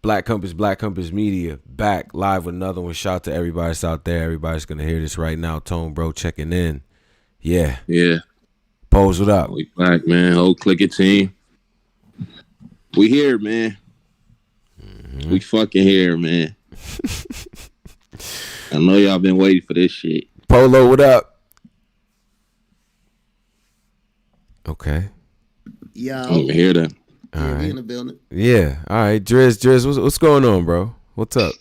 Black Compass Media, back live with another one. Shout out to everybody that's out there. Everybody's gonna hear this right now. Tone Bro checking in. Yeah. Pose, what up? We back, man. Whole clicker team. We here, man. Mm-hmm. We fucking here, man. I know y'all been waiting for this shit. Polo, what up? Okay. Yo. I don't hear that. All right. In the building. Yeah. All right. Driz, what's going on, bro? What's up?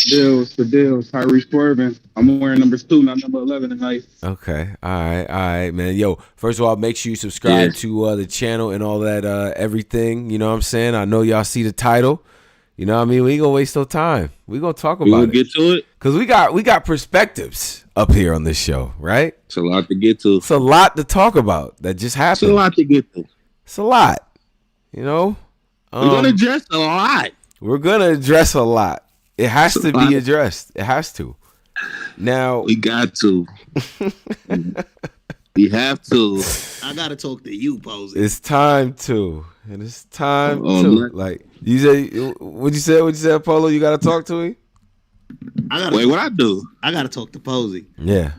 Deals for deals. Tyree swerving. I'm wearing number 2, not number 11 tonight. Okay. All right, man. Yo, first of all, make sure you subscribe to the channel and all that everything. You know what I'm saying? I know y'all see the title. You know what I mean? We ain't gonna waste no time. We gonna talk about it. We gonna get to it? Cause we got perspectives up here on this show, right? It's a lot to get to. It's a lot to talk about that just happened. It's a lot to get to. It's a lot. You know? We're gonna address a lot. We're gonna address a lot. It has to be addressed. It has to. Now we got to. We have to. I gotta talk to you, Posey. It's time to. And it's time to. Like you say, what you said, Polo? You gotta talk to him. Wait, what I do? I gotta talk to Posey. Yeah.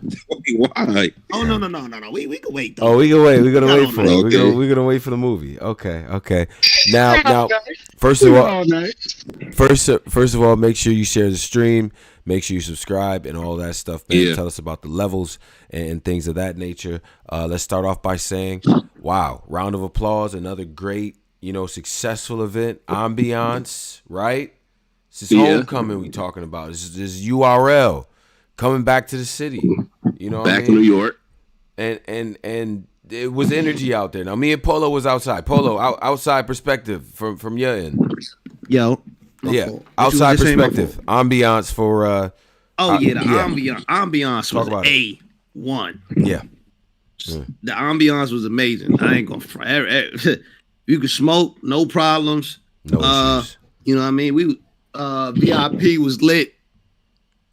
Why? Oh no. We can wait. Though. Oh, we can wait. We're gonna wait for it. Okay. We're gonna wait for the movie. Okay. Now, first of all, make sure you share the stream. Make sure you subscribe and all that stuff, man. Yeah. Tell us about the levels and things of that nature. Let's start off by saying, wow, round of applause. Another great, successful event. Ambiance, right? This is homecoming we talking about. This is URL coming back to the city. Back in New York. And it was energy out there. Now me and Polo was outside. Polo, outside perspective from your end. Yo. Yeah. Outside perspective. Ambiance for ambiance was A1. Yeah. The ambiance was amazing. I ain't gonna front. You could smoke, no problems. No issues. You know what I mean? We VIP was lit,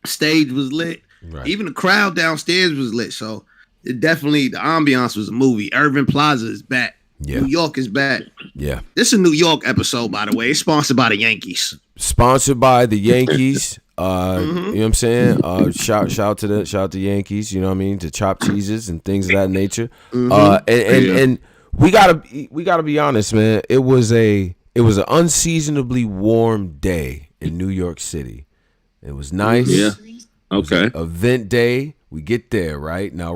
stage was lit, right. Even the crowd downstairs was lit. So it definitely, the ambiance was a movie. Irving Plaza is back. Yeah. New York is back. Yeah. This is a New York episode, by the way. It's sponsored by the Yankees. Sponsored by the Yankees. You know what I'm saying? Shout out to Yankees, you know what I mean? To chopped cheeses and things of that nature. And we gotta be honest, man. It was an unseasonably warm day in New York City. It was nice. Yeah. Okay. Event day. We get there, right? Now,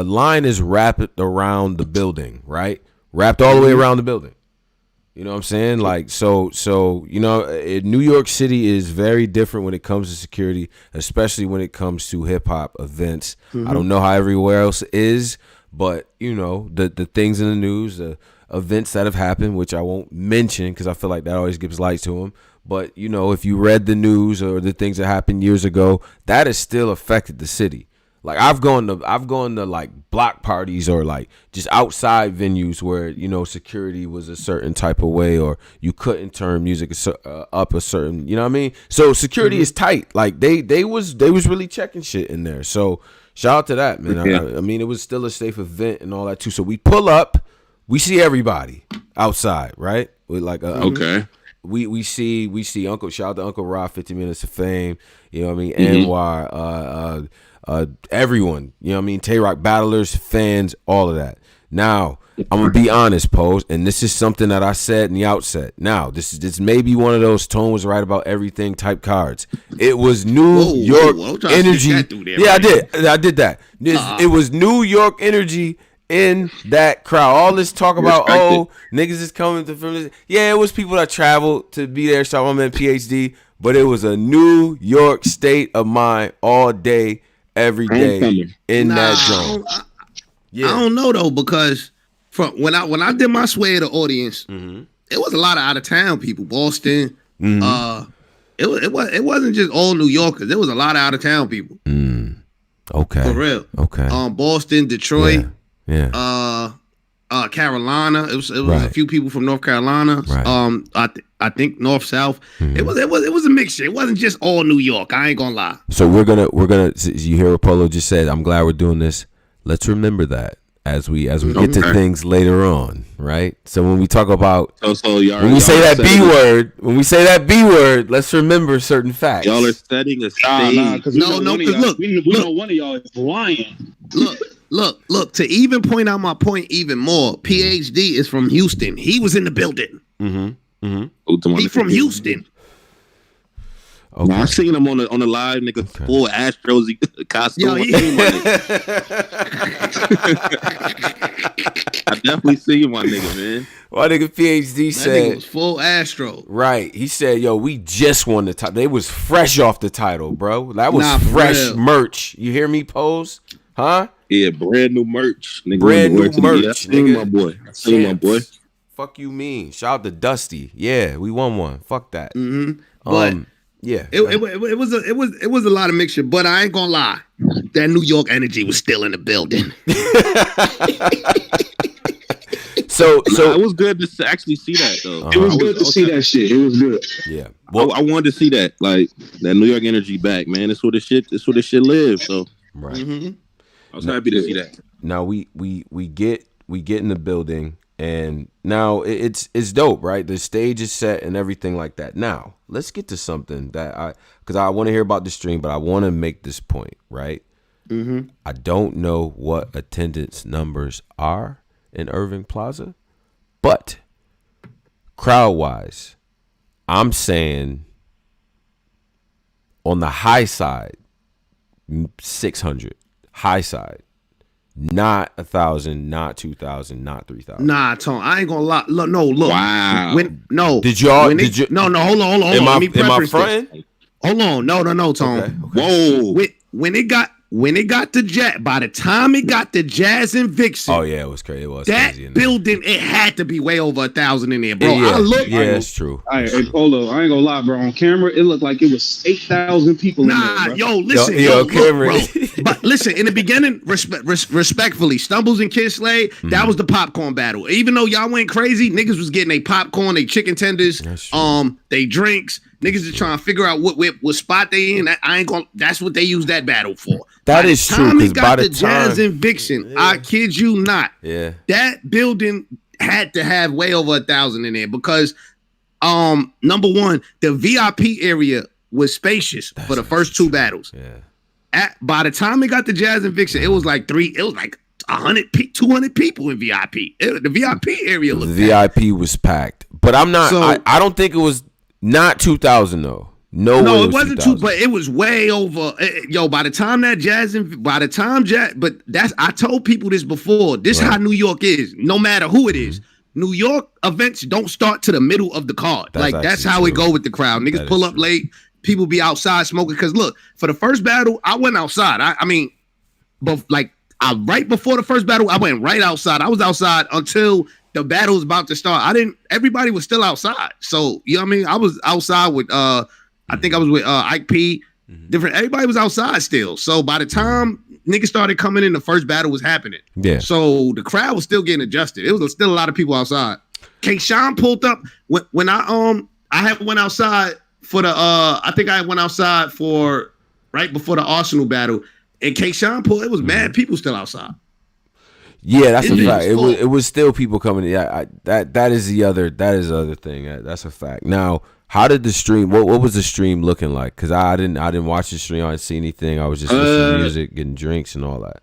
line is wrapped around the building, right? Wrapped all the way around the building. You know what I'm saying? Like, so New York City is very different when it comes to security, especially when it comes to hip-hop events. I don't know how everywhere else is, but, the things in the news, the events that have happened, which I won't mention because I feel like that always gives light to them. But, if you read the news or the things that happened years ago, that has still affected the city. Like I've gone to like block parties or like just outside venues where, security was a certain type of way or you couldn't turn music up a certain, you know what I mean? So security is tight. Like they was really checking shit in there. So shout out to that, man. Yeah. I mean, it was still a safe event and all that too. So we pull up, we see everybody outside, right? With like okay. We see Uncle, shout out to Uncle Rob, 50 Minutes of Fame, you know what I mean? Anwar, everyone, you know what I mean? Tay-Rock battlers, fans, all of that. Now, I'm gonna be honest, Pose, and this is something that I said in the outset. Now, this may be one of those Tone was right about everything type cards. It was New York energy. Yeah, I did that. It was New York energy in that crowd. All this talk about niggas is coming from this. Yeah, it was people that traveled to be there. So I'm in PhD, but it was a New York state of mind all day, every day in that zone. I don't know though, because from when I did my sway of the audience, it was a lot of out of town people. Boston, it wasn't just all New Yorkers. There was a lot of out of town people. Okay, for real. Okay, Boston, Detroit. Yeah. Carolina. It was a few people from North Carolina. Right. I think North South. It was a mixture. It wasn't just all New York. I ain't gonna lie. So we're gonna. You hear what Polo just said. I'm glad we're doing this. Let's remember that as we get to things later on, right? So when we talk about when we say that B word, let's remember certain facts. Y'all are setting a stage. Because we know one of y'all is lying. Look. To even point out my point even more, PhD is from Houston. He was in the building. He from Houston. Okay. Nah, I seen him on the live, nigga, full Astros costume. Yo, I definitely see my nigga, man. My nigga PhD said nigga was full Astro. Right. He said, yo, we just won the title. They was fresh off the title, bro. That was fresh merch. You hear me, Pose? Huh? Yeah, brand new merch. Nigga, brand new merch, nigga. I seen my boy. Fuck you mean? Shout out to Dusty. Yeah, we won one. Fuck that. But yeah, it was a lot of mixture, but I ain't gonna lie, that New York energy was still in the building. So it was good to actually see that though. It was good to see that shit. It was good. Yeah, well, I wanted to see that, like that New York energy back, man. It's where the shit lives. So right, I was happy to see that. Now we get in the building. And now it's dope, right? The stage is set and everything like that. Now, let's get to something that because I want to hear about the stream, but I want to make this point, right? I don't know what attendance numbers are in Irving Plaza, but crowd-wise, I'm saying on the high side, 600, high side. Not 1,000, not 2,000, not 3,000. Nah, Tone, I ain't gonna lie. Look, no, look. Wow. Did you? No, hold on. Am I fronting? Hold on, no, Tone. Okay. Whoa. When it got to Jazz, by the time it got to Jazz and Vixxen, oh yeah, it was crazy. It was that crazy building. It had to be way over 1,000 in there, bro. Yeah, I looked. Yeah, it's true. Hey, Polo, I ain't gonna lie, bro. On camera, it looked like it was 8,000 people in there, bro. Yo, listen, yo, camera. But listen, in the beginning, respectfully, Stumbles and Kyd Slade, that was the popcorn battle. Even though y'all went crazy, niggas was getting they popcorn, they chicken tenders, they drinks. Niggas is trying to figure out what spot they in. That's what they use that battle for. That is true. Because by the time Jazz and Vixxen, I kid you not, that building had to have way over 1,000 in there because, number one, the VIP area was spacious for the first two battles. Yeah. By the time it got to Jazz and Vixxen, it was like 100, 200 people in VIP. The VIP area looked. The VIP was packed, but I'm not. I don't think it was not 2,000 though. No, it wasn't 2,000, but it was way over. Yo, by the time but that's I told people this before. This is how New York is. No matter who it is, New York events don't start to the middle of the card. That's how it go with the crowd. Niggas pull up late. People be outside smoking. Cause look, for the first battle, I went outside. Right before the first battle, I went right outside. I was outside until the battle was about to start. Everybody was still outside. So, you know what I mean? I was outside with, I think I was with Ike P. Everybody was outside still. So by the time niggas started coming in, the first battle was happening. Yeah. So the crowd was still getting adjusted. It was still a lot of people outside. K-Shine pulled up when I had went outside for the, I think I went outside for right before the Arsonal battle. And K-Shine pulled, it was mad people still outside. Yeah, that's a fact. It was still people coming. Yeah, that is the other thing. That's a fact. Now, how did the stream? What was the stream looking like? Because I didn't watch the stream. I didn't see anything. I was just listening to music, getting drinks, and all that.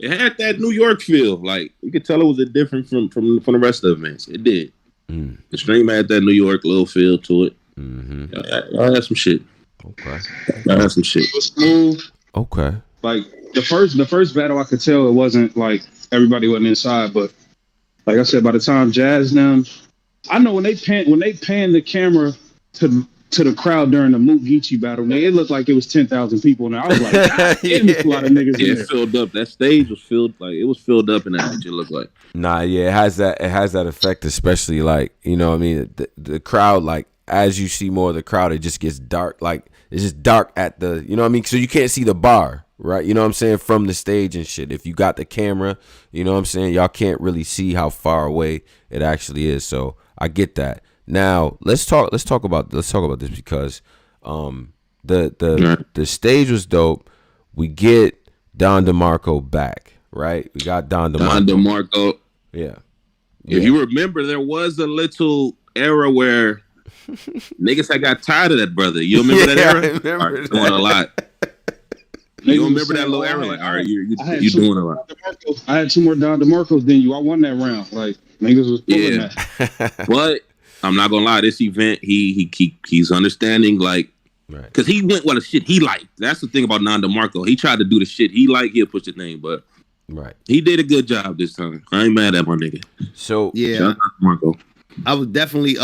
It had that New York feel. Like you could tell it was different from the rest of the events. It did. The stream had that New York little feel to it. I had some shit. Okay. I had some shit. It was smooth. Okay. Like the first battle, I could tell it wasn't like everybody wasn't inside, but like I said, by the time Jazz them, I know when they pan the camera to the crowd during the Mook Geechi battle, man, it looked like it was 10,000 people, and I was like, a lot of niggas in there. It filled up. That stage was filled, like it was filled up in that. It looked like. Nah, yeah, it has that effect, especially like you know what I mean the crowd, like as you see more of the crowd, it just gets dark, like it's just dark at the, you know what I mean, so you can't see the bar. Right, you know what I'm saying, from the stage and shit. If you got the camera, you know what I'm saying, y'all can't really see how far away it actually is. So I get that. Now let's talk about this because the stage was dope. We get Don DeMarco back, right? We got Don Don DeMarco. DeMarco. Yeah. If you remember, there was a little era where niggas had got tired of that brother. You remember that era? I remember that. Doing a lot. You remember that little era? Like, all right, you doing a lot. I had 2 more Don DeMarcos than you. I won that round. Like, niggas was pulling that. But I'm not gonna lie, this event, he's understanding, like, because he went with the shit he liked. That's the thing about Don DeMarco. He tried to do the shit he liked. He'll push the thing, but he did a good job this time. I ain't mad at my nigga. So yeah, DeMarco. I was definitely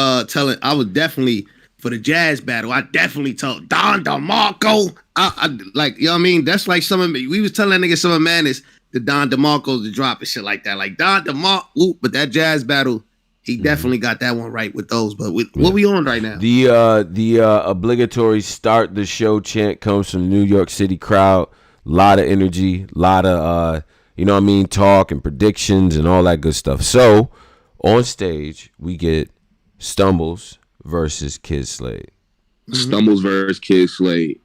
for the jazz battle. I definitely told Don DeMarco. I like, you know what I mean? That's like we was telling that nigga Summer Madness the Don DeMarcos to drop and shit like that. Like Don DeMarco, but that jazz battle, he definitely got that one right with those. But what we on right now? The obligatory start the show chant comes from the New York City crowd. A lot of energy, a lot of you know what I mean, talk and predictions and all that good stuff. So on stage we get Stumbles versus Kyd Slade. Stumbles versus Kyd Slade.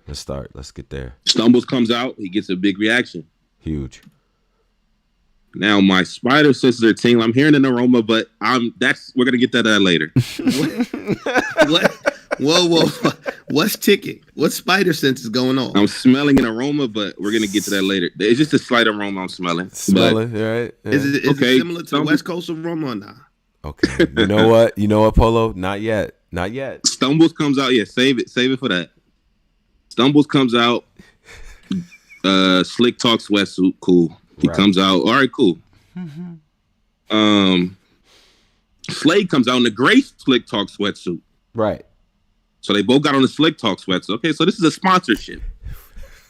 Let's start. Let's get there. Stumbles comes out. He gets a big reaction. Huge. Now my spider senses are tingling. I'm hearing an aroma, but we're gonna get that later. What? Whoa! What's ticking? What spider sense is going on? I'm smelling an aroma, but we're gonna get to that later. It's just a slight aroma I'm smelling. Right? Yeah. Is it similar to the West Coast aroma or not? Okay. You know what, Polo? Not yet. Stumbles comes out. Yeah, save it for that. Stumbles comes out. Slick talk sweatsuit. Cool. He comes out. All right, cool. Slade comes out in the gray Slick talk sweatsuit. Right. So they both got on the Slick talk sweatsuit. Okay, so this is a sponsorship.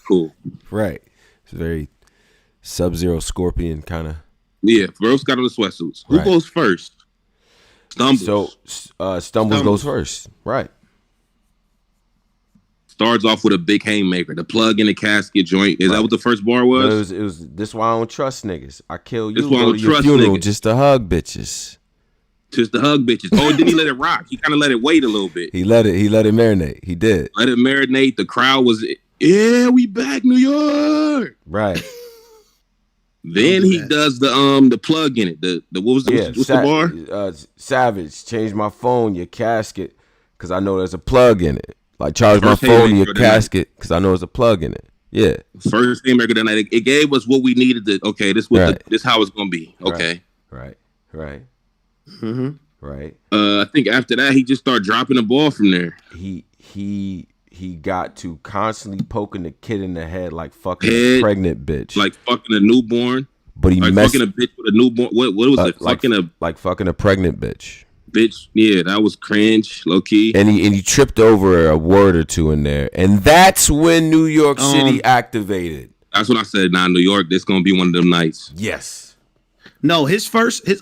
Cool. Right. It's very Sub-Zero Scorpion kind of. Yeah, girls got on the sweatsuits. Who goes first? Stumbles. So Stumbles goes first. Right. Starts off with a big haymaker, the plug in the casket joint. Is that what the first bar was? It was this why I don't trust niggas. I kill you. This why I don't trust funeral niggas. Just to hug bitches. Just to hug bitches. Oh, didn't he let it rock? He kind of let it wait a little bit. He let it marinate. He did. Let it marinate. The crowd was, yeah, we back, New York. Right. Then he does the plug in it. The what's the bar? Savage, change my phone, your casket, because I know there's a plug in it. Like charge my phone, your casket, because I know there's a plug in it. Yeah. First haymaker that night. It gave us what we needed to. Okay, this how it's gonna be. Okay. Right. Mm-hmm. Right. I think after that he just started dropping the ball from there. He got to constantly poking the kid in the head like fucking a pregnant bitch. Like fucking a newborn. But he like fucking a bitch with a newborn. What was it? Fucking a pregnant bitch. Bitch, yeah, that was cringe, low key. And he tripped over a word or two in there. And that's when New York City activated. That's when I said, nah, New York, this gonna be one of them nights. Yes. No, his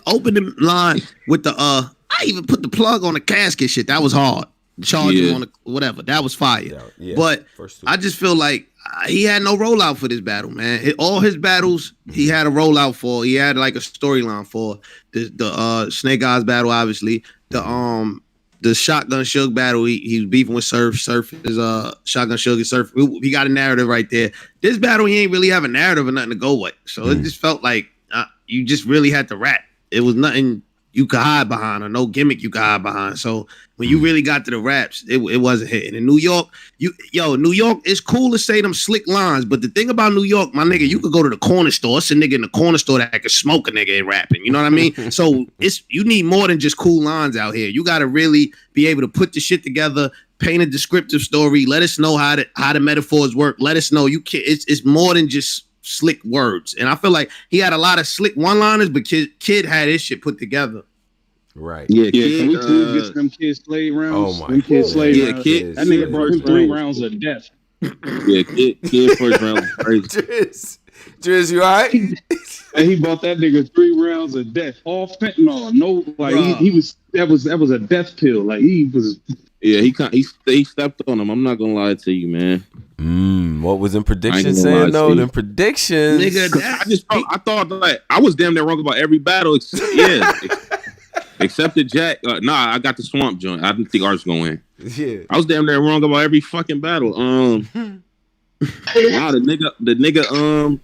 opening line with the I even put the plug on the casket shit. That was hard. Charging on the whatever. That was fire. Yeah. But I just feel like he had no rollout for this battle, man. All his battles he had a rollout for. He had like a storyline for the Snake Eyes battle, obviously. The Shotgun Suge battle, he was beefing with Surf. Surf is Shotgun Suge and Surf. He got a narrative right there. This battle, he ain't really have a narrative or nothing to go with. So it just felt like you just really had to rap. It was nothing you could hide behind or no gimmick you could hide behind. So when you really got to the raps, it wasn't hitting. In New York, New York, it's cool to say them slick lines, but the thing about New York, my nigga, you could go to the corner store. It's a nigga in the corner store that could smoke a nigga and rapping. You know what I mean? So you need more than just cool lines out here. You got to really be able to put the shit together, paint a descriptive story, let us know how the metaphors work. Let us know it's more than just slick words. And I feel like he had a lot of slick one-liners, but Kyd had his shit put together. Right. Yeah. Can we please get them Kyd Slade rounds? Oh my. Them Kyd Slade rounds. Kyd. That nigga brought him 3 rounds of death. Yeah, Kyd first round was crazy. Driz, you alright? And he bought that nigga 3 rounds of death. All fentanyl. No, like he was. That was a death pill. Like he was. Yeah, he stepped on him. I'm not gonna lie to you, man. What was in predictions saying though? Them predictions. Nigga, I thought like I was damn near wrong about every battle. Except the Jack. I got the swamp joint. I didn't think ours was gonna win. Yeah. I was damn near wrong about every fucking battle. Wow, the nigga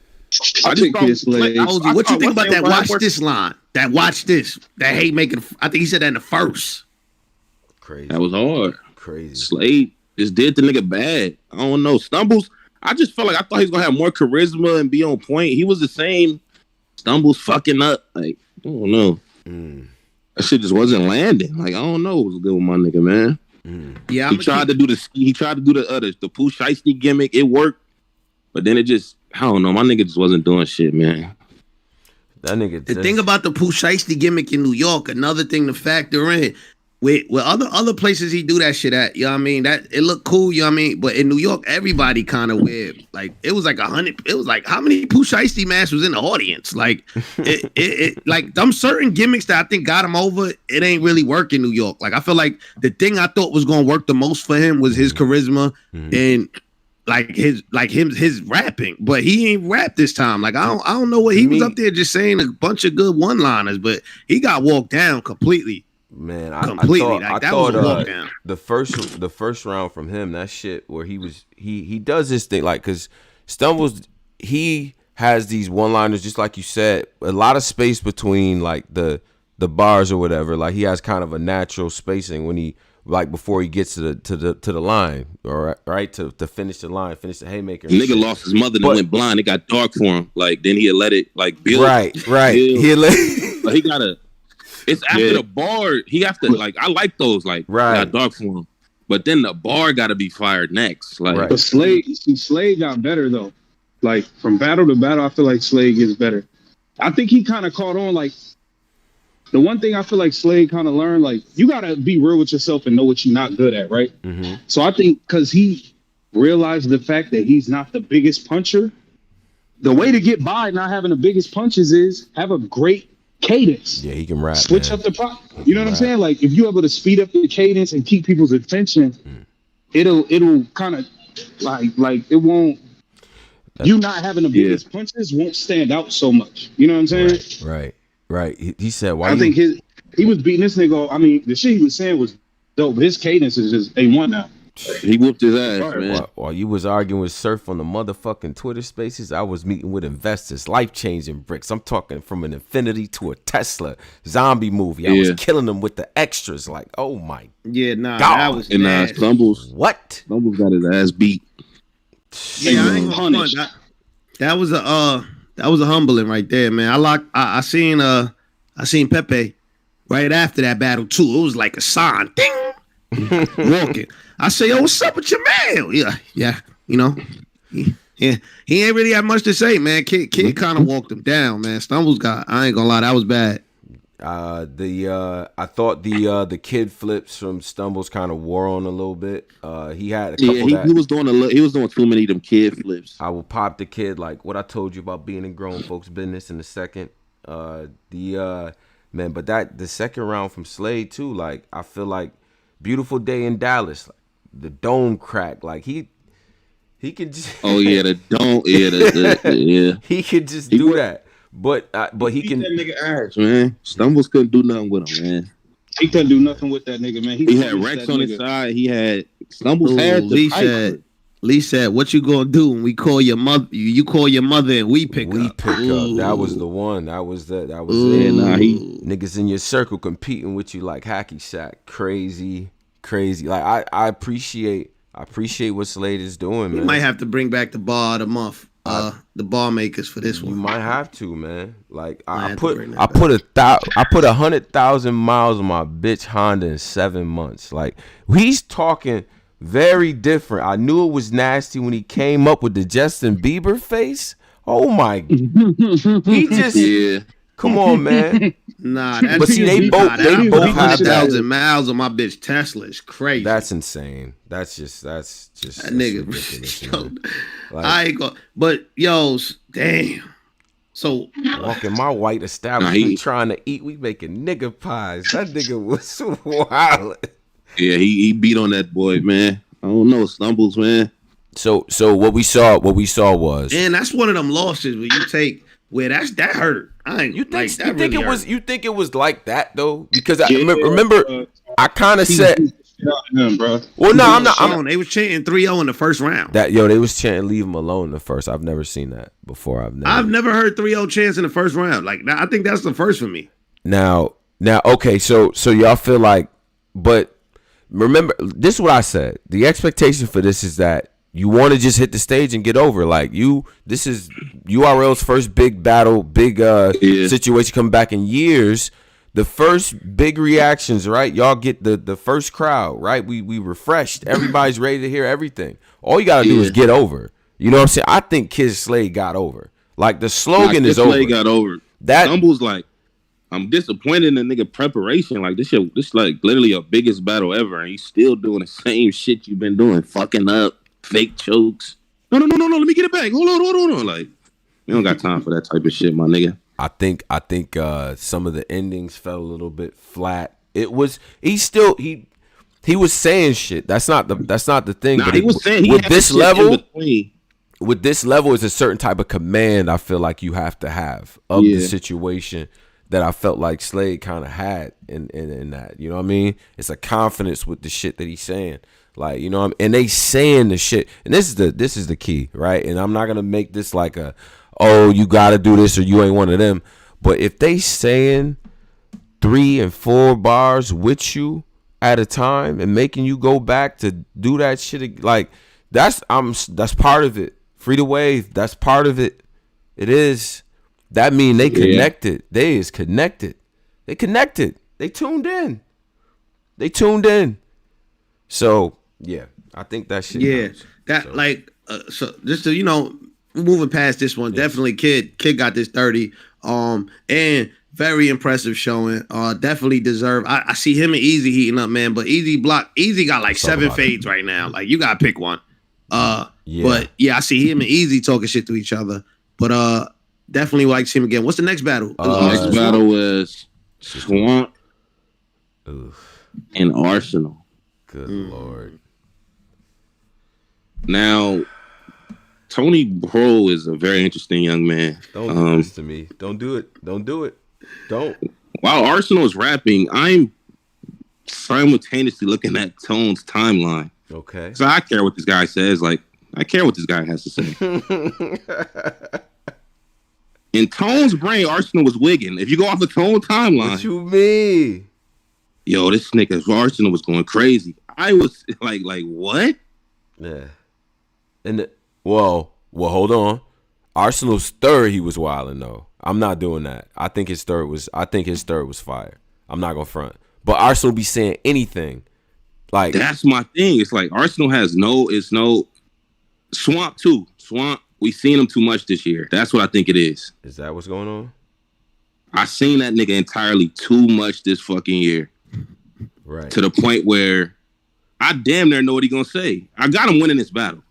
I think Kyd Slade. What you think about that? Watch this line. That watch this. That hate making. I think he said that in the first. Crazy. That was hard. Crazy. Slade just did the nigga bad. I don't know. Stumbles. I just felt like I thought he was gonna have more charisma and be on point. He was the same. Stumbles fucking up. Like, I don't know. That shit just wasn't landing. Like, I don't know what was good with my nigga, man. Yeah, he tried to do the Pooh Shiesty gimmick. It worked, but then it just, I don't know. My nigga just wasn't doing shit, man. That nigga. The thing about the Pooh Shiesty gimmick in New York, another thing to factor in. With other places he do that shit at, you know what I mean? That it looked cool, you know what I mean? But in New York, everybody kind of weird. Like it was like 100. It was like how many Pooh Shiesty masks was in the audience? Like it like them certain gimmicks that I think got him over. It ain't really work in New York. Like I feel like the thing I thought was gonna work the most for him was his charisma and his rapping. But he ain't rap this time. Like I don't know what he was up there just saying a bunch of good one-liners, but he got walked down completely. Man, completely. I thought the first round from him, that shit where he does this thing like because Stumbles he has these one-liners just like you said, a lot of space between like the bars or whatever. Like he has kind of a natural spacing when he like before he gets to the line, all right, to finish the line, finish the haymaker. Nigga lost his mother and went blind. It got dark for him. Like then he had let it like build. Right. Build. But he gotta. It's after the bar. He have to like. I like those like got dark for him, but then the bar got to be fired next. Like, but Slade got better though. Like from battle to battle, I feel like Slade gets better. I think he kind of caught on. Like the one thing I feel like Slade kind of learned, like you gotta be real with yourself and know what you're not good at, right? So I think because he realized the fact that he's not the biggest puncher, the way to get by not having the biggest punches is have a great cadence. Yeah, he can rap. Switch up the pop. You know what I'm saying? Like if you're able to speed up the cadence and keep people's attention, it'll kind of like it won't. You not having the biggest punches won't stand out so much. You know what I'm saying? Right. He said, "Why?" I think he was beating this nigga. I mean, the shit he was saying was dope. His cadence is just A1 now. He whooped his ass, man. While you was arguing with Surf on the motherfucking Twitter Spaces, I was meeting with investors, life-changing bricks. I'm talking from an Infinity to a Tesla zombie movie. I was killing them with the extras. Like, oh my God. That was nasty. Stumbles. What? Stumbles got his ass beat. Yeah, I ain't gonna front. That was a humbling right there, man. I seen Pepe right after that battle too. It was like a sign. Ding. Walking. I say, yo, what's up with your man? Yeah, you know, he ain't really had much to say, man. Kid kind of walked him down, man. Stumbles I ain't gonna lie, that was bad. I thought the kid flips from Stumbles kind of wore on a little bit. He had a couple. Yeah, he was doing too many of them kid flips. I will pop the kid like what I told you about being in grown folks' business in a second. Man, but the second round from Slade too. Like I feel like beautiful day in Dallas. Like, the dome crack, like he could just. Oh yeah, the dome. Yeah, he could just do that, but he can. That nigga ass, man. Stumbles couldn't do nothing with him, man. He couldn't do nothing with that nigga, man. He had Rex on his side. He had Stumbles had the pipe. Lee said, "What you gonna do when we call your mother? You call your mother and we pick up." That was the one. That was it. Niggas in your circle competing with you like hacky sack. Crazy. Like I appreciate what Slade is doing, man. You might have to bring back the bar of the month, the bar makers for this one. You might have to, man. Like I put 100,000 miles on my bitch Honda in 7 months. Like he's talking very different. I knew it was nasty when he came up with the Justin Bieber face. Oh my! He just come on, man. Nah, but see, they both have 100,000 miles on my bitch Tesla. It's crazy. That's insane. That's just that nigga. Like, I ain't gonna. But damn. So walking my white establishment trying to eat. We making nigga pies. That nigga was wild. Yeah, he beat on that boy, man. I don't know, Stumbles, man. So what we saw was, and that's one of them losses where you take where that hurt. You think it was like that though? Because I remember I kind of said Him, bro. Well, no, I'm not. They was chanting 3-0 in the first round. They was chanting "Leave him alone" in the first. I've never seen that before. I've never heard 3-0 chants in the first round. Like, I think that's the first for me. Now, okay, so y'all feel like, but remember, this is what I said. The expectation for this is that you want to just hit the stage and get over. Like this is URL's first big battle, situation coming back in years. The first big reactions, right? Y'all get the first crowd, right? We refreshed. Everybody's ready to hear everything. All you gotta do is get over. You know what I'm saying? I think Kyd Slade got over. Like the slogan is over. Kyd Slade got over. That Humble's like, I'm disappointed in the nigga preparation. Like this like literally your biggest battle ever, and he's still doing the same shit you've been doing, fucking up, fake chokes. No. Let me get it back. Hold on. Like, we don't got time for that type of shit, my nigga. I think some of the endings felt a little bit flat. He was saying shit. That's not the thing. Nah, but he was saying with this level, it's a certain type of command I feel like you have to have of the situation that I felt like Slade kind of had in that. You know what I mean? It's a confidence with the shit that he's saying. Like, you know what I mean? And they saying the shit. And this is the key, right? And I'm not gonna make this like oh, you gotta do this or you ain't one of them. But if they saying 3 and 4 bars with you at a time and making you go back to do that shit, like that's part of it. Free to wave, that's part of it. It is. That mean they connected. They is connected. They connected. They tuned in. So yeah, I think that shit. Yeah, so just to moving past this one, definitely Kyd got this 30. And very impressive showing. Definitely deserve. I see him and Easy heating up, man. But Easy got like 7 fades right now. Like you gotta pick one. But yeah, I see him and Easy talking shit to each other. But definitely like to see him again. What's the next battle? Next battle was Swamp and Arsonal. Good Lord. Now, Tony Bro is a very interesting young man. Don't do this to me. Don't do it. Don't. While Arsonal is rapping, I'm simultaneously looking at Tone's timeline. Okay. So I care what this guy says. Like, I care what this guy has to say. In Tone's brain, Arsonal was wigging. If you go off the Tone timeline. What you mean? Yo, this nigga Arsonal was going crazy. I was like, what? Yeah. And well, hold on. Arsenal's third, he was wilding though. I'm not doing that. I think his third was fire. I'm not gonna front. But Arsonal be saying anything. Like that's my thing. It's like Arsonal has no Swamp too. Swamp, we seen him too much this year. That's what I think it is. Is that what's going on? I seen that nigga entirely too much this fucking year. Right. To the point where I damn near know what he gonna say. I got him winning this battle.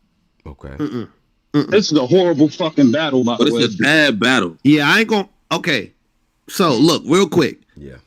Okay. This is a horrible fucking battle, by the way. But it's a bad battle. Yeah, I ain't gonna. Okay. So look, real quick. Yeah.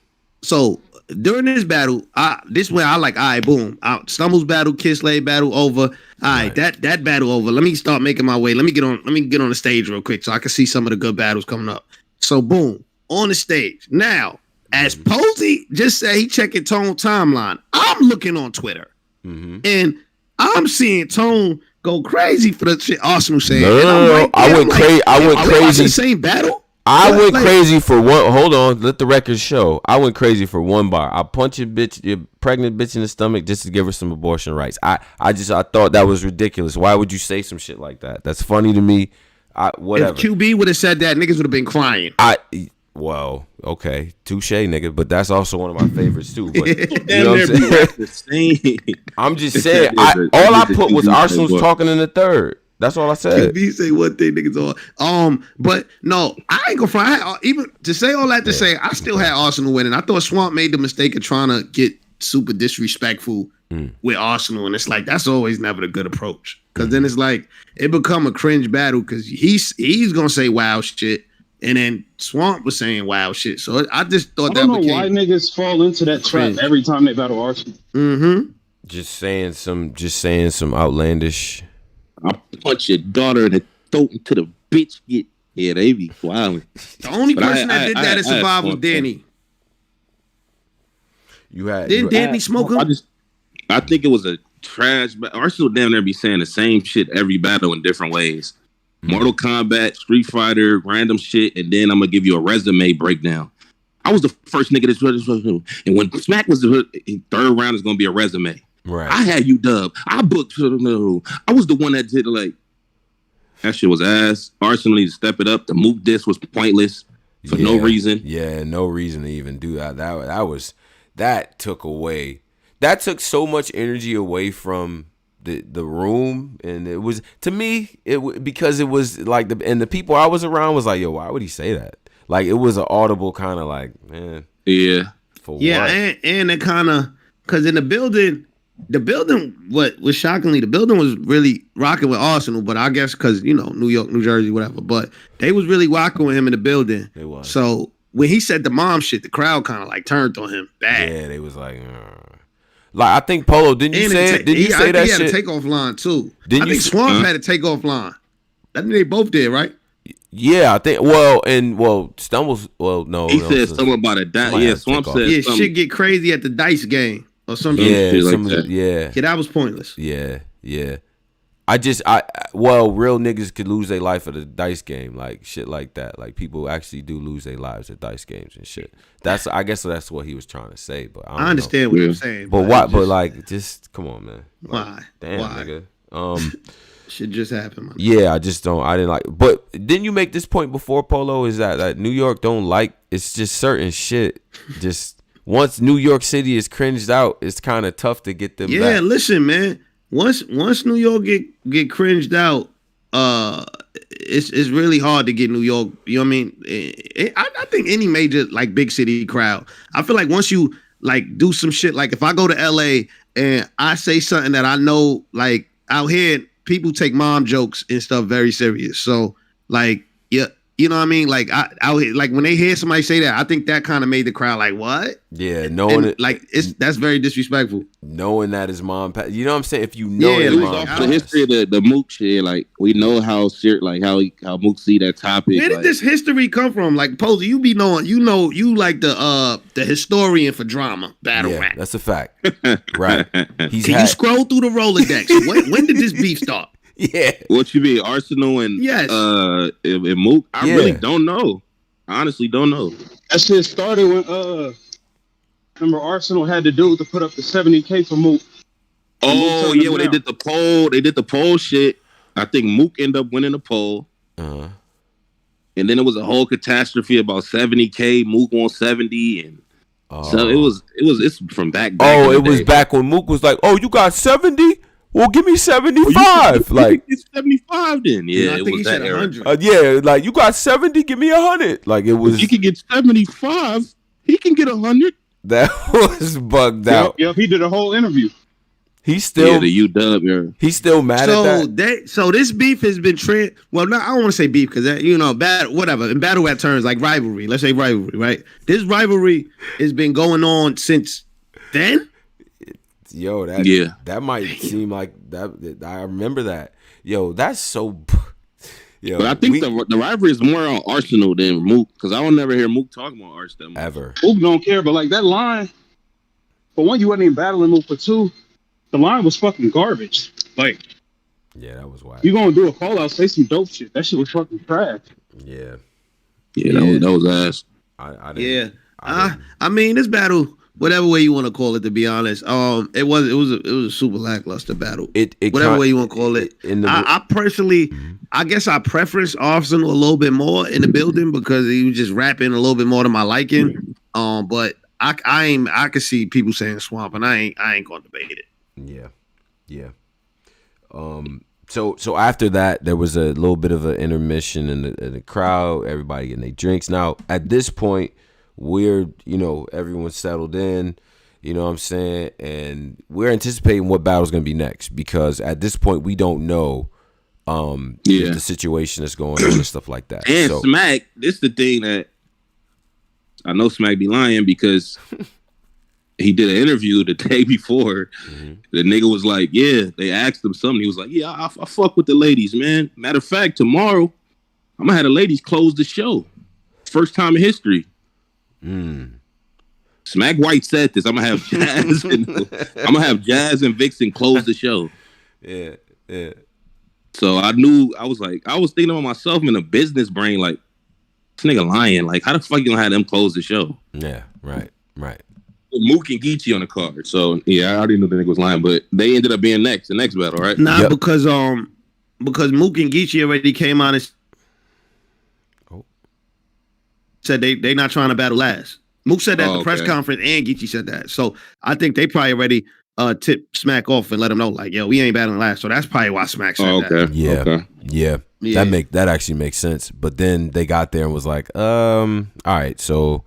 So during this battle, this way I like, all right, boom. Stumbles battle, Kyd Slade battle over. All right, that battle over. Let me start making my way. Let me get on the stage real quick so I can see some of the good battles coming up. So boom, on the stage. Now, as Posey just said he checking Tone timeline, I'm looking on Twitter. And I'm seeing Tone go crazy for the shit Arsonal saying. No. I went crazy. The same battle? I went crazy for one. Hold on, let the record show. I went crazy for 1 bar. I punch your pregnant bitch in the stomach just to give her some abortion rights. I thought that was ridiculous. Why would you say some shit like that? That's funny to me. Whatever. If QB would have said that, niggas would have been crying. Well, okay, touche, nigga. But that's also one of my favorites too. But you know what I'm saying? I'm just saying. All I put was Arsenal's talking in the third. That's all I said. QB say one thing, niggas on. But no, I ain't gonna front. Even to say all that to say, I still had Arsonal winning. I thought Swamp made the mistake of trying to get super disrespectful with Arsonal, and it's like that's always never a good approach. Because then it's like it become a cringe battle because he's gonna say wild shit. And then Swamp was saying wild shit. So I just thought that became... I don't know why niggas fall into that trap every time they battle Arsonal. Just saying some outlandish... I'll punch your daughter in the throat until the bitch get... Yeah, they be wilding. The only person that did that in Survival was Danny. You had... Didn't Danny smoke him? I think it was a trash. Arsenal damn near be saying the same shit every battle in different ways. Mortal Kombat, Street Fighter, random shit, and then I'm gonna give you a resume breakdown. I was the first nigga that's and when Smack was the third round is gonna be a resume. Right. I had you dubbed. I booked. I was the one that did like that shit was ass. Arsenal need to step it up. The Mook diss was pointless for no reason. Yeah, no reason to even do that. That took so much energy away from the room, and it was to me because it was like the people I was around was like, yo, why would he say that? Like it was an audible kind of like, man, for what? And it kind of because in the building what was shockingly the building was really rocking with Arsenal, but I guess because New York, New Jersey, whatever, but they was really rocking with him in the building. It was. So when he said the mom shit, the crowd kind of like turned on him bad. Yeah, they was like. Like I think Polo, didn't you say that he shit? He had a takeoff line too. I think Swamp had a takeoff line. I think they both did, right? Yeah, I think. Stumbles. Well, no. He said something about a dice. Yeah, Swamp said. Yeah, shit get crazy at the dice game or something. Yeah, Yeah, that was pointless. Yeah. Real niggas could lose their life at a dice game, like shit like that. Like people actually do lose their lives at dice games and shit. I guess that's what he was trying to say. But I understand what you're saying. But why? But like, just come on, man. Like, why? Damn, nigga. Shit just happened. Man. Yeah, I didn't like. But didn't you make this point before, Polo? Is that New York don't like? It's just certain shit. Just once New York City is cringed out, it's kind of tough to get them. Yeah, back. Listen, man. Once New York get cringed out, it's really hard to get New York. You know what I mean? I think any major like big city crowd. I feel like once you like do some shit, like if I go to LA and I say something that I know, like out here people take mom jokes and stuff very serious. So like, yeah. You know what I mean? Like out here, like when they hear somebody say that, I think that kind of made the crowd like, what? Yeah, knowing it, like that's very disrespectful. Knowing that his mom passed, you know what I'm saying? If you know his mom passed. The history of the Mook shit, like we know how Mook see that topic. Where did this history come from? Like Posey, you be knowing, you like the historian for drama battle rap. That's a fact, right? Can you scroll through the Rolodex? when did this beef start? Yeah. What you mean, Arsenal and and Mook? I really don't know. I honestly don't know. That shit started when remember Arsenal had the dude to put up the 70K for Mook. Oh yeah, when they did the poll, shit. I think Mook ended up winning the poll. Uh-huh. And then it was a whole catastrophe about 70K. Mook won 70 and so it's from back. Oh, it was back when Mook was like, "Oh, you got 70? Well, give me 75." Like it's 75 then. Yeah, I think he said 100. Yeah, like you got 70, give me 100. Like it was. If he can get 75, he can get 100. That was bugged out. Yep, he did a whole interview. He's still the UW. He's still mad at that. So this beef has been well, no, I don't want to say beef because whatever. In battle rap terms, like rivalry. Let's say rivalry, right? This rivalry has been going on since then. Yo, that might seem like that. I remember that. Yo, that's so. Yo, but I think the rivalry is more on Arsenal than Mook because I don't never hear Mook talking about Arsenal ever. Mook don't care, but like that line. For one, you wasn't even battling Mook. For two, the line was fucking garbage. Like, yeah, that was wild. You gonna do a call out, say some dope shit? That shit was fucking trash. Yeah. That was ass. I mean, this battle. Whatever way you want to call it, to be honest, it was a super lackluster battle. Whatever way you want to call it. I personally, I guess I preference Arsonal a little bit more in the building because he was just rapping a little bit more to my liking. But I could see people saying Swamp, and I ain't gonna debate it. Yeah. So after that, there was a little bit of an intermission in the crowd. Everybody getting their drinks. Now at this point, we're, everyone's settled in, you know what I'm saying? And we're anticipating what battle's going to be next because at this point, we don't know the situation that's going on and stuff like that. And Smack, this is the thing that I know Smack be lying because he did an interview the day before. Mm-hmm. The nigga was like, yeah, they asked him something. He was like, yeah, I fuck with the ladies, man. Matter of fact, tomorrow, I'm going to have the ladies close the show. First time in history. Smack White said this. I'm gonna have Jazz and Vixxen close the show. Yeah. So I was thinking about myself in a business brain, like, this nigga lying. Like, how the fuck you gonna have them close the show? Yeah, right. Mook and Geechi on the card. So yeah, I already knew the nigga was lying, but they ended up being the next battle, right? Nah, because Mook and Geechi already came on and said they not trying to battle last. Mook said that at the press conference, and Geechi said that. So I think they probably already tipped Smack off and let him know, like, yo, we ain't battling last. So that's probably why Smack said that. Yeah. That actually makes sense. But then they got there and was like, all right, so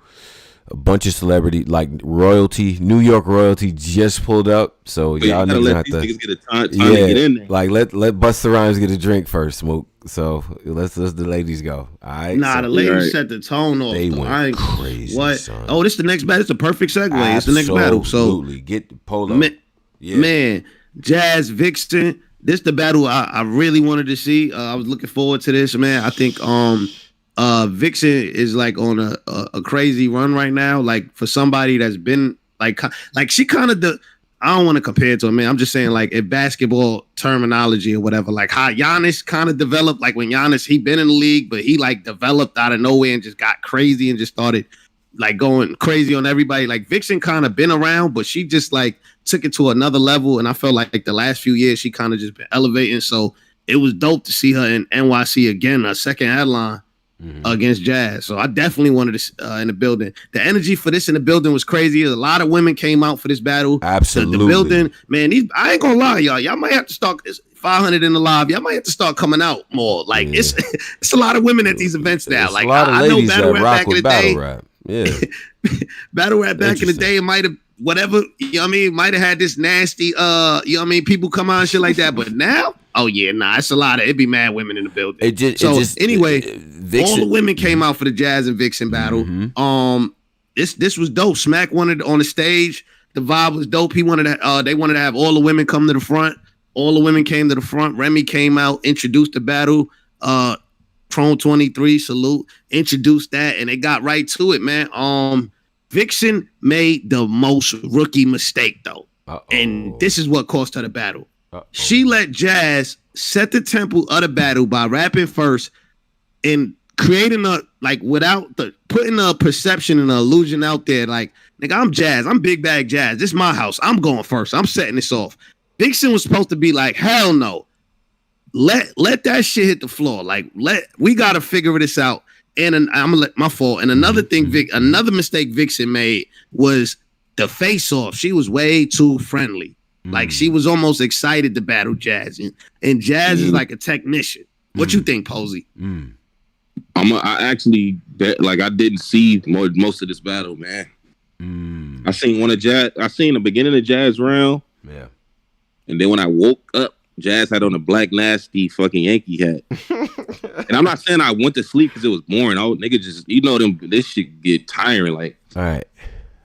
a bunch of celebrity, like royalty, New York royalty just pulled up. So y'all niggas have to get a time to get in there. Like let Busta Rhymes get a drink first, Mook. So let's the ladies go. All right. Nah, so, the ladies set the tone off. They went crazy. What? Son. Oh, this is the next battle. It's the perfect segue. Absolutely. It's the next battle. So Absolutely. Get the polo. Man, Jazz, Vixxen. This the battle I really wanted to see. I was looking forward to this, man. I think Vixxen is like on a crazy run right now. Like for somebody that's been like she kind of I don't want to compare it to him, man. I'm just saying, like, in basketball terminology or whatever, like how Giannis kind of developed, like when Giannis, he been in the league, but he like developed out of nowhere and just got crazy and just started like going crazy on everybody. Like Vixxen kind of been around, but she just like took it to another level. And I felt like the last few years, she kind of just been elevating. So it was dope to see her in NYC again, a second headline. Against Jazz. So I definitely wanted this in the building. The energy for this in the building was crazy. A lot of women came out for this battle. Absolutely. The building, man, I ain't gonna lie, y'all. Y'all might have to start 500 in the live. Y'all might have to start coming out more. Like it's a lot of women at these events now. It's like a lot of I know ladies battle that rap rock back in with the day. battle rap. Yeah. Battle rap back in the day, it might have whatever, you know what I mean, might have had this nasty you know what I mean, people come on and shit like that. But now, oh yeah, nah, it's a lot of it'd be mad women in the building. Anyway, all the women came out for the Jazz and Vixxen battle. This was dope. Smack wanted on the stage. The vibe was dope. He wanted to, they wanted to have all the women come to the front. All the women came to the front. Remy came out, introduced the battle. Chrome 23, salute, introduced that, and they got right to it, man. Vixxen made the most rookie mistake though. And this is what cost her the battle. She let Jazz set the tempo of the battle by rapping first and creating without putting a perception and an illusion out there. Like, nigga, I'm Jazz. I'm Big Bag Jazz. This is my house. I'm going first. I'm setting this off. Vixxen was supposed to be like, hell no. Let that shit hit the floor. Like, we gotta figure this out. And I'm gonna let my fault. And another thing, another mistake Vixxen made was the face off. She was way too friendly. Like she was almost excited to battle Jazz, and Jazz is like a technician. What you think, Posey? I actually I didn't see most of this battle, man. I seen the beginning of Jazz round. Yeah. And then when I woke up, Jazz had on a black nasty fucking Yankee hat. And I'm not saying I went to sleep because it was boring. Nigga just this shit get tiring. Like, all right.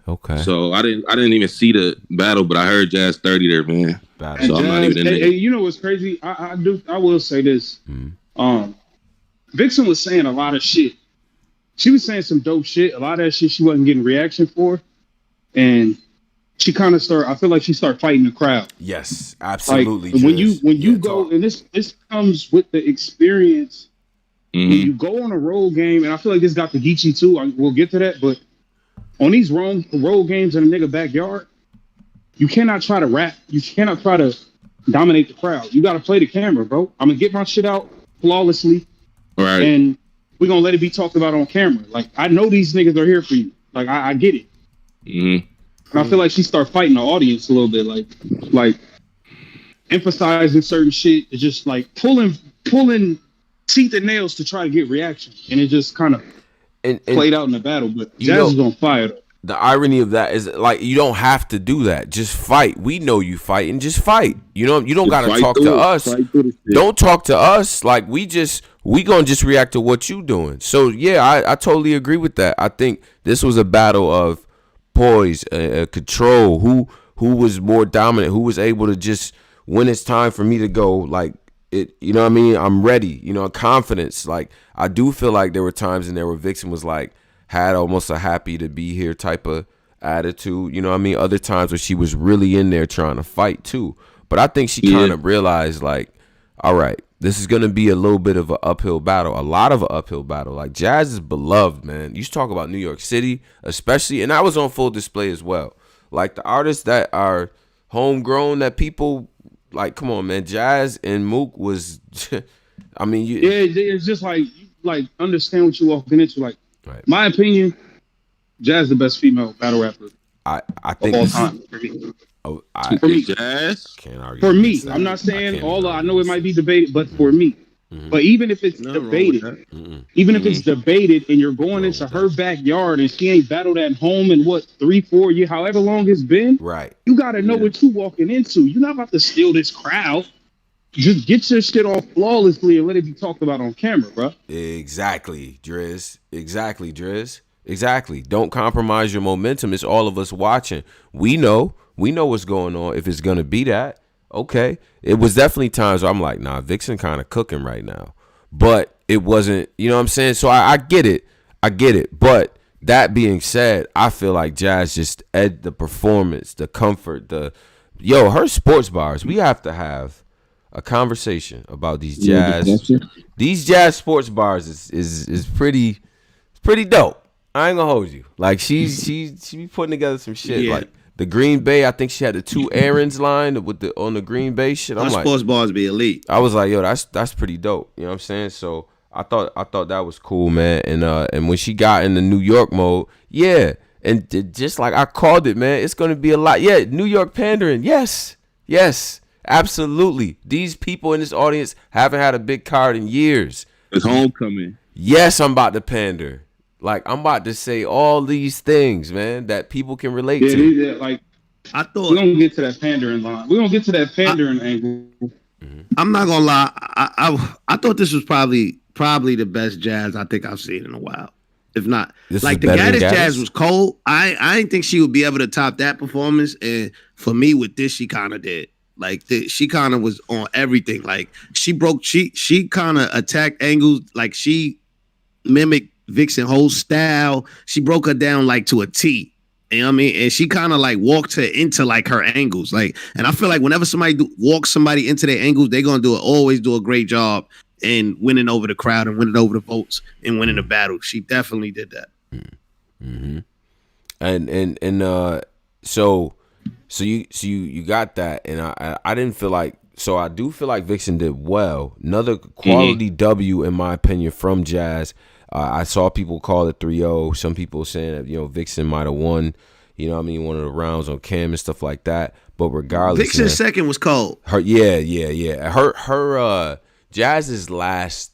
Okay. So I didn't even see the battle, but I heard Jazz 30 there, man. So Jazz, I'm not even in there. You know what's crazy? I will say this. Vixxen was saying a lot of shit. She was saying some dope shit. A lot of that shit she wasn't getting reaction for. And she kind of I feel like she started fighting the crowd. Yes, absolutely. Like, when you go, and this comes with the experience. When you go on a road game, and I feel like this got the Geechi too. We'll get to that, but on these road games in a nigga backyard, you cannot try to rap. You cannot try to dominate the crowd. You got to play the camera, bro. I'm gonna get my shit out flawlessly, right? And we're gonna let it be talked about on camera. Like, I know these niggas are here for you. Like, I get it. And I feel like she started fighting the audience a little bit, like emphasizing certain shit. It's just like pulling teeth and nails to try to get reaction, and it just kind of played out in the battle. But Jazz is on fire though. The irony of that is, like, you don't have to do that. Just fight. We know you fight, and just fight. You don't got to talk to us. Don't talk to us. Like, we gonna just react to what you doing. So yeah, I totally agree with that. I think this was a battle of poise, control. Who was more dominant? Who was able to just, when it's time for me to go, like, it, you know what I mean? I'm ready. Confidence. Like, I do feel like there were times in there where Vixxen was like, had almost a happy to be here type of attitude. You know what I mean? Other times where she was really in there trying to fight too. But I think she kind of realized like, all right, this is going to be a little bit of an uphill battle, a lot of an uphill battle. Like Jazz is beloved, man. You talk about New York City, especially, and I was on Full Display as well. Like the artists that are homegrown, that people like, come on, man. Jazz and Mook was, I mean, it's just like understand what you're walking into. Like, my opinion, Jazz the best female battle rapper. I think of all time for me. For me, Jazz. Can't argue. For me, I'm not saying I know it might be debated, but for me. But even if it's debated, if it's debated and you're going into her backyard and she ain't battled at home in 3-4 years, however long it's been, right? You got to know what you walking into. You're not about to steal this crowd. Just get your shit off flawlessly and let it be talked about on camera, bro. Exactly, Driz. Exactly. Don't compromise your momentum. It's all of us watching. We know what's going on. If it's gonna be that, okay. It was definitely times where I'm like, nah, Vixxen kind of cooking right now, but it wasn't. You know what I'm saying? So I get it. But that being said, I feel like Jazz just the performance, the comfort, her sports bars. We have to have a conversation about these jazz sports bars is pretty dope. I ain't gonna hold you. Like she be putting together some shit. Like the Green Bay, I think she had the 2 Aaron's line on the Green Bay shit. I'm like, sports bars be elite. I was like, yo, that's pretty dope. You know what I'm saying? So I thought that was cool, man. And when she got in the New York mode, and just like I called it, man, it's gonna be a lot. Yeah, New York pandering. Yes, absolutely. These people in this audience haven't had a big card in years. It's homecoming. Yes, I'm about to pander. Like, I'm about to say all these things, man, that people can relate to. Yeah, like, I thought we're gonna get to that pandering line. We're gonna get to that pandering angle. I'm not gonna lie. I thought this was probably the best Jazz I think I've seen in a while. If not, like the Gaddis Jazz was cold. I didn't think she would be able to top that performance. And for me, with this, she kind of did. Like she kind of was on everything. Like she kind of attacked angles. Like she mimicked Vixxen whole style. She broke her down like to a T. You know what I mean? And she kind of like walked her into like her angles. Like, and I feel like whenever somebody walks somebody into their angles, they're gonna always do a great job in winning over the crowd and winning over the votes and winning the battle. She definitely did that. Mm-hmm. And so you got that, and I didn't feel like. So I do feel like Vixxen did well. Another quality W in my opinion from Jazz. I saw people call it 3-0. Some people saying that, Vixxen might have won, one of the rounds on Cam and stuff like that. But regardless, Vixxen's second was cold. Her Jazz's last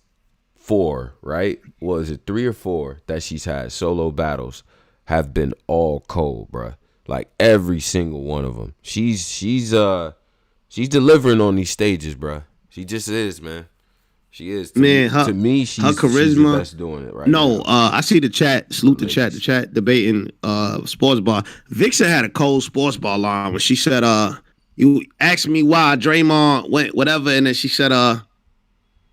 4, right? Was it 3 or 4 that she's had solo battles have been all cold, bruh. Like every single one of them. She's delivering on these stages, bruh. She just is, man. She is. To me, she's her charisma. She's the best doing it right now. I see the chat. Salute the chat. The chat debating sports bar. Vixxen had a cold sports bar line when she said, you asked me why Draymond went whatever, and then she said,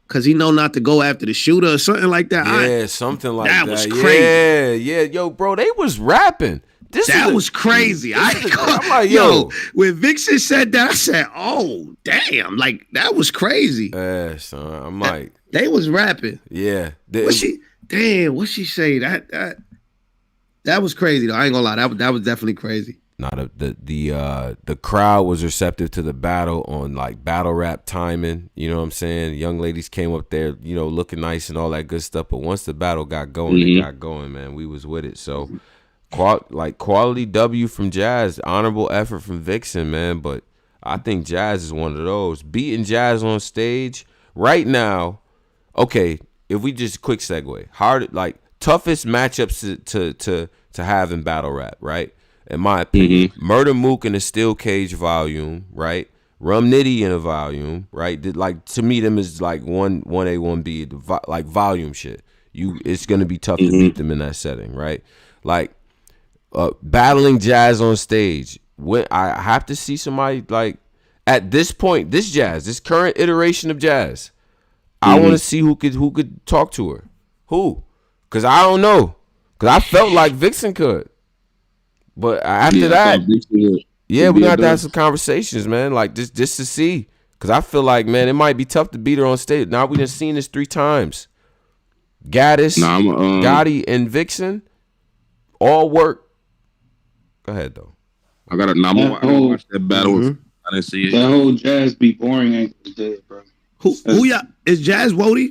because he know not to go after the shooter or something like that. Yeah, something like that. That was crazy. Yeah. Yo, bro, they was rapping. That was crazy. I'm like, yo, when Vixxen said that, I said, oh, damn. Like, that was crazy. Yeah, son. I'm like. They was rapping. Yeah. What'd she say? That was crazy, though. I ain't gonna lie. That was definitely crazy. The crowd was receptive to the battle on, like, battle rap timing. You know what I'm saying? Young ladies came up there, looking nice and all that good stuff. But once the battle got going, it got going, man. We was with it. So. Quality W from Jazz, honorable effort from Vixxen, man. But I think Jazz is one of those. Beating Jazz on stage right now. Okay, if we just quick segue, toughest matchups to have in battle rap, right? In my opinion, Murda Mook in a Steel Cage volume, right? Rum Nitty in a volume, right? To me, them is like 1A, 1B, like volume shit. It's gonna be tough to beat them in that setting, right? Like. Battling Jazz on stage. When I have to see somebody like at this point, this current iteration of Jazz, I want to see who could talk to her. Who? Because I don't know. Because I felt like Vixxen could. But after that, yeah, we got to have some conversations, man. Like just to see, because I feel like, man, it might be tough to beat her on stage. Now we done seen this 3 times. Gaddis, Gotti, and Vixxen all work. Go ahead though. I gotta watch that battle. Mm-hmm. I didn't see it. That whole Jazz be boring ain't dead, bro. Who y'all is Jazz Wody?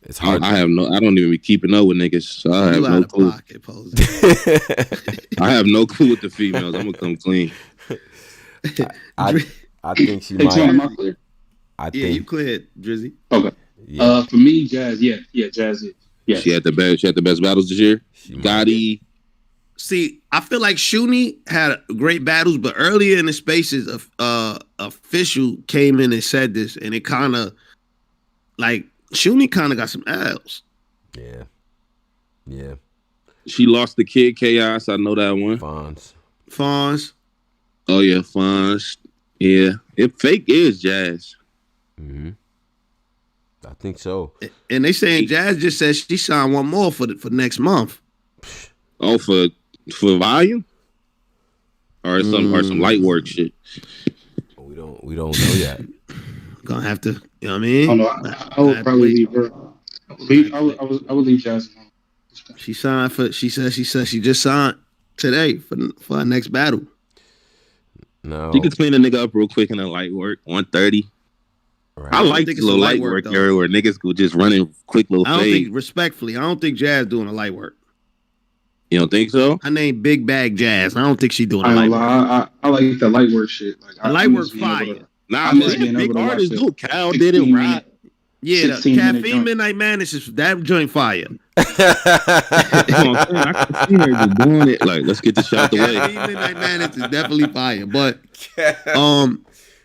It's hard. I don't even be keeping up with niggas. So I have no clue. I have no clue with the females. I'm gonna come clean. I think she might. I think you cleared, Drizzy. Okay. Yeah. For me, Jazz. Yeah, Jazz is. Yeah. She had the best battles this year. Gotti. See, I feel like Shuni had great battles, but earlier in the spaces, official came in and said this, and it kind of like Shuni kind of got some L's. Yeah. She lost the Kid Chaos. I know that one. Fonz. Oh yeah, Fonz. Yeah, it fake is Jazz. Mm-hmm. I think so. And they saying Jazz just said she signed one more for next month. Oh, for volume, or some light work shit. We don't know yet. Gonna have to, you know what I mean? Oh, no, I would probably leave her. I would leave Jazz alone. She signed for. She said she just signed today for her next battle. No, she could clean a nigga up real quick in a light work 130. Right. I like this little light work area where niggas go just running quick little fade. Respectfully, I don't think Jazz doing a light work. You don't think so? I named Big Bag Jazz. I don't think she doing a light work. I like the light work shit. Like light work fire. Nah, man, big artists do. Cal did it right. Yeah, the Caffeine Midnight Madness is that joint fire. I can see her just doing it. Like, let's get this shot the way. Caffeine Midnight Madness is definitely fire, but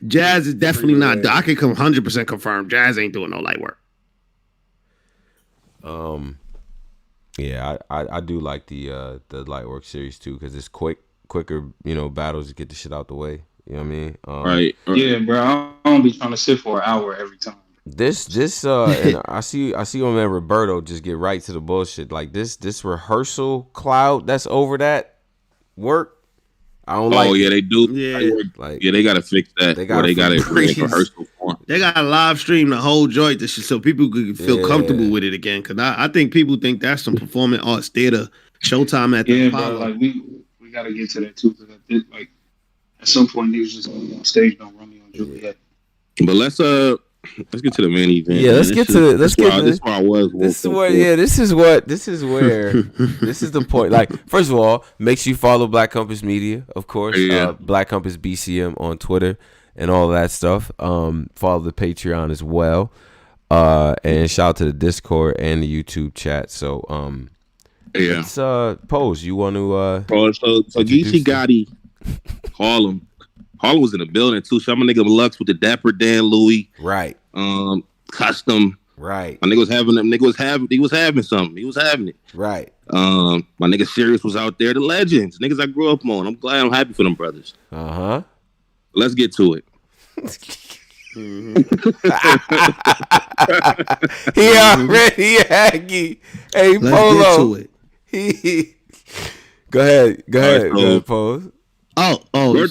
Jazz is definitely not. I can 100% confirm Jazz ain't doing no light work. Yeah, I do like the light work series too because it's quicker, battles to get the shit out the way. You know what I mean? Right. Yeah, bro. I don't be trying to sit for an hour every time. This and I see my man Roberto just get right to the bullshit. Like this rehearsal cloud that's over that work. I don't like. Oh yeah, they do. Yeah, they gotta fix that. They got it rehearsal form. They got to live stream the whole joint so people could feel comfortable with it again. Because I think people think that's some performing arts theater showtime at the Apollo. Bro, like we gotta get to that too. Because like at some point niggas just on stage don't run me on Juliet. But let's get to the main event. Yeah, let's get to this. This is where I was. This is the point. Like, first of all, make sure you follow Black Compass Media, of course. Yeah. Black Compass BCM on Twitter and all that stuff. Follow the Patreon as well. And shout out to the Discord and the YouTube chat. So let's Pose. You want to so Geechi Gotti, Harlem was in the building too. So I'm a nigga Lux with the Dapper Dan Louis. Right. Custom. Right. My nigga was having them. He was having something. He was having it. Right. My nigga Sirius was out there. The legends. Niggas I grew up on. I'm happy for them brothers. Uh-huh. Let's get to it. He already Aggie. Hey, Let's Polo. get to it. Go ahead. Go Right, ahead, Pose.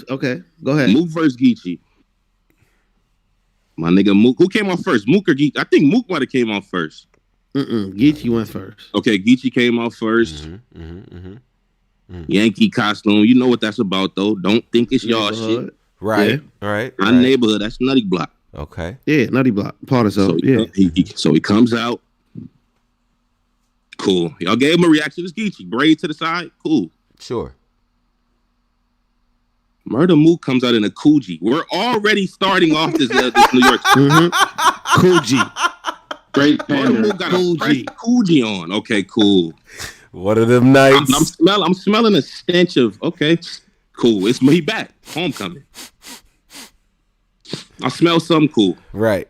Okay. Go ahead. Mook versus Geechi. My nigga Mook. Who came off first? Mook or Geechi? I think Mook might have came off first. Geechi went first. Okay, Geechi came off first. Yankee costume. You know what that's about, though. Don't think it's y'all shit. Right. Yeah. Right. My neighborhood. That's Nutty Block. Okay. Yeah, Nutty Block. Part of so he comes out. Cool. Y'all gave him a reaction. It's Geechi. Braid to the side. Cool. Sure. Murda Mook comes out in a Coogee. We're already starting off this New York. Coogee. Great Murda Mook got a fresh Coogee on. Okay, cool. One of them nights. I'm smelling a stench of. Okay, cool. It's me back. Homecoming. I smell something cool. Right.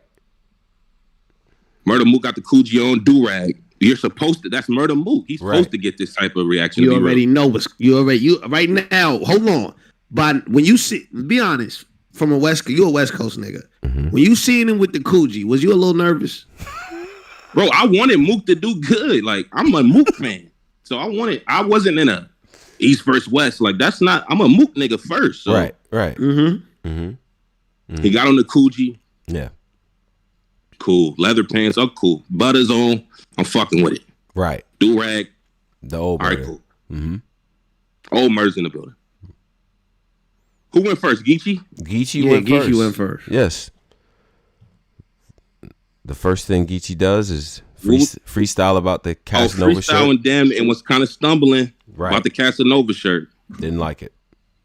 Murda Mook got the Coogee on do-rag. You're supposed to. That's Murda Mook. He's supposed to get this type of reaction. You already know what's. You right now. Hold on. But when you see, be honest, you're a West Coast nigga. Mm-hmm. When you seen him with the Coogee, was you a little nervous? Bro, I wanted Mook to do good. Like, I'm a Mook fan. So I wasn't in a East versus West. Like that's not. I'm a Mook nigga first. So. Right. He got on the Coogi. Yeah. Cool. Leather pants. Oh, cool. Butters on. I'm fucking with it. Right. Do rag. The old. All right, cool. Old Murda's in the building. Who went first? Geechi? Geechi went first. Yes. The first thing Geechi does is freestyle about the Casanova shirt. Freestyling them and was kind of stumbling about the Casanova shirt. Didn't like it.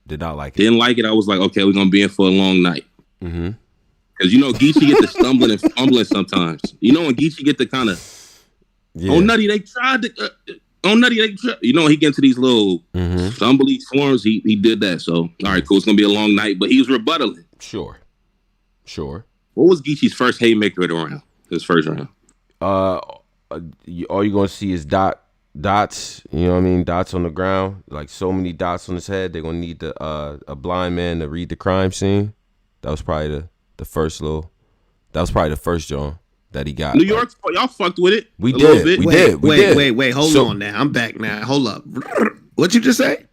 Did not like it. Didn't like it. I was like, okay, we're going to be in for a long night. Because, you know, Geechi get to stumbling and fumbling sometimes. You know when Geechi get to kind of, oh, Nutty, they tried to... you know, he get into these little stumbly forms. He did that. So, all right, cool. It's going to be a long night, but he was rebuttaling. Sure. What was Geechi's first haymaker at the round? His first round? All you're going to see is dots. You know what I mean? Dots on the ground. Like so many dots on his head. They're going to need a blind man to read the crime scene. That was probably the first John that he got. New York, y'all fucked with it. We did. Wait. Hold on now. I'm back now. Hold up. What you just say?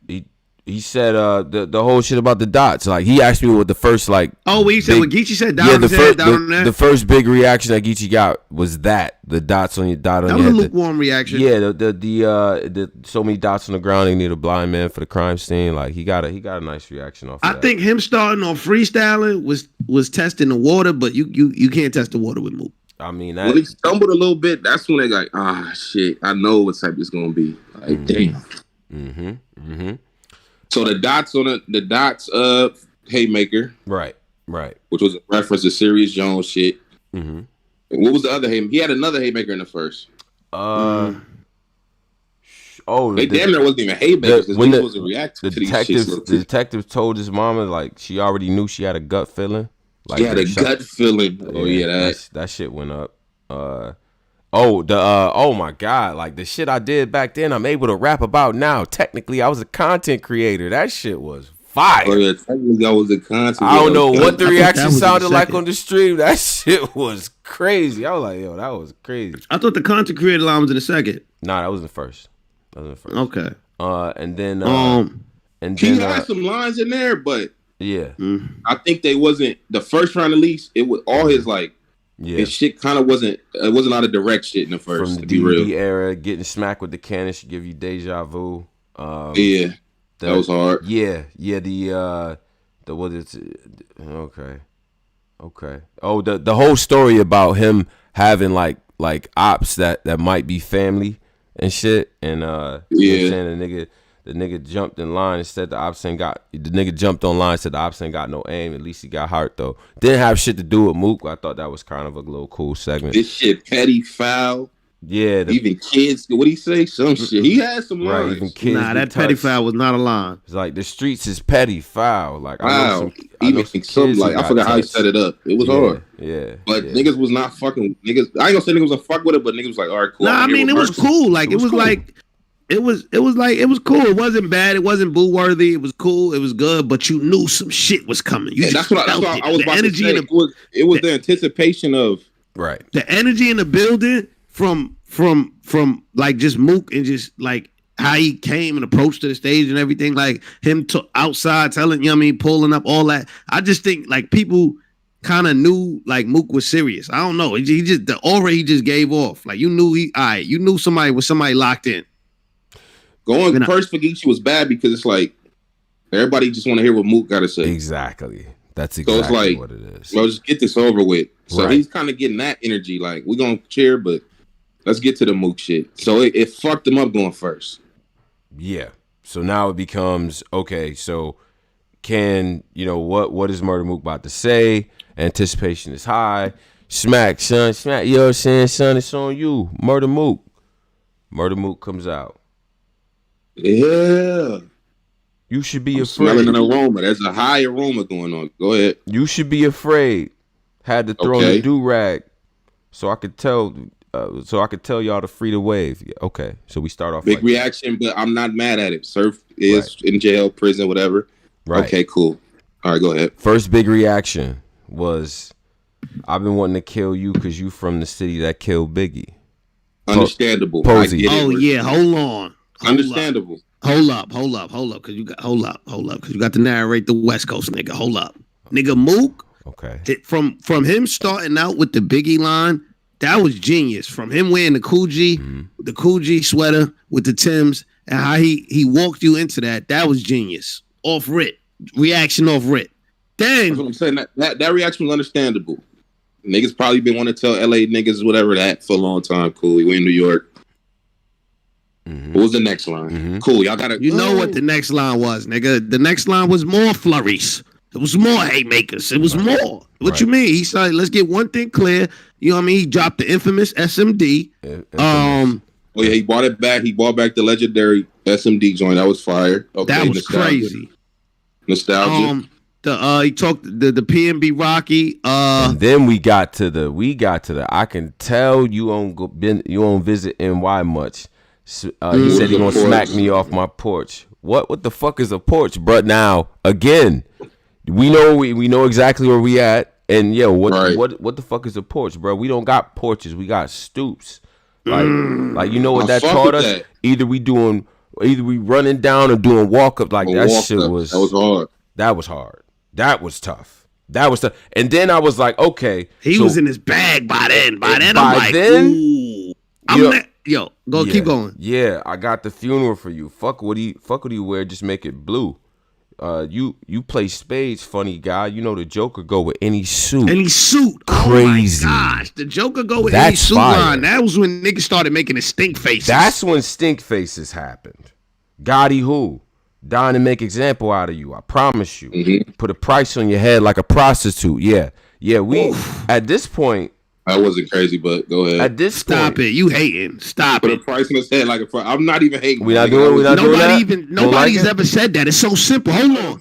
He said the whole shit about the dots. Like he asked me what the first like. Oh, what he said? What Geechi said? Down the first big reaction that Geechi got was the dots on your dot on your head. That was a lukewarm reaction. Yeah, the so many dots on the ground. They need a blind man for the crime scene. Like he got a nice reaction off. I think him starting on freestyling was testing the water, but you can't test the water with Mook. I mean, when he stumbled a little bit, that's when they like, shit, I know what type it's gonna be. Like, damn. So the dots haymaker, right, which was a reference to Serious Jones shit. And what was the other haymaker? He had another haymaker in the first. They damn near wasn't even haymakers because he wasn't reacting to these shits. The detective told his mama like she already knew she had a gut feeling. Like, she had a gut feeling. That shit went up. Oh my God, like the shit I did back then I'm able to rap about now. Technically I was a content creator. That shit was fire. Oh yeah, technically I was a content creator. I don't know what the reaction sounded like on the stream. That shit was crazy. I was like, yo, that was crazy. I thought the content creator line was in the second. Nah, that was the first. Okay. And then he had some lines in there, but yeah. I think they wasn't the first round at least. It was all his like his shit kind of wasn't a lot of direct shit in the first. From the DVD era, getting smacked with the cannon should give you deja vu. That was hard. Yeah. The what is it? Okay. Oh, the whole story about him having like Opps that might be family and shit, and you know what I'm saying, the nigga jumped in line and said the Opps ain't got. The nigga jumped online and said the Opps ain't got no aim. At least he got heart though. Didn't have shit to do with Mook. I thought that was kind of a little cool segment. This shit petty foul. Yeah. Even kids. What he say? Some shit. He had some lines. Right, even kids. Nah, that petty foul was not a line. It's like the streets is petty foul. Like wow. I forgot how he set it up. It was hard. Yeah. But niggas was not fucking niggas. I ain't gonna say niggas was fuck with it, but niggas was like, all right, cool. Nah, I mean it was cool. Like it was cool. It was cool. It wasn't bad. It wasn't boo worthy. It was cool. It was good. But you knew some shit was coming. That's what I was about to say. It was the anticipation of the energy in the building from like just Mook and just like how he came and approached to the stage and everything. Like him outside telling, you know what I mean, pulling up all that. I just think like people kind of knew like Mook was serious. I don't know. He just the aura he just gave off. Like you knew somebody was somebody locked in. Going first for Geechi was bad because it's like everybody just want to hear what Mook got to say. Exactly. That's exactly so it's like, what it is. Well, just get this over with. So he's kind of getting that energy. Like we're gonna cheer, but let's get to the Mook shit. So it fucked him up going first. Yeah. So now it becomes okay. So can what is Murda Mook about to say? Anticipation is high. Smack, son. Smack. You know what I'm saying, son? It's on you. Murda Mook. Murda Mook comes out. Yeah. You should be afraid. Smelling an aroma. There's a high aroma going on. Go ahead. You should be afraid. Had to throw the do-rag so I could tell y'all to free the wave. Yeah, okay. So we start off big reaction, but I'm not mad at it. Surf is in jail, prison, whatever. Right. Okay, cool. All right, go ahead. First big reaction was I've been wanting to kill you because you from the city that killed Biggie. Understandable. Posey. Yeah, hold on. Understandable. Hold up, cause you got cause you got to narrate the West Coast nigga. Hold up, nigga Mook. Okay. From him starting out with the Biggie line, that was genius. From him wearing the Coogee sweater with the Timbs, and how he walked you into that was genius. Off rip, reaction off rip. Then that's what I'm saying. That reaction was understandable. Niggas probably been wanting to tell LA niggas whatever that for a long time. Cool, we in New York. What was the next line? Cool, y'all gotta. You know what the next line was, nigga? The next line was more flurries. It was more haymakers. It was more. What you mean? He said, let's get one thing clear. You know what I mean? He dropped the infamous SMD. Oh yeah, he bought it back. He bought back the legendary SMD joint. That was fire. Okay, that was crazy. Nostalgia. He talked the PNB Rocky. And then we got to the. I can tell you don't visit NY much. He said he gonna smack me off my porch. What the fuck is a porch, bro? Now again, we know exactly where we at, and what the fuck is a porch, bro? We don't got porches, we got stoops. Like you know what that taught us? That. Either we running down or doing walk up. Like that shit was. That was hard. That was hard. That was tough. And then I was like, okay, he was in his bag by then. I'm like, ooh. Keep going. Yeah, I got the funeral for you. Fuck what he wear, just make it blue. You play spades, funny guy. You know the Joker go with any suit. Crazy. Oh my gosh, the Joker go with any suit line. That was when niggas started making the stink faces. That's when stink faces happened. Gotti who? Dying to make example out of you. I promise you. Put a price on your head like a prostitute. Yeah. We at this point. I wasn't crazy, but go ahead. At this Stop it. You hating. Stop Put it. Put a price on his head like a price. I'm not even hating. Nobody's ever said that. It's so simple. Hold on.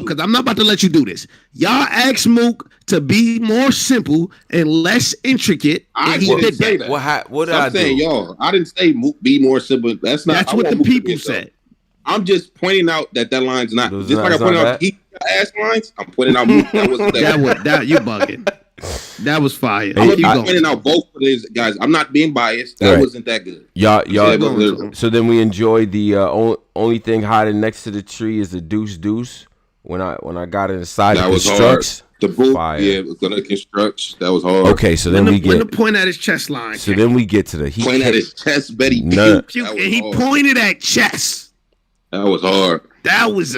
Because I'm not about to let you do this. Y'all asked Mook to be more simple and less intricate. And he did say that. What did I saying, do? Y'all, I didn't say Mook be more simple. That's what the people said. I'm just pointing out that line's not. Just like I pointed out Geechi ass lines, I'm pointing out Mook. That wasn't that. You bugging. That was fire. I'm pointing out both of these guys. I'm not being biased. That wasn't that good. Y'all. So then we enjoyed the only thing hiding next to the tree is the deuce. When I got inside, that was hard. The boot, was gonna construct. That was hard. Okay, so then we get the point at his chest line. So then we get to the point at his chest, Betty. And he pointed at chest. That was hard. That was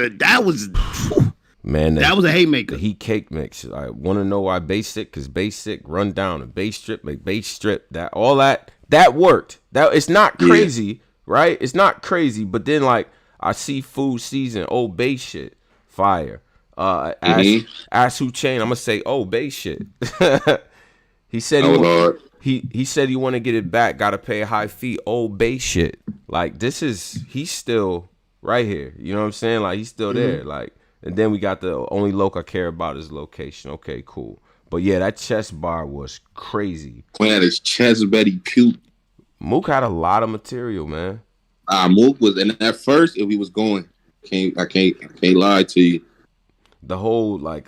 man, that was a haymaker. He cake mix. I want to know why basic, because basic run down a bass strip, like bass strip. That worked. That it's not crazy, right? It's not crazy, but then like I see food season, bass shit, fire. Ask who chain. I'm gonna say bass shit. He said he said he want to get it back. Got to pay a high fee. Bass shit. Like he's still right here. You know what I'm saying? Like he's still there. Like. And then we got the only loc I care about is location. Okay, cool. But yeah, that chest bar was crazy. Playing at his chest, Betty cute. Mook had a lot of material, man. Mook was, and at first, if he was going, I can't lie to you. The whole like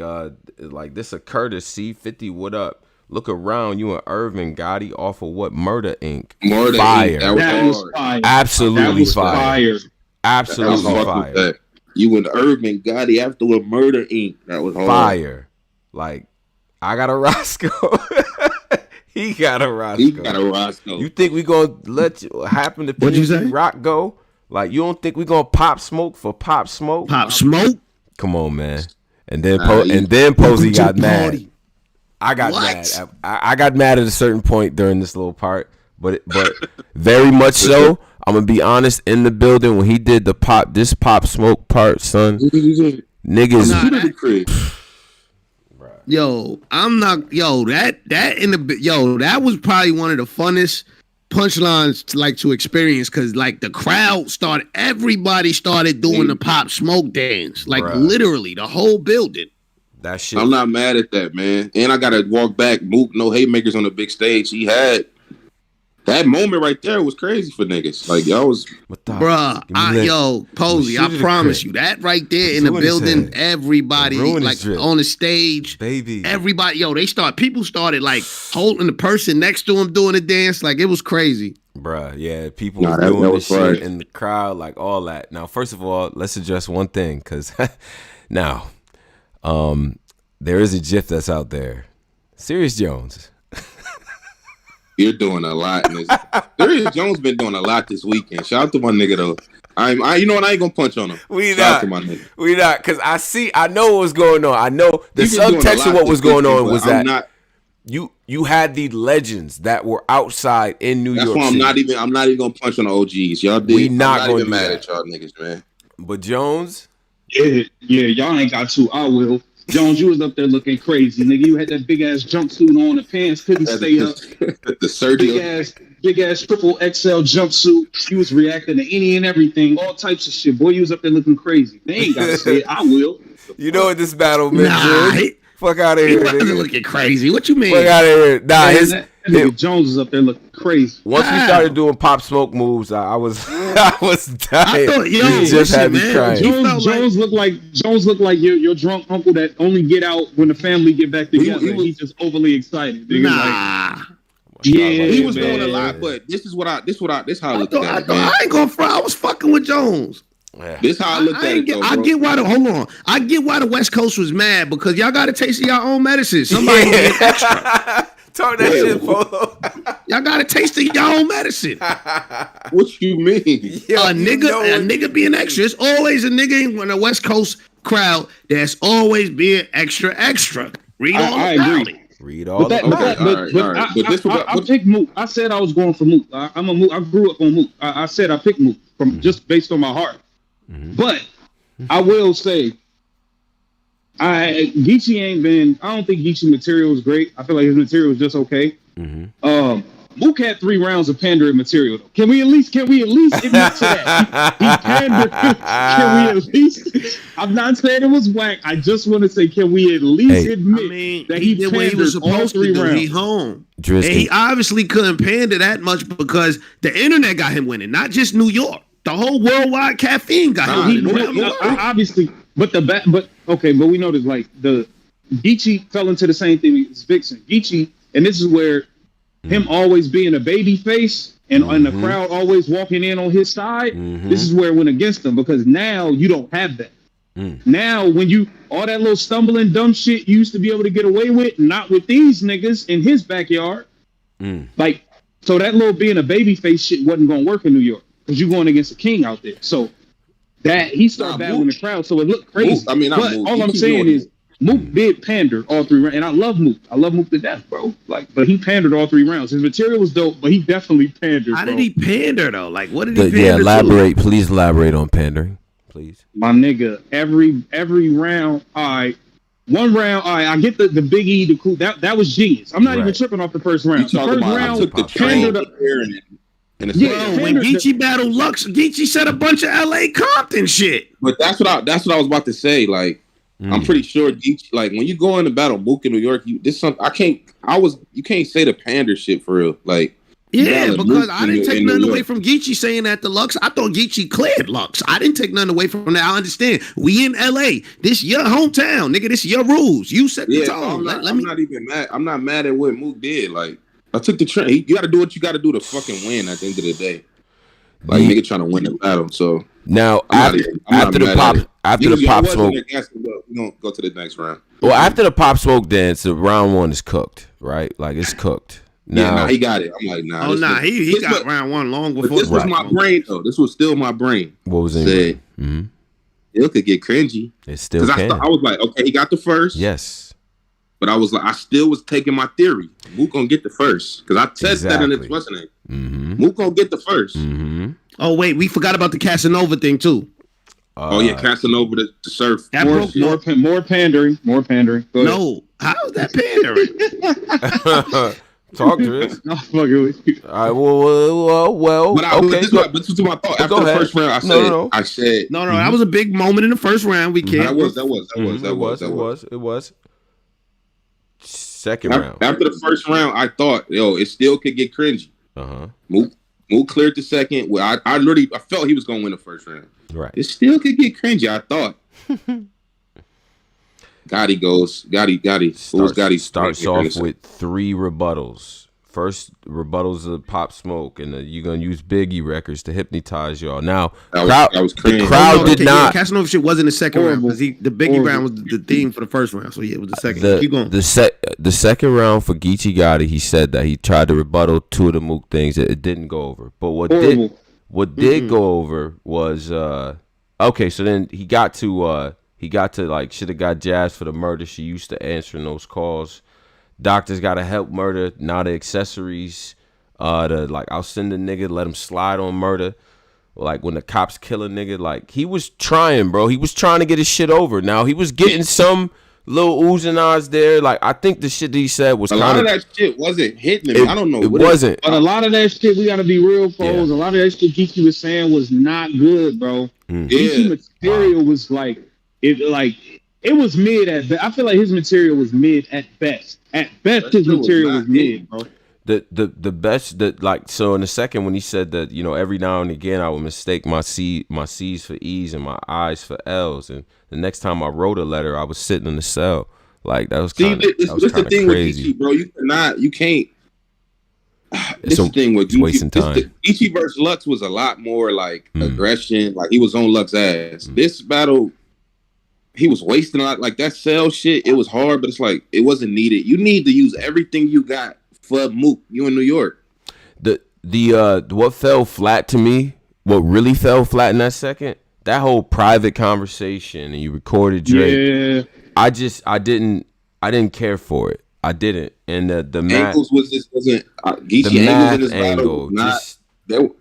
this a courtesy 50. What up? Look around, you and Irvin Gotti off of what Murda Inc. Fire. That was fire. Absolutely fire. Absolutely fire. You and Irvin Gotti after a Murda Inc. That was hard. Fire. Like, I got a Roscoe. He got a Roscoe. You think we gonna let you happen to PNB Rock go? Like, you don't think we gonna pop smoke for Pop Smoke? Pop Smoke? Come on, man. And then Posey got mad. I got mad. I got mad at a certain point during this little part, but very much so. I'm gonna be honest. In the building when he did the Pop Smoke part, son, niggas. That was probably one of the funnest punchlines to experience, because like the crowd everybody started doing the Pop Smoke dance, literally the whole building. That shit. I'm not mad at that, man. And I gotta walk back. Mook, no haymakers on the big stage. He had. That moment right there was crazy for niggas. Like, y'all was... Posey, I promise you, that right there in the building, everybody, like, on the stage, baby, everybody, people started, like, holding the person next to him doing the dance. Like, it was crazy. Bruh, yeah, people was doing this shit in the crowd, like all that. Now, first of all, let's address one thing, because now, there is a GIF that's out there. Serious Jones. You're doing a lot. Serious Jones been doing a lot this weekend. Shout out to my nigga though. You know what? I ain't gonna punch on him. Shout out to my nigga. Because I know what was going on. I know the subtext of what was going on was that you had the legends that were outside in New York. That's why I'm not even gonna punch on the OGs. Y'all did. We not gonna even mad at y'all niggas, man. But Jones, yeah, y'all ain't got to. I will. Jones, you was up there looking crazy, nigga. You had that big ass jumpsuit on, the pants couldn't stay up. The Sergio. Big ass triple XL jumpsuit. You was reacting to any and everything, all types of shit. Boy, you was up there looking crazy. They ain't gotta say it. I will. You know what this battle meant, fuck out of here. He wasn't looking crazy. What you mean? Fuck out of here. Nah, that nigga Jones is up there looking crazy. Once we started doing Pop Smoke moves, I was dying. I thought, you just had me crying. Jones looked like your drunk uncle that only get out when the family get back together. He's just overly excited. Nah. He was doing a lot, but this how I looked at it. I ain't gonna front. I was fucking with Jones. Yeah. This how I looked at it. I get why I get why the West Coast was mad, because y'all got a taste of y'all own medicine. Somebody get extra. Talk that shit, Polo. Y'all got a taste of y'all own medicine. What you mean? A nigga being extra. It's always a nigga in the West Coast crowd that's always being extra. Read all about it. Read all about it. I picked Mook. I said I was going for Mook. I'm a Mook. I grew up on Mook. I said I picked Mook from just based on my heart. But I will say, Geechi ain't been. I don't think Geechi material is great. I feel like his material is just okay. Mook had 3 rounds of pandering material. Though. Can we at least admit to that? He pandered. Can we at least? I'm not saying it was whack. I just want to say, can we at least admit that he did what he was supposed to do? He home. And he obviously couldn't pander that much because the internet got him winning, not just New York. The whole worldwide caffeine got him. Obviously, but we know that like the Geechi fell into the same thing as Vixxen. Geechi, and this is where him always being a baby face and the crowd always walking in on his side. This is where it went against him, because now you don't have that. Now, when you all that little stumbling dumb shit you used to be able to get away with, not with these niggas in his backyard. Like, so that little being a baby face shit wasn't gonna work in New York, because you're going against a king out there. So that he started battling the crowd, so it looked crazy. All I'm saying is Mook did pander all 3 rounds, and I love Mook. I love Mook to death, bro. Like, but he pandered all 3 rounds. His material was dope, but he definitely pandered. How did he pander though? Like, what did he pander? Yeah, elaborate. Please elaborate on pandering, please. My nigga, every round, one round, I get the Big E, the cool. That was genius. I'm not even tripping off the first round. The first round, took the train up here when Geechi battled Lux, Geechi said a bunch of LA Compton shit. But that's what I was about to say. Like, I'm pretty sure Geechi, like when you go in to battle Mook in New York, you can't say the pander shit for real. Like, yeah, because I didn't take nothing away from Geechi saying that the Lux. I thought Geechi cleared Lux. I didn't take nothing away from that. I understand. We in LA. This your hometown, nigga. This your rules. You set the tone. I'm not even mad. I'm not mad at what Mook did. Like, I took the train. You got to do what you got to do to fucking win at the end of the day. Like, nigga trying to win the battle. So now after the pop smoke, we're gonna go to the next round. Well, after the Pop Smoke dance, the round 1 is cooked, right? Like, it's cooked. Now, he got it. I'm like, nah. Oh, nah, he got round 1 long before. This was my brain, though. This was still my brain. What was it? It could get cringy. It still can. I was like, okay, he got the first. Yes. But I was like, I still was taking my theory. Mook gonna get the first, because I said that in the what's the name. Mook gonna get the first. Oh wait, we forgot about the Casanova thing too. Casanova to surf. More pandering. No, how's that pandering? Talk to us. No, fucking with you. All right, well. But this is my thought. After the first round, I said, no. That was a big moment in the first round. We can't. It was. Second round. After the first round, I thought, it still could get cringy. Mook cleared the second. Well, I felt he was gonna win the first round. Right. It still could get cringy, I thought. Gotti. Starts off with 3 rebuttals. first rebuttals of Pop Smoke, and you're gonna use Biggie records to hypnotize y'all. Now, that was crazy. The crowd did not. Casanova shit wasn't the second round because the Biggie round was the theme for the first round. So yeah, it was the second. Keep going. The second round for Geechi Gotti, he said that he tried to rebuttal two of the Mook things. It didn't go over. But what did go over was okay. So then he got to like should have got jazzed for the murder. She used to answering those calls. Doctors gotta help Murda. Now the accessories. I'll send a nigga, let him slide on Murda. Like when the cops kill a nigga, like he was trying, bro. He was trying to get his shit over. Now he was getting some little oohs and ahs there. Like I think the shit that he said was a lot of that shit wasn't hitting him. I don't know. It wasn't. But a lot of that shit, we gotta be real, folks. Yeah. A lot of that shit Geechi was saying was not good, bro. Geechi material was like it was mid at best. I feel like his material was mid at best. At best, his material was mid, bro. The best that like so in the second when he said that every now and again I would mistake my C's for E's and my I's for L's, and the next time I wrote a letter I was sitting in the cell. Like that was kind of crazy, with Geechi, bro. You can't. It's the thing with Geechi, wasting time. Geechi versus Lux was a lot more like aggression. Like he was on Lux's ass. This battle, he was wasting a lot. Like that cell shit, it was hard, but it's like it wasn't needed. You need to use everything you got for Mook. You in New York. What fell flat to me, what really fell flat in that second, that whole private conversation and you recorded Drake. Yeah. I didn't care for it. I didn't. And the angles wasn't Geechi angles in this battle.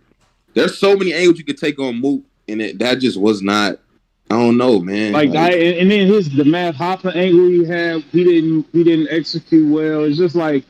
There's so many angles you could take on Mook, and that just was not. I don't know, man. And then the math Hoffa angle he had, he didn't execute well. It's just like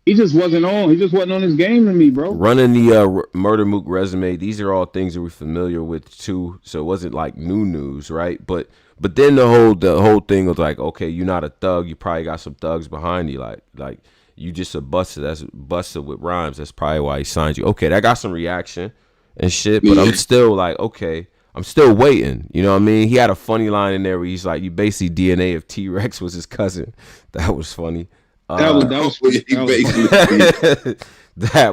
he just wasn't on. He just wasn't on his game to me, bro. Running the Murda Mook resume, these are all things that we're familiar with too. So it wasn't like new news, right? But then the whole thing was like, okay, you're not a thug. You probably got some thugs behind you. Like you just a buster. That's buster with rhymes. That's probably why he signed you. Okay, that got some reaction and shit. But I'm still like, okay. I'm still waiting. You know what I mean? He had a funny line in there where he's like, you basically DNA if T-Rex was his cousin. That was funny. That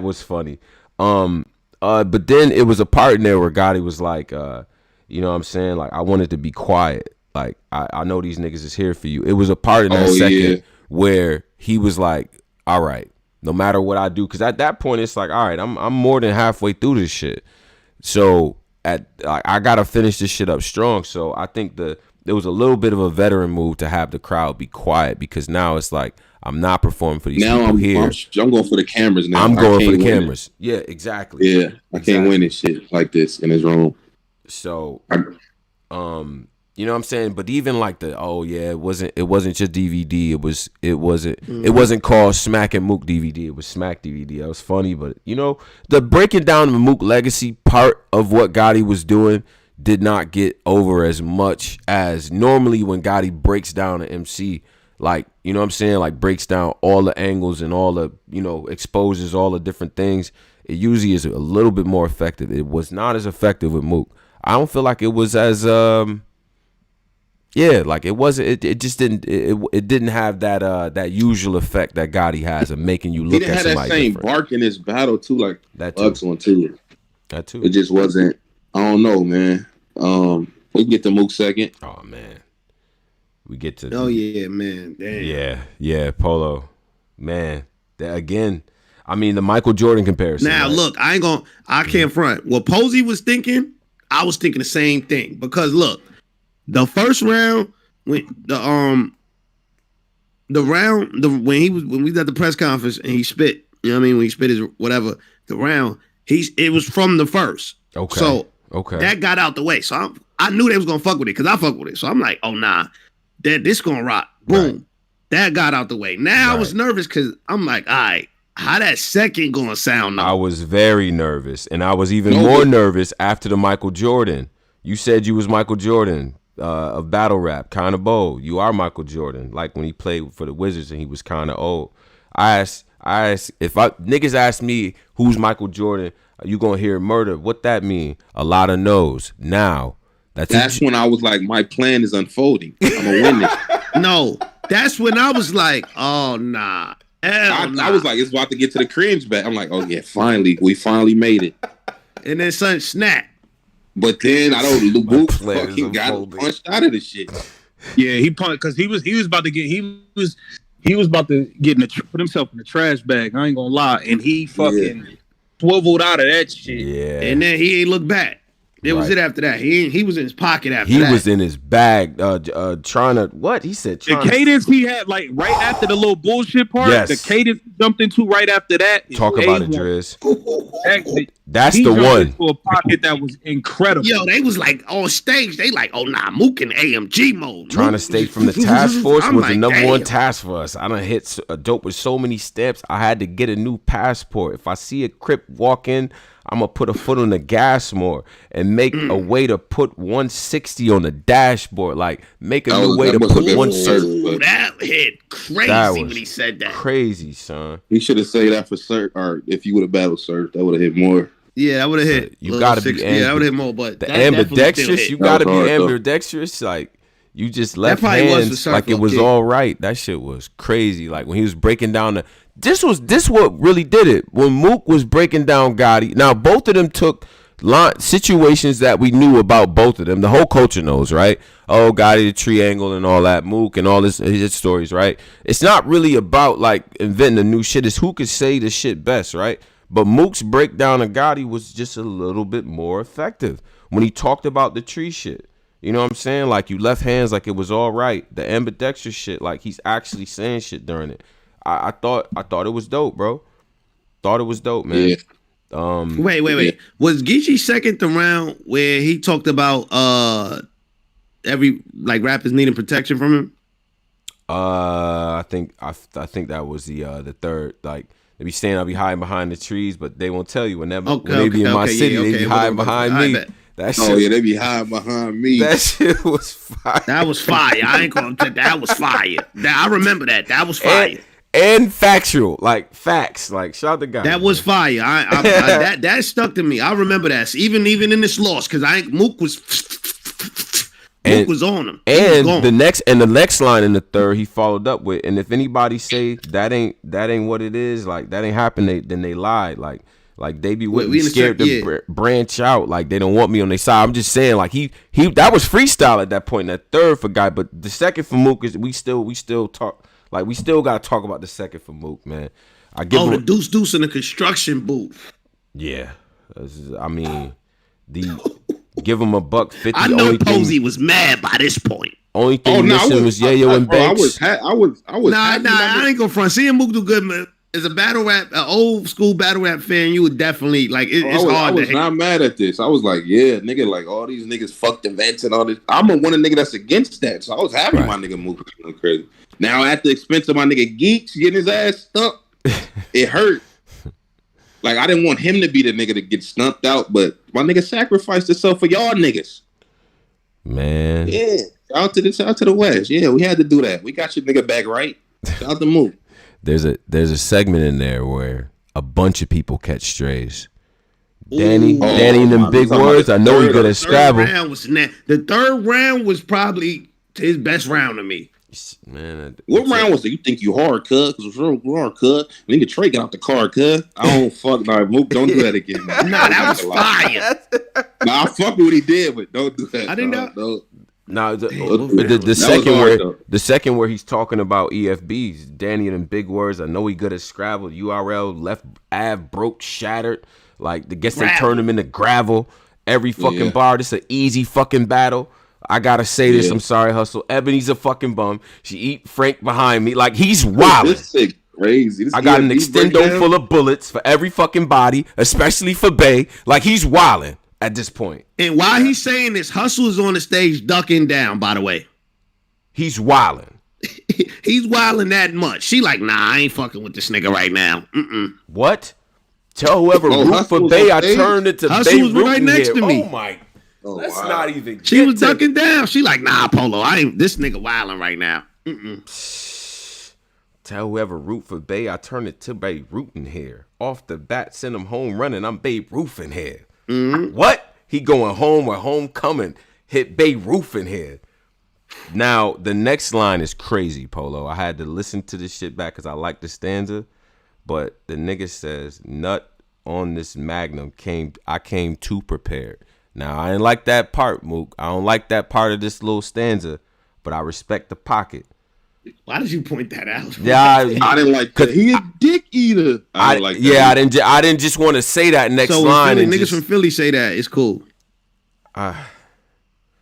was funny. But then it was a part in there where Gotti was like, you know what I'm saying? Like, I wanted to be quiet. Like, I know these niggas is here for you. It was a part in that second where he was like, all right, no matter what I do. Because at that point, it's like, all right, I'm more than halfway through this shit. So I gotta finish this shit up strong. So I think there was a little bit of a veteran move to have the crowd be quiet, because now it's like I'm not performing for these people here. I'm going for the cameras now. I'm going for the cameras. Yeah, exactly. Yeah, I can't win this shit like this in his room. So, you know what I'm saying? But even like it wasn't just DVD. It wasn't called Smack and Mook DVD. It was Smack DVD. That was funny, but the breaking down the Mook legacy part of what Gotti was doing did not get over as much as normally when Gotti breaks down an MC. Like, you know what I'm saying? Like breaks down all the angles and all the, exposes all the different things. It usually is a little bit more effective. It was not as effective with Mook. I don't feel like it was as like it wasn't. It just didn't. It didn't have that usual effect that Gotti has of making you look at somebody different. He didn't have that same bark in his battle too, like that Bucks one too. That too. It just wasn't. I don't know, man. We can get to Mook second. Oh man, we get to. Oh yeah, man. Damn. Yeah, Polo, man. That again. I mean, the Michael Jordan comparison. Now right? Look, I can't front. What Posey was thinking, I was thinking the same thing, because look. The first round, when when we was at the press conference and he spit, when he spit his whatever, the round, it was from the first. Okay. So that got out the way. So I knew they was gonna fuck with it because I fuck with it. So I'm like, oh nah, this gonna rock. Boom. Right. That got out the way. Now right. I was nervous because I'm like, all right, how that second gonna sound now? I was very nervous, and I was even more nervous after the Michael Jordan. You said you was Michael Jordan. Of battle rap, kind of bold. You are Michael Jordan, like when he played for the Wizards and he was kind of old. I asked if niggas ask me who's Michael Jordan, are you gonna hear Murda? What that mean? A lot of no's. Now that's when I was like, my plan is unfolding. I'm gonna win this. No, that's when I was like, oh nah. I was like, it's about to get to the cringe back. I'm like, oh yeah, we finally made it. And then son snap. But then I don't. Mook fucking got punched out of the shit. Yeah, he punched because he was about to get put himself in the trash bag. I ain't gonna lie, and he fucking swiveled out of that shit. Yeah, and then he ain't looked back. That was it after that. He was in his pocket after that. He was in his bag trying to, what? He said the cadence he had, like, right after the little bullshit part, the cadence jumped into right after that. Talk about it, Driz. That's the one. Into a pocket that was incredible. Yo, they was like on stage. They like, oh, nah, Mook in AMG mode. Trying to stay from the task force was the number one task for us. I done hit a dope with so many steps. I had to get a new passport. If I see a Crip walk in, I'm going to put a foot on the gas more and make a way to put 160 on the dashboard. Like, make a new way to put 160. That hit crazy when he said that. Crazy, son. He should have said that for Surf, or if you would have battled Surf, that would have hit more. Yeah, that would have hit. You got to be that would have hit more, but the ambidextrous, you got to be ambidextrous. Like, you just left hands like it was all right. That shit was crazy. Like, when he was breaking down this what really did it. When Mook was breaking down Gotti, now both of them took situations that we knew about both of them. The whole culture knows, right? Oh, Gotti, the triangle and all that, Mook and all this, his stories, right? It's not really about like inventing a new shit. It's who could say the shit best, right? But Mook's breakdown of Gotti was just a little bit more effective when he talked about the tree shit. You know what I'm saying? Like, you left hands like it was all right. The ambidextrous shit, like he's actually saying shit during it. I thought it was dope, bro. Thought it was dope, man. Yeah. Wait. Was Geechi second round where he talked about every like rappers needing protection from him? I think that was the third. Like, they be saying I'll be hiding behind the trees, but they won't tell you when they be in my city. They be hiding behind me. That shit, they be hiding behind me. That shit was fire. That was fire. I ain't gonna take that. Was fire. I remember that. That was fire. And factual, like facts, like shout out the guy. That was fire. That stuck to me. I remember that. Even in this loss, because Mook was on him. And the next line in the third, he followed up with, and if anybody say that ain't what it is, like that ain't happened, then they lied. Like they be with me scared to branch out. Like they don't want me on their side. I'm just saying, like he that was freestyle at that point. That third for Guy, but the second for Mook is we still talk. Like, we still got to talk about the second for Mook, man. The deuce in the construction booth. Yeah. I mean, give him $150. I know Posey was mad by this point. Only thing missing was Yayo and Banks. I was I ain't gonna front. Seeing Mook do good, man. As a battle rap, an old school battle rap fan, you would definitely, like, it's hard. I was not mad at this. I was like, yeah, nigga, like, all these niggas fucked events and all this. I'm a nigga that's against that, so I was happy my nigga Mook was crazy. Now, at the expense of my nigga Geechi getting his ass stumped, it hurt. Like, I didn't want him to be the nigga to get stumped out, but my nigga sacrificed himself for y'all niggas. Man. Yeah. Shout out to the West. Yeah, we had to do that. We got your nigga back right. Shout out to Mook. There's a segment in there where a bunch of people catch strays. Danny and them big words. I know he's good at Scrabble. The third round was probably his best round to me. Man, what round was it? You think you hard, cuz? Because we're hard, cuz. Nigga Trey got out the car, cuz. I don't fuck. Nah, Mook, don't do that again. Nah, that was fire. Nah, I fuck with what he did, but don't do that. I didn't know. No, the second where he's talking about EFBs, Danny and them big words. I know he good at Scrabble. URL left Av broke shattered. Like the guess they turn him into gravel. Every fucking bar. This an easy fucking battle. I gotta say this. I'm sorry, Hustle. Ebony's a fucking bum. She eat Frank behind me. Like he's wild. This shit crazy. I got an extendo full of bullets for every fucking body, especially for Bay. Like he's wilding at this point. And while he's saying this, Hustle is on the stage ducking down, by the way. He's wilding. He's wilding that much. She like, nah, I ain't fucking with this nigga right now. What? Tell whoever root for Bay, I turned it to Bay. Hustle was right next to me. Oh my. Let's not even. She was ducking down. She like, nah, Polo. This nigga wilding right now. Tell whoever root for Bay, I turn it to Bay rooting here. Off the bat, send him home running. I'm Bay roofing here. What? He going home or homecoming. Hit Bay roofing here. Now, the next line is crazy, Polo. I had to listen to this shit back because I like the stanza. But the nigga says, nut on this magnum I came too prepared. Now, I didn't like that part, Mook. I don't like that part of this little stanza, but I respect the pocket. Why did you point that out? Yeah, I didn't like that. He a dick eater. I like that. Yeah, I didn't just want to say that next line. So niggas from Philly say that, it's cool.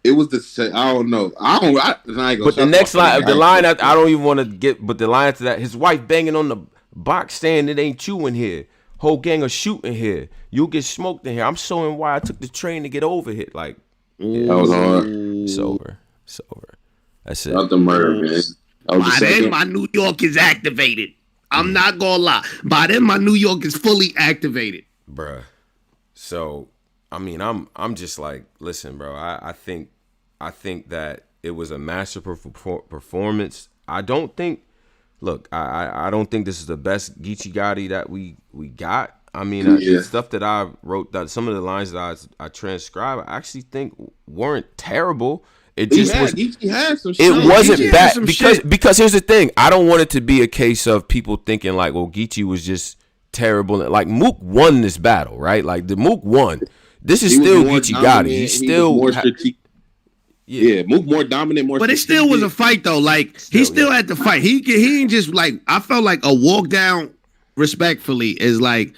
It was the same. I don't know. But the next line, the line I don't even want to get. But the line after that, his wife banging on the box saying it ain't you in here. Whole gang of shooting here. You'll get smoked in here. I'm showing why I took the train to get over here. Like, yeah, that was hard. It's over. That's it. Not the murder, man. By then, my New York is activated. I'm not gonna lie. By then, my New York is fully activated, bruh. So, I mean, I'm just like, listen, bro. I think that it was a masterful performance. I don't think. Look, I don't think this is the best Geechi Gotti that we got. I mean, the stuff that I wrote, that some of the lines that I transcribed, I actually think weren't terrible. Geechi had some shit. It wasn't bad because here's the thing. I don't want it to be a case of people thinking like, well, Geechi was just terrible. Like Mook won this battle, right? Like the Mook won. This is still Geechi Gotti. He's still more strategic. Yeah, Mook more dominant, more. But it still was a fight though. Like he still had to fight. He ain't just like. I felt like a walk down respectfully is like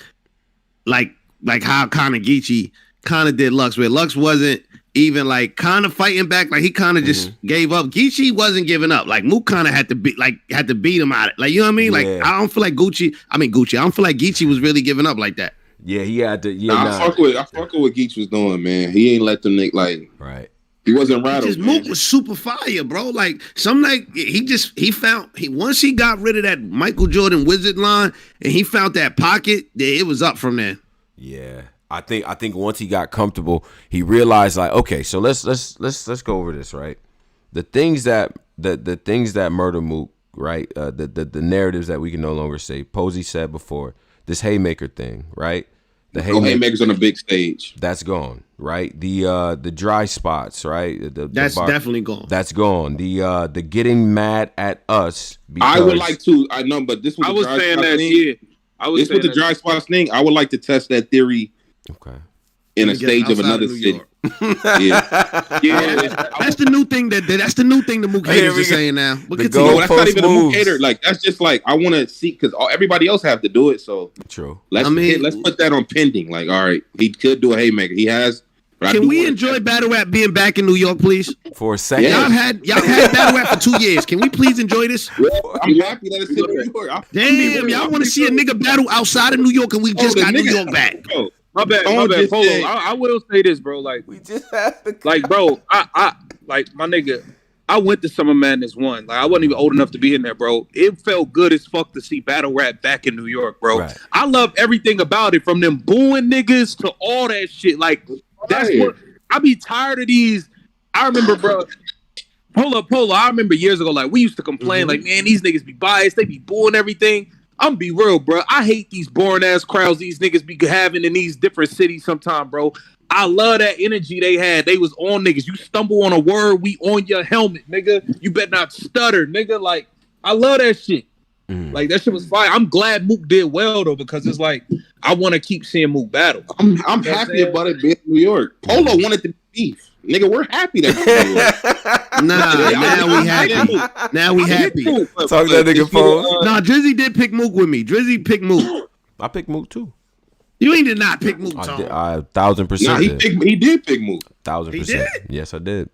how kind of Geechi kind of did Lux, where Lux wasn't even like kind of fighting back. Like he kind of just gave up. Geechi wasn't giving up. Like Mook kind of had to beat him out. Like you know what I mean? Like I don't feel like Gucci. I don't feel like Geechi was really giving up like that. Yeah, he had to. Yeah, I fuck with what Geechi was doing, man. He ain't let them nigga like right. He wasn't rattled. Mook was super fire, bro. Like once he got rid of that Michael Jordan wizard line and he found that pocket, it was up from there. Yeah, I think once he got comfortable, he realized like, okay, so let's go over this, right? The things that murder Mook, right? The narratives that we can no longer say. Posey said before this haymaker thing, right? The haymakers on the big stage. That's gone, right? The dry spots, right? That's definitely gone. That's gone. The getting mad at us. I would like to. I know, but this was. I was saying that. Yeah, this was the dry spots thing. I would like to test that theory. Okay. In a stage of another city. Yeah. That's the new thing that's the new thing the Mook haters are saying now. But that's not even a Mook hater. Like that's just like I want to see because everybody else have to do it. So true. Let's put that on pending. Like all right, he could do a haymaker. He has. Can we enjoy battle rap being back in New York, please? For a second. Y'all had battle rap for 2 years. Can we please enjoy this? I'm happy that it's in New York. Damn, y'all want to see a nigga battle outside of New York, and we just got New York back. My bad, Polo. I will say this, bro. Like we just have to, like, bro. I like my nigga. I went to Summer Madness 1. Like I wasn't even old enough to be in there, bro. It felt good as fuck to see battle rap back in New York, bro. Right. I love everything about it, from them booing niggas to all that shit. Like that's what I be tired of these. I remember, bro. Polo. I remember years ago, like we used to complain, like man, these niggas be biased. They be booing everything. I'm be real, bro. I hate these boring ass crowds these niggas be having in these different cities sometime, bro. I love that energy they had. They was on niggas. You stumble on a word, we on your helmet, nigga. You better not stutter, nigga. Like, I love that shit. Like, that shit was fire. I'm glad Mook did well, though, because it's like, I want to keep seeing Mook battle. I'm happy about it being New York. Polo wanted to beef. Nigga, we're happy that now we happy. Now we happy. Talk that nigga phone. Nah, Drizzy did pick Mook with me. Drizzy picked Mook. I picked Mook too. You ain't did not pick Mook, Tom. I 1000%. Nah, he did pick Mook. 1000%. Yes, I did.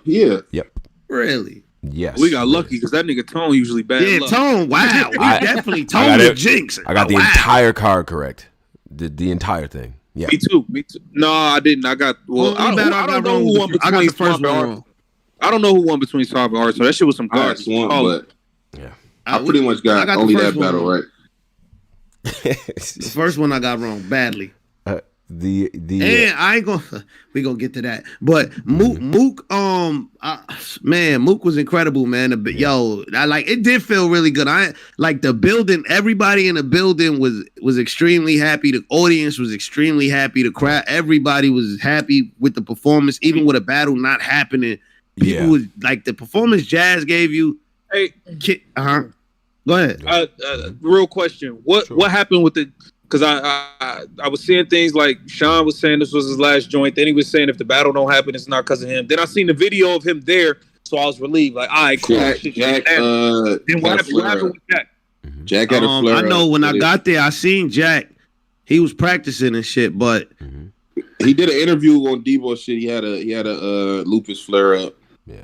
Yeah. Yep. Really? Yes. We got lucky because that nigga Tone usually bad. Yeah, luck. Tone. Wow. We definitely Tone the jinx. I got the entire card correct. The entire thing. Yeah. Me too. No, I didn't. I got. Well, I don't know who won between. I got the first one wrong. I don't know who won between Swab and Art. So that shit was some garbage. But yeah, I pretty much got only that battle right. The first one I got wrong badly. And I ain't gonna. We gonna get to that. But Mook, man, Mook was incredible, man. Yo, I like it. Did feel really good. I like the building. Everybody in the building was extremely happy. The audience was extremely happy. The crowd, everybody was happy with the performance, even with a battle not happening. people was like the performance Jazz gave you. Hey, go ahead. Real question: what happened with the? Because I was seeing things like Sean was saying this was his last joint. Then he was saying if the battle don't happen, it's not because of him. Then I seen the video of him there, so I was relieved. Like, all right, cool. Jack, then what happened with Jack? Jack had a flare. I know when I got there, I seen Jack. He was practicing and shit, but he did an interview on Debo shit. He had a lupus flare up. Yeah.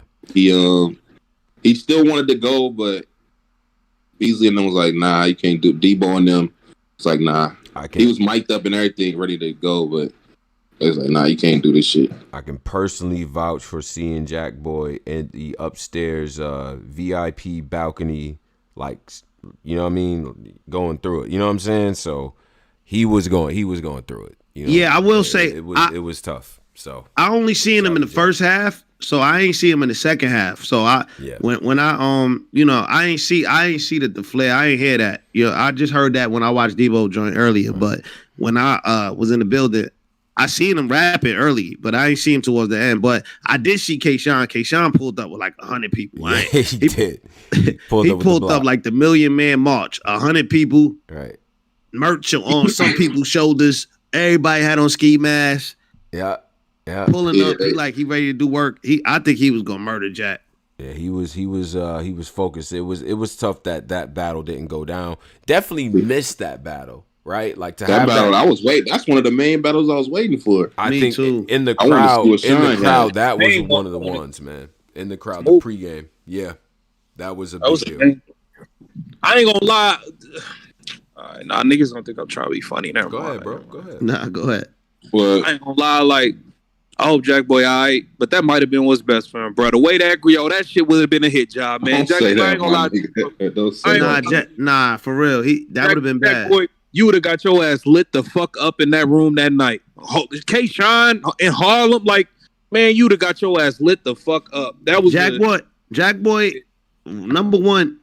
He still wanted to go, but Beasley and them was like, nah, you can't do Debo and them. It's like, nah. He was mic'd up and everything, ready to go, but it was like, nah, you can't do this shit. I can personally vouch for seeing Jakkboy in the upstairs VIP balcony, like, you know what I mean, going through it. You know what I'm saying? So he was going through it. You know? Yeah, I will say it was tough. So I only seen him in the first half, so I ain't see him in the second half. So when I I ain't see the flare. I ain't hear that. I just heard that when I watched Debo joint earlier. Mm-hmm. But when I was in the building, I seen him rapping early, but I ain't see him towards the end. But I did see K-Sean. K-Sean pulled up with like 100 people. Yeah, he did. He pulled up like the Million Man March. 100 people. Right. Merch on some people's shoulders. Everybody had on ski masks. Yeah. Yeah. Pulling up, he ready to do work. I think he was gonna murder Jack. Yeah, he was focused. It was tough that battle didn't go down. Definitely missed that battle, right? Like to that have battle. that, I was waiting. That's one of the main battles I was waiting for. I think too. In the crowd, that was one of the ones, man. In the crowd, the pregame, yeah, that was a big deal. I ain't gonna lie. Nah, niggas don't think I'm trying to be funny. Never go mind. ahead, bro. Go ahead. Nah, go ahead. Well, I ain't gonna lie, like, I hope Jakkboy all right, but that might have been what's best for him, bro. The way that that shit would have been a hit job, man. Jakkboy, I ain't gonna lie. Nah, for real. That would have been bad. Jakkboy, you would have got your ass lit the fuck up in that room that night. K-Sean in Harlem, like, man, you would have got your ass lit the fuck up. That was Jakkboy, number one,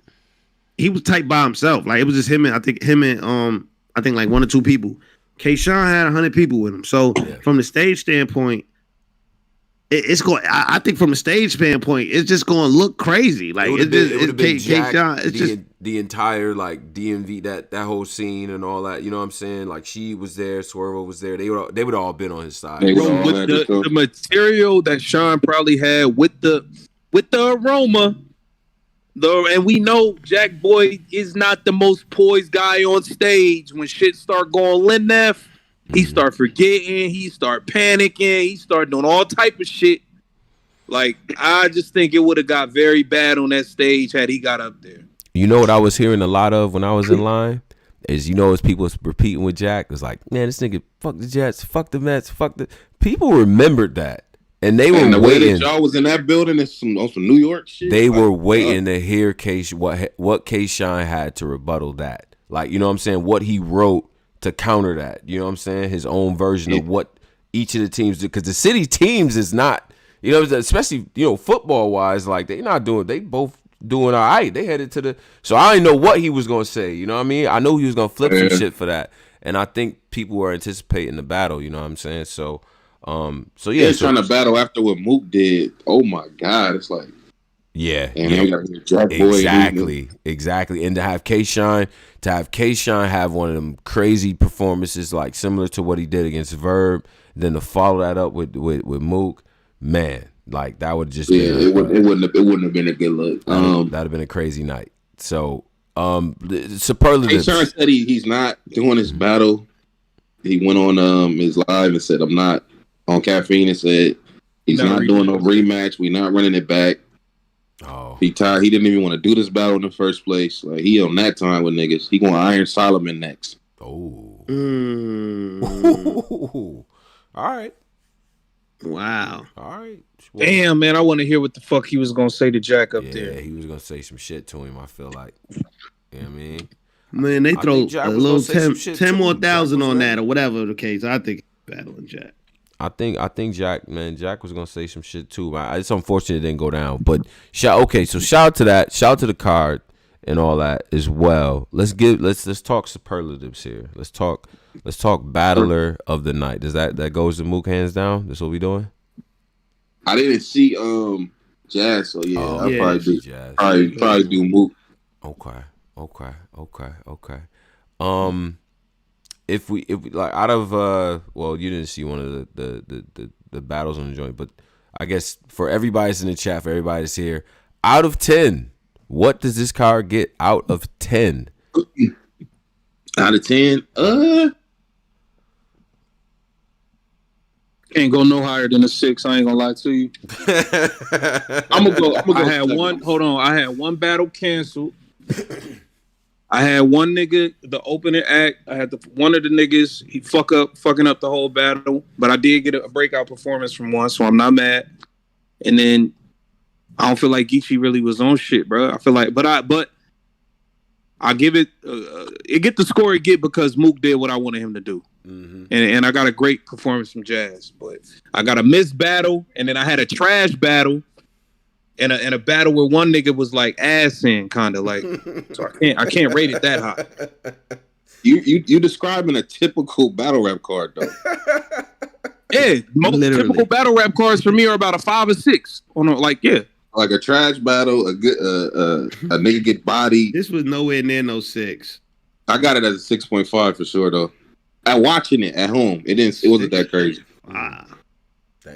he was tight by himself. Like, it was just him and I think like one or two people. K-Sean had 100 people with him. So from the stage standpoint, it's going. I think from a stage standpoint, it's just going to look crazy. Like the entire like DMV that whole scene and all that. You know what I'm saying? Like she was there, Swervo was there. They would all been on his side. With the material that Sean probably had with the aroma. And we know Jakkboy is not the most poised guy on stage. When shit start going Linneff, he start forgetting, he start panicking, he start doing all type of shit. Like, I just think it would have got very bad on that stage had he got up there. You know what I was hearing a lot of when I was in line? Is as people repeating with Jack, it's like, man, this nigga, fuck the Jets, fuck the Mets, fuck the... People remembered that. And they were waiting. Y'all was in that building on some New York shit. They were waiting to hear what K-Sean had to rebuttal that. Like, you know what I'm saying? What he wrote to counter that. You know what I'm saying? His own version of what each of the teams did. Because the city teams is not, especially, football wise, like they both doing all right. They headed to the, so I didn't know what he was going to say. You know what I mean? I know he was going to flip some shit for that. And I think people were anticipating the battle. You know what I'm saying? So trying to battle after what Mook did. Oh my God, it's like exactly. And to have K-Sean have one of them crazy performances like similar to what he did against Verb, then to follow that up with Mook, man, like that would just it wouldn't have been a good look. That'd have been a crazy night. So Superlatives. K-Sean said he's not doing his battle. He went on his live and said, I'm not on caffeine, and said he's not doing no rematch. We not running it back. Oh, he tired. He didn't even want to do this battle in the first place. Like he on that time with niggas. He going Iron Solomon next. Oh, all right. Wow. All right. Well, damn, man, I want to hear what the fuck he was gonna say to Jack up there. Yeah, he was gonna say some shit to him. I feel like, you know what I mean. Man, they throw a little 10 more thousand on that or whatever the case. I think battling Jack. I think Jack was gonna say some shit too. Man. It's unfortunate it didn't go down. But shout out to that. Shout out to the card and all that as well. Let's talk superlatives here. Let's talk battler of the night. Does that goes to Mook hands down? That's what we doing? I didn't see Jazz. So yeah, I'll yeah, probably do Jazz. Probably do Mook. Okay. If we like out of well, you didn't see one of the battles on the joint, but I guess for everybody's in the chat, for everybody that's here, out of 10, what does this card get out of 10? Out of 10, can't go no higher than a 6. I ain't gonna lie to you. I'm gonna go. I had 7. One. Hold on. I had one battle canceled. I had one nigga, the opening act. I had one of the niggas. He fucking up the whole battle. But I did get a breakout performance from one, so I'm not mad. And then I don't feel like Geechi really was on shit, bro. I feel like, but I give it. It get the score it get because Mook did what I wanted him to do. Mm-hmm. And I got a great performance from Jazz, but I got a missed battle, and then I had a trash battle, and a battle where one nigga was like ass in, kind of like. So I can't rate it that high. You describing a typical battle rap card though. Yeah, most typical battle rap cards for me are about a 5 or 6. Like a trash battle, a good a nigga get bodied. This was nowhere near no 6. I got it as a 6.5 for sure though. At watching it at home, it wasn't that crazy.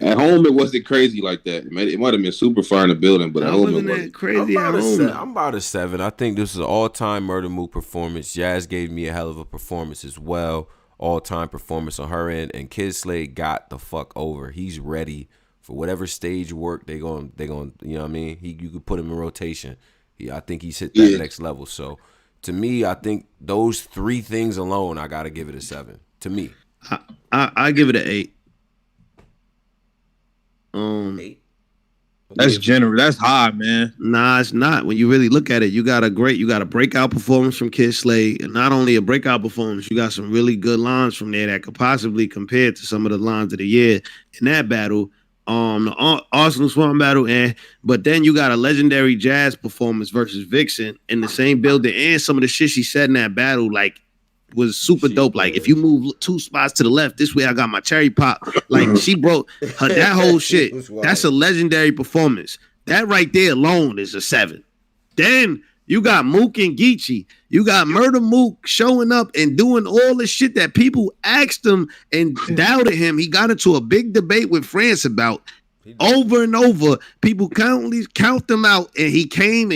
At home, it wasn't crazy like that. It might have been super fire in the building, but at home, it wasn't crazy. I'm about a 7. I think this is an all-time Murda Mook performance. Jazz gave me a hell of a performance as well. All-time performance on her end, and Kyd Slade got the fuck over. He's ready for whatever stage work they going. You know what I mean? You could put him in rotation. I think he's hit that next level. So to me, I think those 3 things alone, I gotta give it a 7. To me, I give it an 8. 8. That's generous. That's high, man. Nah, it's not. When you really look at it, you got a breakout performance from Kyd Slade, and not only a breakout performance, you got some really good lines from there that could possibly compare to some of the lines of the year in that battle. The Arsonal Swamp battle, but then you got a legendary Jazz performance versus Vixxen in the same building, and some of the shit she said in that battle, like, was super dope. Like, if you move 2 spots to the left, this way I got my cherry pop. Like, she broke her that whole shit. That's a legendary performance. That right there alone is a 7. Then you got Mook and Geechi. You got Murda Mook showing up and doing all the shit that people asked him and doubted him. He got into a big debate with France about over and over. People count them out, and he came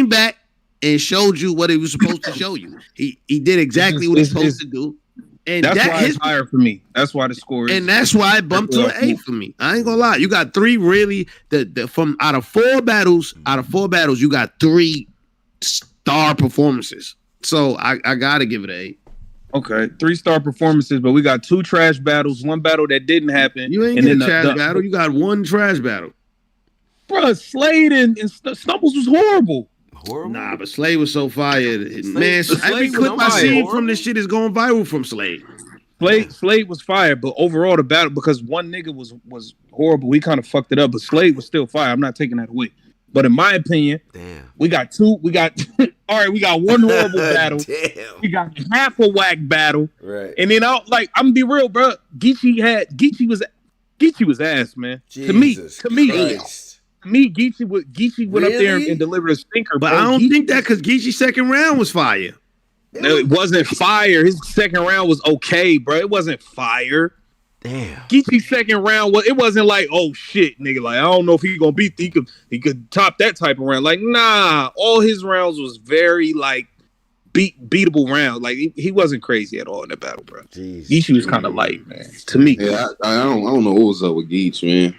back and showed you what he was supposed to show you. He did exactly what he's supposed to do. And that's why it's higher for me. That's why the score is. And that's why it bumped to an 8 for me. I ain't gonna lie. You got 3 really from out of 4 battles, you got 3 star performances. So I gotta give it an 8. Okay, 3-star performances, but we got 2 trash battles, 1 battle that didn't happen. You ain't getting a trash battle. You got 1 trash battle. Bruh, Slade and Stumbles was horrible. Nah, but Slade was so fired. Man, every clip I seen from this shit is going viral from Slade. Slade was fired, but overall the battle, because one nigga was horrible, he kind of fucked it up, but Slade was still fired. I'm not taking that away. But in my opinion, we got all right, we got 1 horrible battle. We got half a whack battle. Right. And then I'm gonna be real, bro. Geechi was ass, man. Jesus to me. Christ. Geechi went up there and delivered a stinker. But I don't think that because Geechi's second round was fire. No, it wasn't fire. His second round was okay, bro. It wasn't fire. Damn. Geechi's second round it wasn't like, oh shit, nigga. Like, I don't know if he gonna beat. He could top that type of round. Like, nah. All his rounds was very like beatable round. Like he wasn't crazy at all in that battle, bro. Jeez. Geechi was kind of light, man. To me. Yeah, I don't know what was up with Geechi,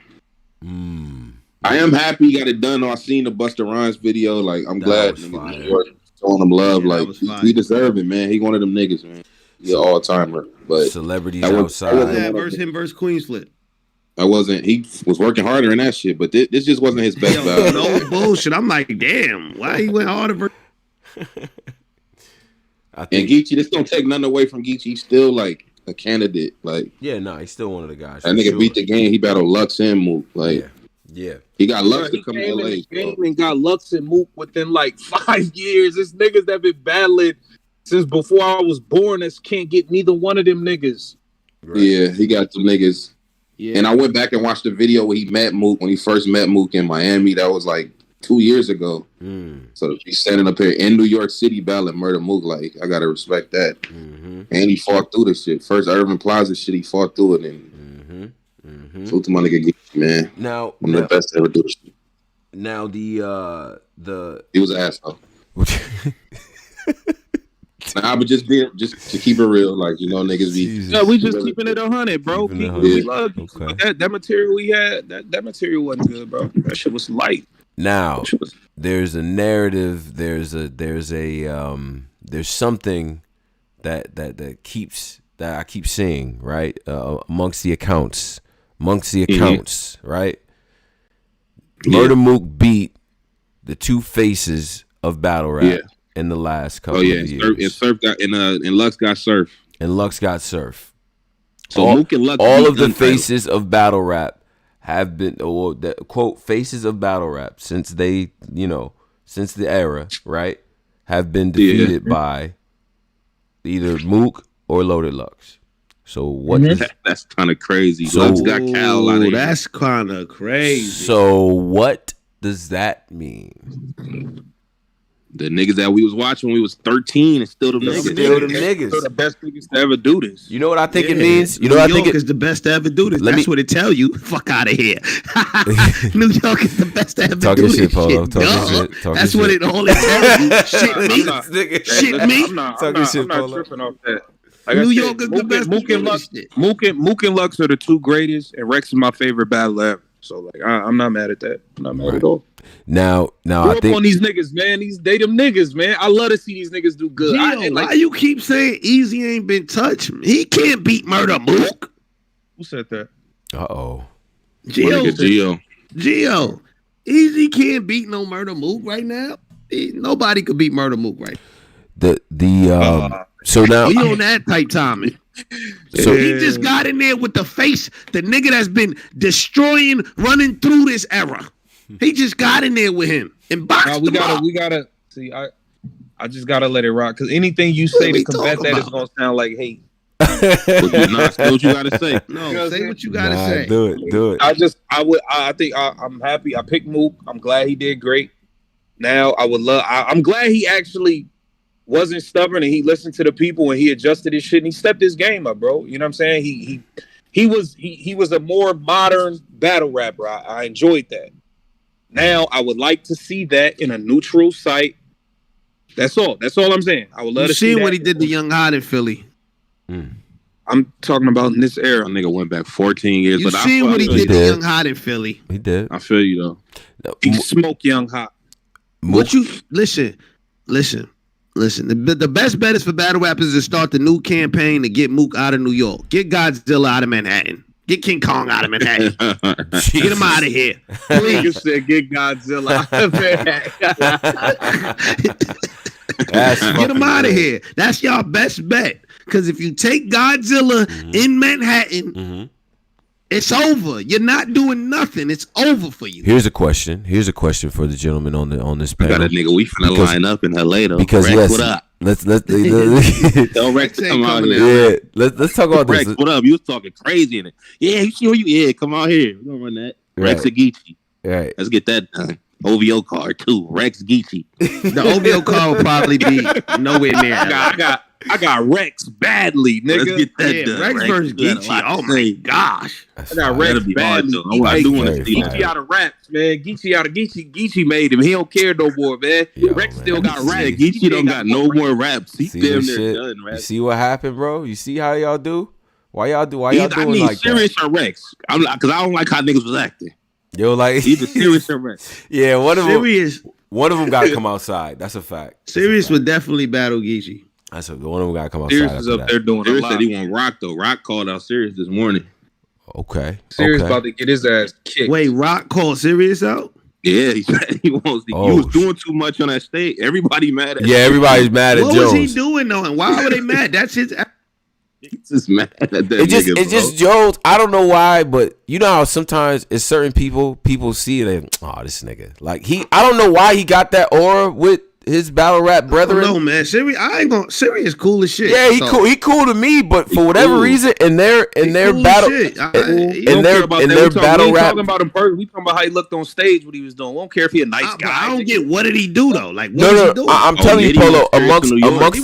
man. I am happy he got it done. I seen the Busta Rhymes video. Like, I'm glad niggas showing him love. Like, he deserved it, man. He one of them niggas, man. He's an all-timer. But celebrities outside. Him versus Queen Split. He was working harder in that shit, but this just wasn't his best battle. No bullshit. I'm like, damn, why he went harder? And Geechi, this don't take nothing away from Geechi. He's still like a candidate. Like, he's still one of the guys. That nigga beat the game. He battled Lux and Mook. Like, yeah. He got Lux to come to LA. And got Lux and Mook within like 5 years. This niggas that been battling since before I was born. That can't get neither one of them niggas. Right. Yeah, he got some niggas. Yeah. And I went back and watched the video where he met Mook, when he first met Mook in Miami. That was like 2 years ago. So he's standing up here in New York City battling Murda Mook. Like, I gotta respect that. And he fought through this shit. First Urban Plaza shit, he fought through it. And salute to my nigga Geechi, man. Now, one of the best to ever do this shit. Now he was an asshole. Nah, but just to keep it real, like, you know, niggas be. Yeah, we just keeping it 100, bro. We love okay. That material we had. That material wasn't good, bro. That shit was light. Now there's a narrative. There's something that I keep seeing, right, amongst the accounts, right. Murda Mook beat the two faces of battle rap in the last couple of years. And Surf got and Lux got Surf. And Lux got Surf. So Mook and Lux, all of the faces of battle rap have been, or the quote faces of battle rap since the era, right, have been defeated by either Mook or Loaded Lux. So what? That's kind of crazy. So, Lux got Cal out of here. That's kind of crazy. So what does that mean? The niggas that we was watching when we was 13 and still the niggas. Still the best niggas to ever do this. You know what I think it means? You know what I think is the best to ever do this. That's what it tell you. Fuck out of here. New York is the best to ever do this shit. That's what it only tells you. Shit me. I'm not tripping off that. Like New York is the best. Mook and Lux are the two greatest, and Rex is my favorite battle ever. So like, I'm not mad at that. I'm not mad at all. Now I think on these niggas, man. They them niggas, man. I love to see these niggas do good. Why you keep saying Easy ain't been touched? He can't beat Murda Mook. Who said that? Gio. Easy can't beat no Murda Mook right now. Nobody could beat Murda Mook right now. So now we on that type timing. So he just got in there with the face, the nigga that's been destroying, running through this era. He just got in there with him and boxed we gotta see. I just gotta let it rock, because anything you say to combat that is gonna sound like hate. Say what you gotta say. No, say what you gotta say. Do it. I think I'm happy. I picked Mook. I'm glad he did great. Now I'm glad he actually wasn't stubborn and he listened to the people and he adjusted his shit and he stepped his game up, bro. You know what I'm saying? He was a more modern battle rapper. I enjoyed that. Now I would like to see that in a neutral site. That's all I'm saying. I would love to see what he did to Young Hot in Philly. I'm talking about in this era. That nigga went back 14 years. You seen what he did to Young Hot in Philly? He did. I feel you though. He smoked Young Hot. What you listen? The best bet is for battle rappers to start the new campaign to get Mook out of New York. Get Godzilla out of Manhattan. Get King Kong out of Manhattan. Get him out of here. Please. You said get Godzilla out of Manhattan. Get him out of here. That's y'all best bet. Because if you take Godzilla in Manhattan, it's over. You're not doing nothing. It's over for you. Here's a question for the gentleman on this panel. We got a nigga. We finna line up in LA though. Because Rex, what up? Let's Don't Rex come out here. Yeah, let's talk about Rex, this. What up? You was talking crazy in it. Yeah, you see where you? Yeah, come out here. We're gonna run that. Rex and Geechi. Right. Let's get that done. OVO card too. Rex Geechi. The OVO card will probably be nowhere near. I got Rex badly, nigga. Let's get that done. Rex versus Geechi. Oh my gosh. I got Rex badly. I do want to see Geechi out of raps, man. Geechi out of Geechi. Geechi made him. He don't care no more, man. Rex still got raps. Geechi don't got no more raps. He's damn near done, you see what happened, bro? You see how y'all do? Why y'all doing like that? Serious or Rex? I'm like, because I don't like how niggas was acting. Yo, like either Serious or Rex. Yeah, one of them got to come outside. That's a fact. Serious would definitely battle Geechi. One of them got to come outside. Serious is up there doing Serious a lot. Said he want Rock though. Rock called out Serious this morning. Okay. Serious about to get his ass kicked. Wait, Rock called Serious out? Yeah, he said he wants. He was doing too much on that stage. Everybody mad at him. Yeah, everybody's mad at Jones. What was he doing though? And why were they mad? That's his. He's just mad at that It's just Jones. I don't know why, but you know how sometimes it's certain people see it and this nigga. Like I don't know why he got that aura with his battle rap brethren. No man, Siri, I ain't gonna. Siri is cool as shit. Yeah, he cool to me, but for whatever reason, in their cool battle, in their battle rap, we talking about how he looked on stage, what he was doing. We don't care if he a nice guy. I don't get what did he do though. Like what was he doing? I'm telling you, Polo. Amongst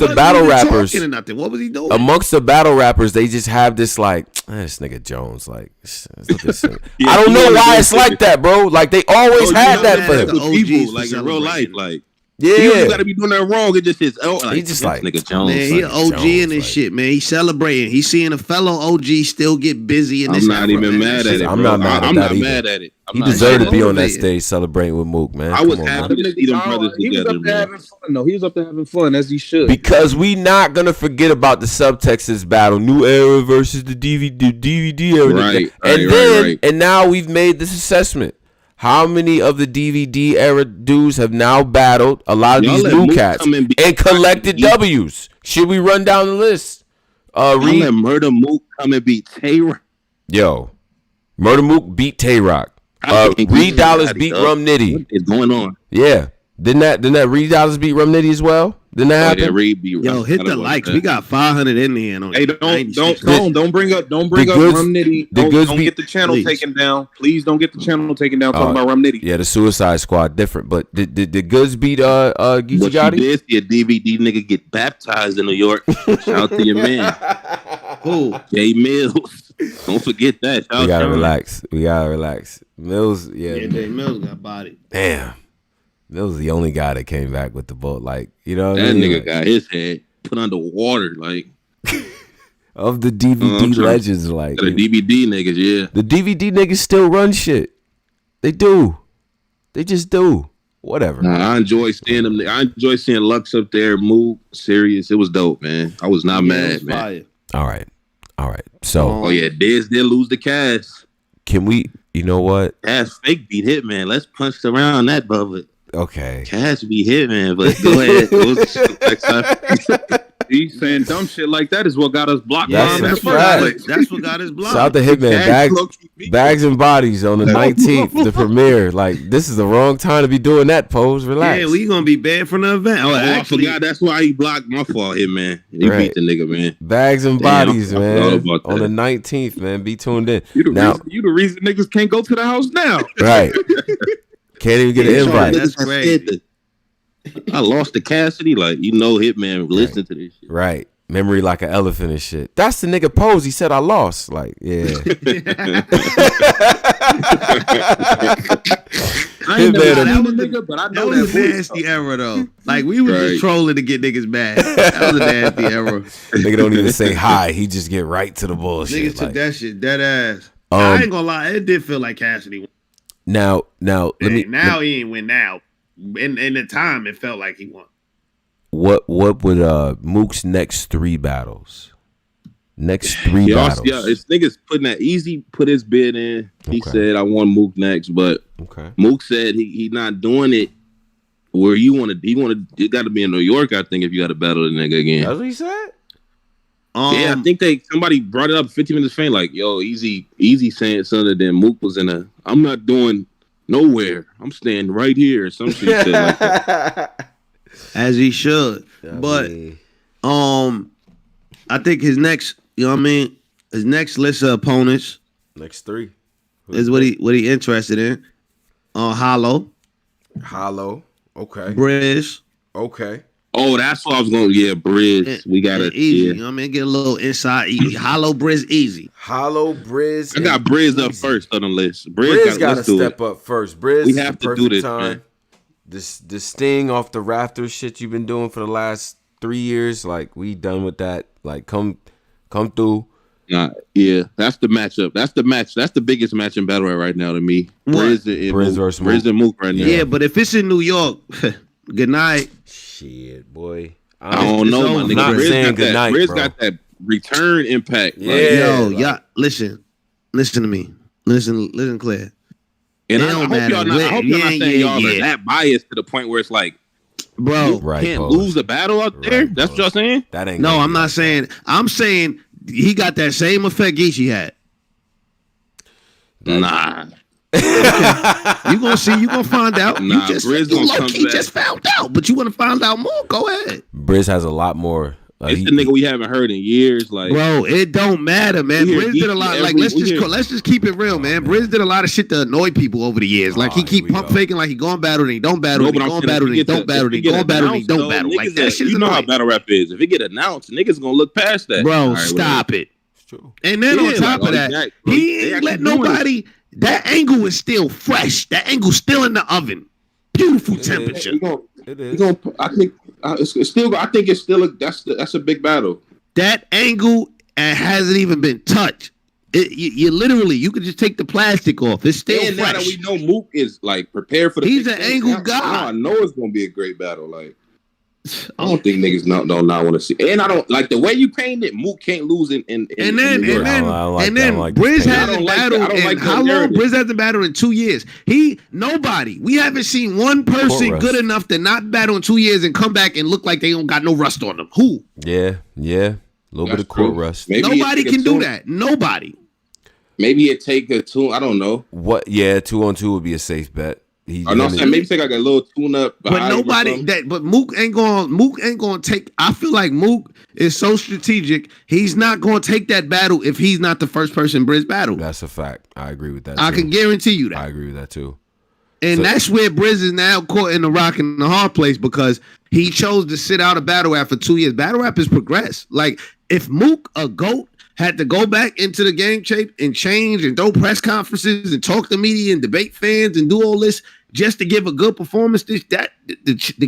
the battle rappers, what was he doing? Amongst the battle rappers, they just have this like this nigga Jones. Like I don't know why it's like that, bro. Like they always had that for him. People, like in real life, like. Yeah, you gotta be doing that wrong. It just is. Like, he just like nigga Jones. Man, he OG in this shit, man. He's celebrating. He's seeing a fellow OG still get busy in this. I'm not even mad at it. I'm not mad at it. He deserved to be on that stage celebrating with Mook, man. I was happy to see them brothers together. He was up there having fun, though. He was up there having fun, as he should. Because we not gonna forget about the Subtexas battle, New Era versus the DVD era, right. And now we've made this assessment. How many of the DVD era dudes have now battled a lot of these new cats and collected W's? Should we run down the list? Let Murda Mook come and beat Tay-Rock. Yo, Murda Mook beat Tay-Rock. Reed Dollars beat Rum Nitty. What is going on? Yeah. Didn't that Reed Dollars beat Rum Nitty as well? Didn't that happen? Yeah, Reed beat Yo, hit the likes. We got 500 in there. Hey, don't bring up Rum Nitty. Don't get the channel taken down. Please don't get the channel taken down. Talking about Rum Nitty. Yeah, the Suicide Squad different. But did the Goods beat Geechi Gotti? But you did see a DVD nigga get baptized in New York. Shout out to your man. Who? Jay Mills. Don't forget that. We gotta relax. Mills, Jay Mills got bodied. Damn. That was the only guy that came back with the boat. Like, you know what that I mean? Nigga got his head put underwater, like. Of the DVD legends, like. The DVD niggas, yeah. The DVD niggas still run shit. They do. They just do. Whatever. Nah, I enjoy seeing them. I enjoy seeing Lux up there, Mook, Serious. It was dope, man. I was not mad, man. All right. So. Oh, yeah. Diz did lose the Cass. Can we, you know what? Cass fake beat Hitman. Let's punch around that, Bubba. Okay. Cass be Hitman, but go ahead. He's saying dumb shit like that is what got us blocked. That's what got us blocked. Shout out to Hitman. Bags and Bodies on the 19th, the premiere. Like, this is the wrong time to be doing that, Pose. Relax. Yeah, we gonna be banned from the event. I forgot. That's why he blocked my fault, Hitman. He beat the nigga, man. Bags and Bodies, man. On the 19th, man. Be tuned in. You the reason niggas can't go to the house now. Right. Can't even get an invite. That's crazy. I lost to Cassidy. Like, Hitman listening to this shit. Right. Memory like an elephant and shit. That's the nigga Pose. He said I lost. Like, yeah. I ain't never that was nigga, but I know that was a nasty era though. Like we were just trolling to get niggas mad. That was a nasty era. Nigga don't even say hi. He just get right to the bullshit. Niggas took that shit dead ass. I ain't gonna lie. It did feel like Cassidy. Now, he ain't win now. In the time, it felt like he won. What would Mook's next 3 battles? Next 3 battles. Yeah, his niggas putting that easy. Put his bid in. He said, "I want Mook next," but Mook said he not doing it where you want to. It got to be in New York. I think if you got to battle the nigga again. That's what he said. Yeah, I think somebody brought it up 15 minutes fame, like, yo, easy saying something. Then Mook was I'm not doing nowhere. I'm staying right here. Some shit like that. As he should. But I think his next, his next list of opponents. Next 3. Is what he interested in. Hollow. Okay. Briz. Okay. Oh, that's what I was going to. Yeah, Briz. We got it. Easy. Yeah. Get a little inside. Hollow, Briz, easy. Hollow, Briz. I got Briz up first on the list. Briz got to step up first. Briz, we have to do this, man. The sting off the rafters shit you've been doing for the last 3 years, like, we done with that. Like, come through. Yeah, that's the matchup. That's the match. That's the biggest match in battle right now to me. Briz versus Mook. Briz and Mook right now. Yeah, but if it's in New York, good night. Shit, boy. I don't know, my nigga. Not saying good night, Briz bro. got that return impact. Yeah. Y'all, listen to me. Listen, Claire. And I hope y'all not saying y'all are that biased to the point where it's like, bro, can't lose a battle out there. That's what y'all saying? That ain't. No, I'm not saying. I'm saying he got that same effect Geechi had. Nah. You gonna see. You gonna find out. Nah, you just found out, but you want to find out more. Go ahead. Briz has a lot more. It's the nigga we haven't heard in years. Like, bro, it don't matter, man. Briz did a lot. Like, let's just keep it real, man. Briz did a lot of shit to annoy people over the years. Like, he keep pump faking like he going battle and he don't battle. He going battle and he don't battle. He going battle and he don't battle. Like that shit. You know how battle rap is. If it get announced, niggas gonna look past that. Bro, stop it. It's true. And then on top of that, he ain't let nobody. That angle is still fresh. That angle's still in the oven. Beautiful temperature. It is. I think it's still that's a big battle. That angle hasn't even been touched. You literally, you could just take the plastic off. It's still fresh. Now that we know Mook is like prepared for the. He's an angle guy. I know it's gonna be a great battle. Like, I don't think niggas don't not want to see. And I don't like the way you paint it. Mook can't lose in then Briz hasn't battled. How long Briz hasn't battled in 2 years? We haven't seen one person good enough to not battle in 2 years and come back and look like they don't got no rust on them. Who? Yeah. A little bit of court rust. Nobody can do that. Nobody. Maybe it take a tune. I don't know. What? Yeah, 2-on-2 would be a safe bet. Maybe take like a little tune up. But nobody but Mook ain't gonna take. I feel like Mook is so strategic. He's not gonna take that battle if he's not the first person Briz battle. That's a fact. I agree with that. I can guarantee you that. I agree with that too. And that's where Briz is now caught in the rock and the hard place because he chose to sit out a battle rap for 2 years. Battle rap has progressed. Like if Mook, a GOAT, had to go back into the game shape and change and throw press conferences and talk to media and debate fans and do all this just to give a good performance, the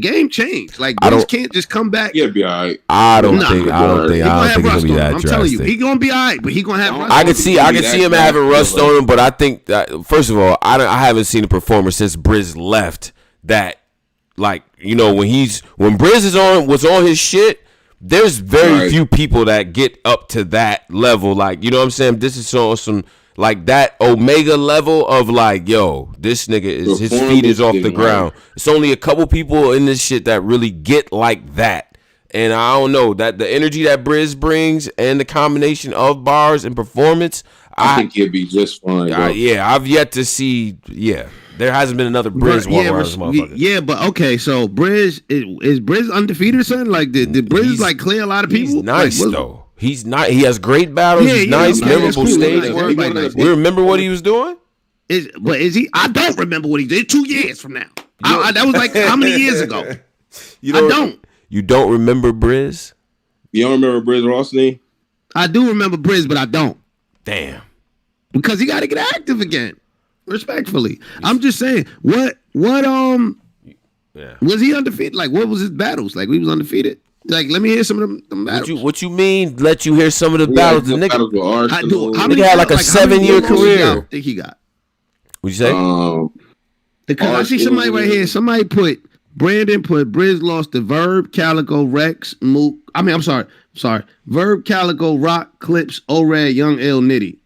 game changed. Like Briz can't just come back. He'll be all right. I don't think it's gonna be that drastic. I'm telling you, he's gonna be all right, but he's gonna have rust. I can see him having rust on him, but I think that first of all, I haven't seen a performer since Briz left that, like, you know, when Briz was on his shit. There's very few people that get up to that level. Like, you know what I'm saying? This is some like that Omega level of like, yo, this nigga his feet is off the ground. It's only a couple people in this shit that really get like that. And I don't know, that the energy that Briz brings and the combination of bars and performance, I think he'll be just fine. I've yet to see. There hasn't been another Briz walk around this motherfucker. Yeah, but okay, so Briz is Briz undefeated or something? Like did Briz like clear a lot of people? He's nice though. He's not. He has great battles. He's nice, memorable stage work. We remember what he was doing. But is he? I don't remember what he did. 2 years from now. That was like how many years ago? I don't. You don't remember Briz? You don't remember Briz Rossney? I do remember Briz, but I don't. Damn. Because he got to get active again. Respectfully, I'm just saying. What? Was he undefeated? Like, what was his battles? Like, he was undefeated. Like, let me hear some of them battles. What you mean? Let you hear some of the battles? The nigga, I do. He had like a 7-year career. I think he got. What'd you say? Because I see somebody right here. Somebody Brandon put Briz lost to Verb, Calico, Rex, Mook. I'm sorry. Verb, Calico, Rock, Clips, O-Red, Young L, Nitty.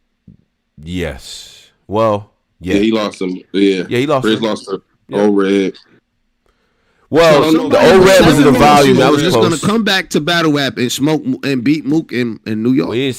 Yes. Well, yeah, he lost him. Yeah, he lost. Briz lost to O-Red. Well, the O-Red was in the volume. That was just going to come back to battle rap and smoke and beat Mook in New York. We didn't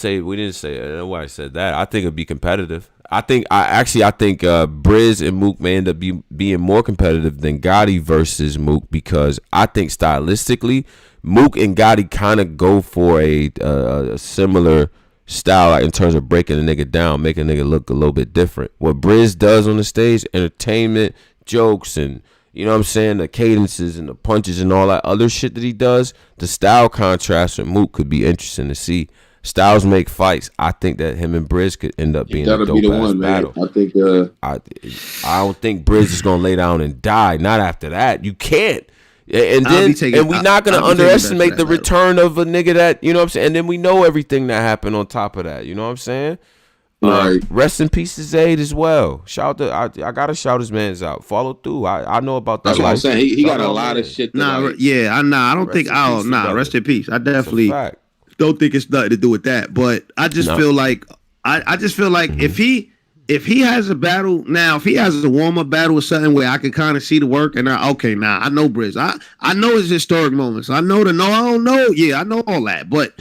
say. I don't know why I said that. I think it'd be competitive. I think Briz and Mook may end up being more competitive than Gotti versus Mook because I think stylistically, Mook and Gotti kind of go for a similar style, like in terms of breaking a nigga down, making a nigga look a little bit different. What Briz does on the stage, entertainment, jokes, and you know what I'm saying, the cadences and the punches and all that other shit that he does, the style contrast with Mook could be interesting to see. Styles make fights. I think that him and Briz could end up being a dope ass battle. I think I don't think Briz is gonna lay down and die. Not after that. You can't. And we're not gonna underestimate the return of a nigga that, you know what I'm saying. And then we know everything that happened on top of that. You know what I'm saying? Right. Rest in peace to Zayd as well. I gotta shout his man's out. Follow through. I know about that. That's what I'm saying. He got a lot of shit. I don't think. Rest in peace. I definitely don't think it's nothing to do with that. But I just feel like if he has a battle now, if he has a warm up battle or something where I can kind of see the work and I know Briz. I know his historic moments. I know I don't know. Yeah, I know all that. But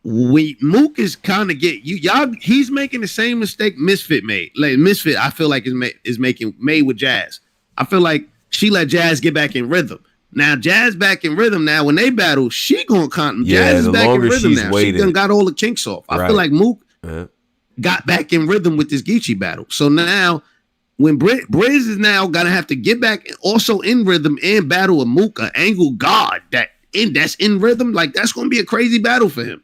Mook is kind of he's making the same mistake Misfit made. Like Misfit, I feel like is making made with Jazz. I feel like she let Jazz get back in rhythm. Now Jazz back in rhythm. Now when they battle, she gonna count. Jazz is back in rhythm now. She done got all the kinks off. I feel like Mook got back in rhythm with this Geechi battle. So now when Briz is now gonna have to get back also in rhythm and battle a Mook, an angle god that's in rhythm, like that's gonna be a crazy battle for him.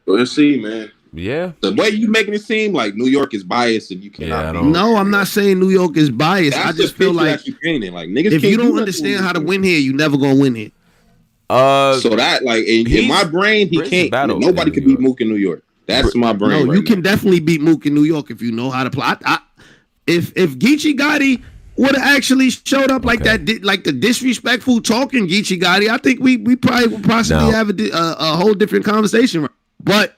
Let's see, man. Yeah. The way you making it seem like New York is biased and you cannot. No, I'm not saying New York is biased. I just feel like you painting. Like niggas, if you don't understand how to win here, you never gonna win here. So that like in my brain, he can't. Nobody could beat Mook in New York. That's my brain. No, you can definitely beat Mook in New York if you know how to play. If Geechi Gotti would have actually showed up like that, like the disrespectful talking Geechi Gotti, I think we probably would possibly have a whole different conversation. But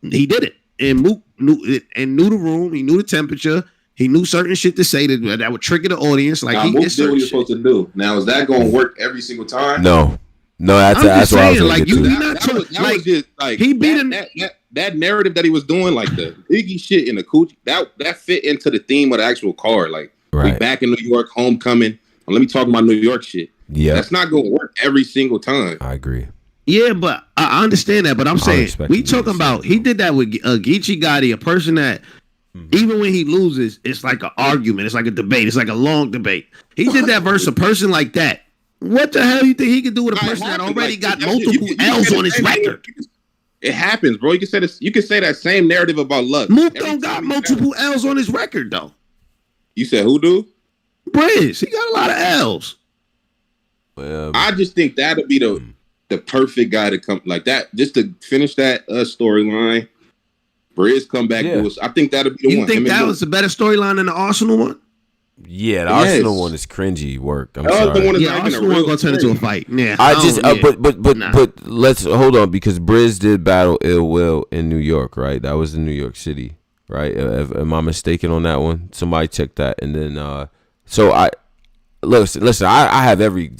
he did it, and Mook knew the room. He knew the temperature. He knew certain shit to say that would trigger the audience. Like Mook did what he was supposed to do. Now is that going to work every single time? No, that's what I was like. He beat that narrative that he was doing, like the Iggy shit in the coochie. That fit into the theme of the actual card. Like we back in New York, homecoming. Let me talk about New York shit. Yeah, that's not going to work every single time. I agree. Yeah, but I understand that. But I'm saying we talking about he did that with Geechi Gotti, a person that even when he loses, it's like an argument, it's like a debate, it's like a long debate. He did that versus a person like that. What the hell do you think he could do with a person that already got multiple L's on his record? It happens, bro. You can say this. You can say that same narrative about Luck. Mook don't got multiple L's on his record though. You said who do? Briz. He got a lot of L's. Well, I just think that'll be the perfect guy to come like that, just to finish that storyline. Briz come back to us. I think that'll be the one. You think that was a better storyline than the Arsonal one? Yeah, the Arsonal one is cringy work. I'm sorry. Arsonal one gonna turn into a fight. Yeah, but let's hold on, because Briz did battle Ill Will in New York, right? That was in New York City, right? Am I mistaken on that one? Somebody check that, and then so I listen. I have every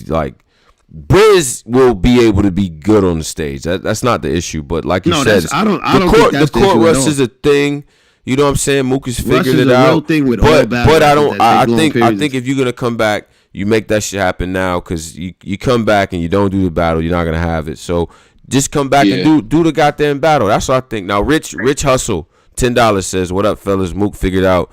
Briz will be able to be good on the stage. That's not the issue. But like you said, the court rush is a thing. You know what I'm saying? Mook has figured it out. But I think if you're gonna come back, you make that shit happen now, because you come back and you don't do the battle, you're not gonna have it. So just come back and do the goddamn battle. That's what I think. Now Rich Hustle $10 says, "What up, fellas? Mook figured out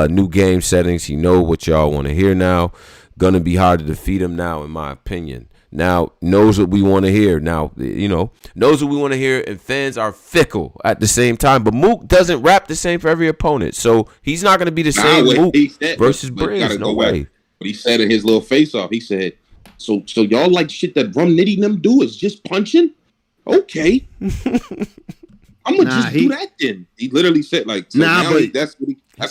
new game settings. He know what y'all want to hear now. Gonna be hard to defeat him now, in my opinion. Now knows what we want to hear. Now, knows what we want to hear, and fans are fickle at the same time. But Mook doesn't rap the same for every opponent, so he's not going to be the same Mook versus Briz. No way. What he said in his little face-off, he said, so y'all like shit that Rum Nitty them do is just punching? Okay. I'm going to just do that then. He literally said, that's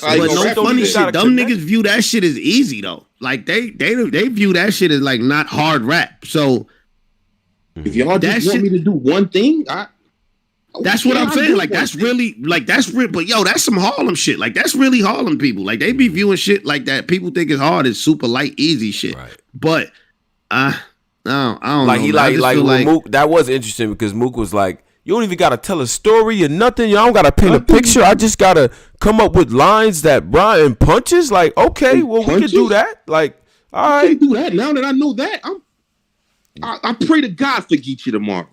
how he no funny shit. Dumb niggas view that shit as easy though. Like they view that shit as like not hard rap. So if y'all just want me to do one thing, that's what I'm saying. Like that's really but yo, that's some Harlem shit. Like that's really Harlem people. Like they be viewing shit like that. People think it's hard. It's super light, easy shit. Right. But I don't know. Like Mook, that was interesting, because Mook was like, you don't even got to tell a story or nothing. You don't got to paint a picture. I just got to come up with lines that rhyme punches. Like, okay, well, we can do that. Like, all right. I can do that. Now that I know that, I pray to God for Geechi tomorrow.